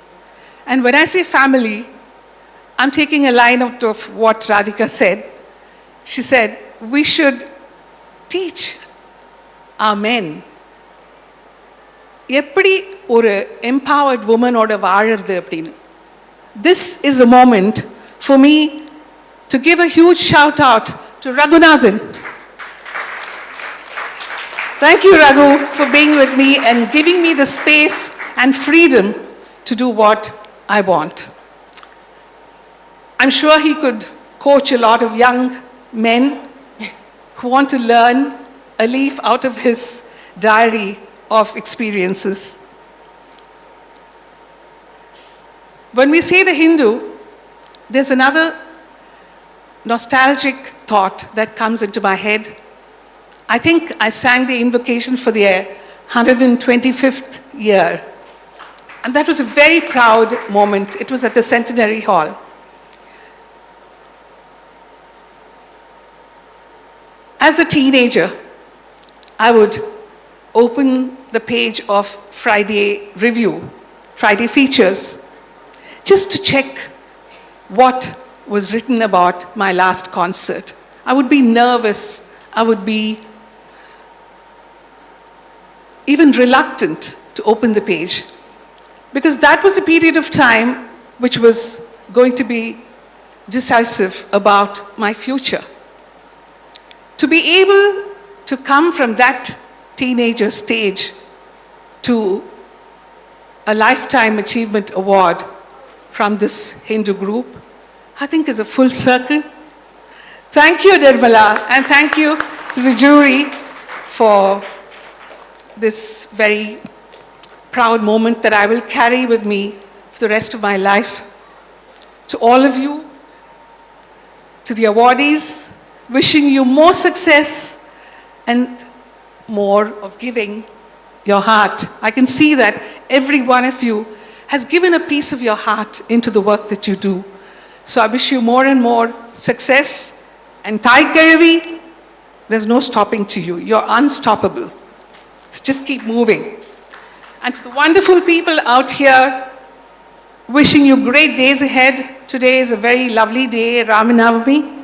And when I say family, I'm taking a line out of what Radhika said. She said, we should teach our men எப்படி ஒரு empowered woman ஓட வாழறது அப்படின்னு. This is a moment for me to give a huge shout out to Raghunathan. Thank you, Raghu, for being with me and giving me the space and freedom to do what I want. I'm sure he could coach a lot of young men who want to learn a leaf out of his diary of experiences. When we say the Hindu, there's another nostalgic thought that comes into my head. I think I sang the invocation for their 125th year. And that was a very proud moment. It was at the Centenary Hall. As a teenager, I would open the page of Friday Review, Friday Features, just to check what was written about my last concert. I would be nervous. I would be even reluctant to open the page, because that was a period of time which was going to be decisive about my future. To be able to come from that teenager stage to a Lifetime Achievement Award from this Hindu group, I think is a full circle. Thank you, Nirmala, and thank you to the jury for this very proud moment that I will carry with me for the rest of my life. To all of you, to the awardees, wishing you more success and more of giving your heart. I can see that every one of you has given a piece of your heart into the work that you do. So I wish you more and more success. And Thai Karavi, there's no stopping to you. You're unstoppable. So just keep moving. And to the wonderful people out here, wishing you great days ahead. Today is a very lovely day, Ramanavami.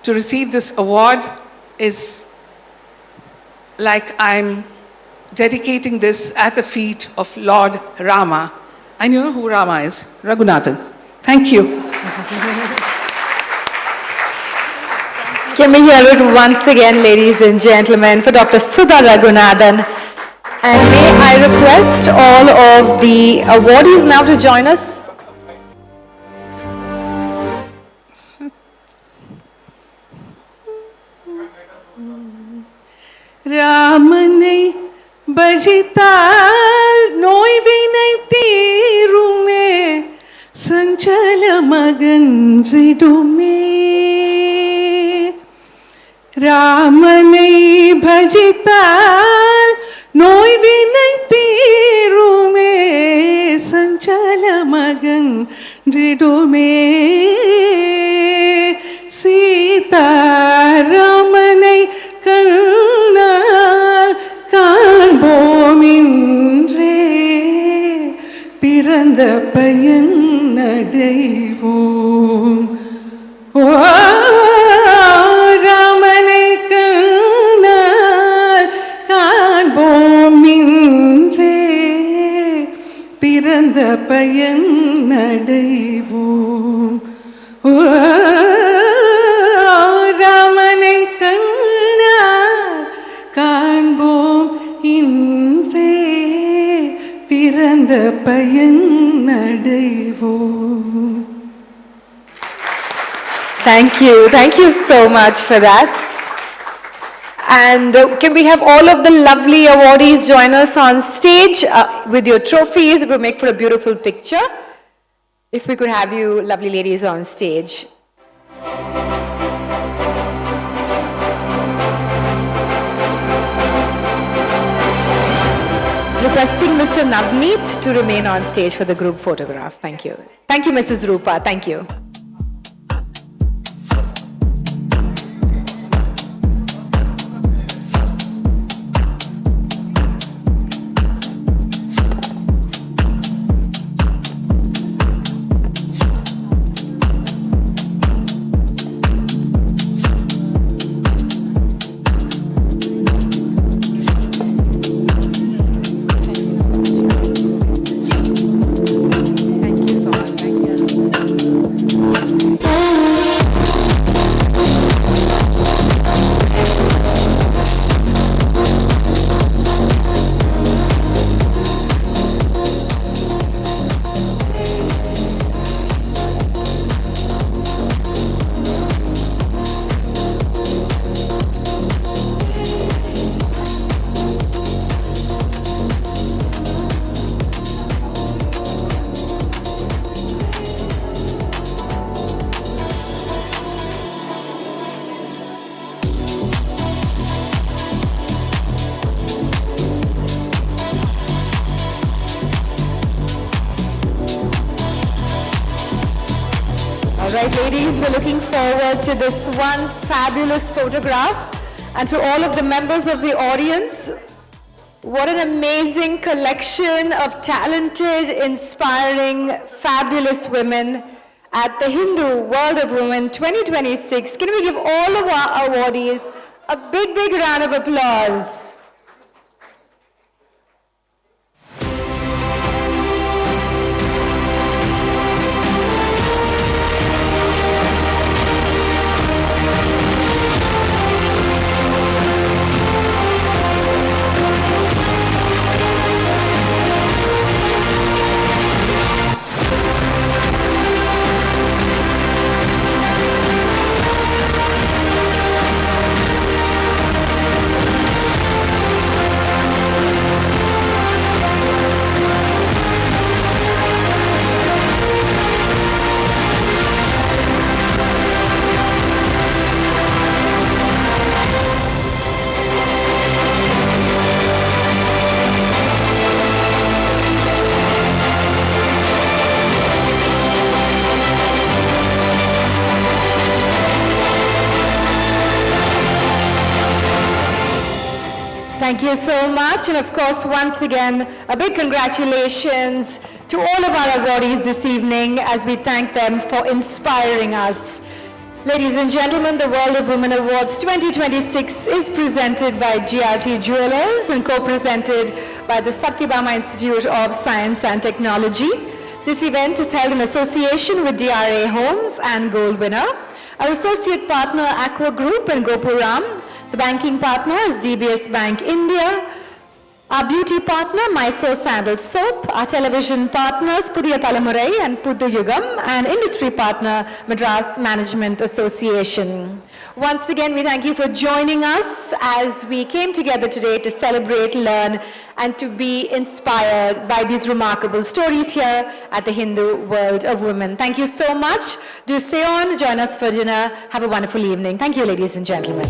To receive this award is like I'm dedicating this at the feet of Lord Rama. And you know who Rama is? Raghunathan. Thank you. Can we hear it once again, ladies and gentlemen, for Dr. Sudha Raghunathan. And may I request all of the awardees now to join us. Ramanai bajital noi vinai tirume sanchala magan ridume. Ramanai bajital noi vinai tirume sanchala magan ridume. Sita Ramanai கண்ணால் காண்போமின்றே பிறந்த பயன் அடைவோம். ஓ ராமனை கண்ணால் காண்போமின்றே பிறந்த பயன் அடைவோம். ஓ ராமனை காண்போம் இன்றே பிறந்த பயன் அடைவோம். Thank you so much for that. And can we have all of the lovely awardees join us on stage with your trophies? It will make for a beautiful picture. If we could have you lovely ladies on stage. Requesting Mr. Navneet to remain on stage for the group photograph. Thank you. Thank you, Mrs. Rupa. Thank you. right, ladies, we're looking forward to this one fabulous photograph. And to all of the members of the audience, what an amazing collection of talented, inspiring, fabulous women at the Hindu World of Women 2026. Can we give all of our awardees a big, big round of applause? Thank you so much, and of course, once again, a big congratulations to all of our awardees this evening as we thank them for inspiring us. Ladies and gentlemen, the World of Women Awards 2026 is presented by GRT Jewelers and co-presented by the Satyabama Institute of Science and Technology. This event is held in association with DRA Homes and Gold Winner. Our associate partner, Aqua Group and Gopuram. The banking partner is DBS Bank India. Our beauty partner, Mysore Sandal Soap. Our television partners, Pudhiya Talamurai and Puddu Yugam. And industry partner, Madras Management Association. Once again, we thank you for joining us as we came together today to celebrate, learn, and to be inspired by these remarkable stories here at the Hindu World of Women. Thank you so much. Do stay on, join us for dinner. Have a wonderful evening. Thank you, ladies and gentlemen.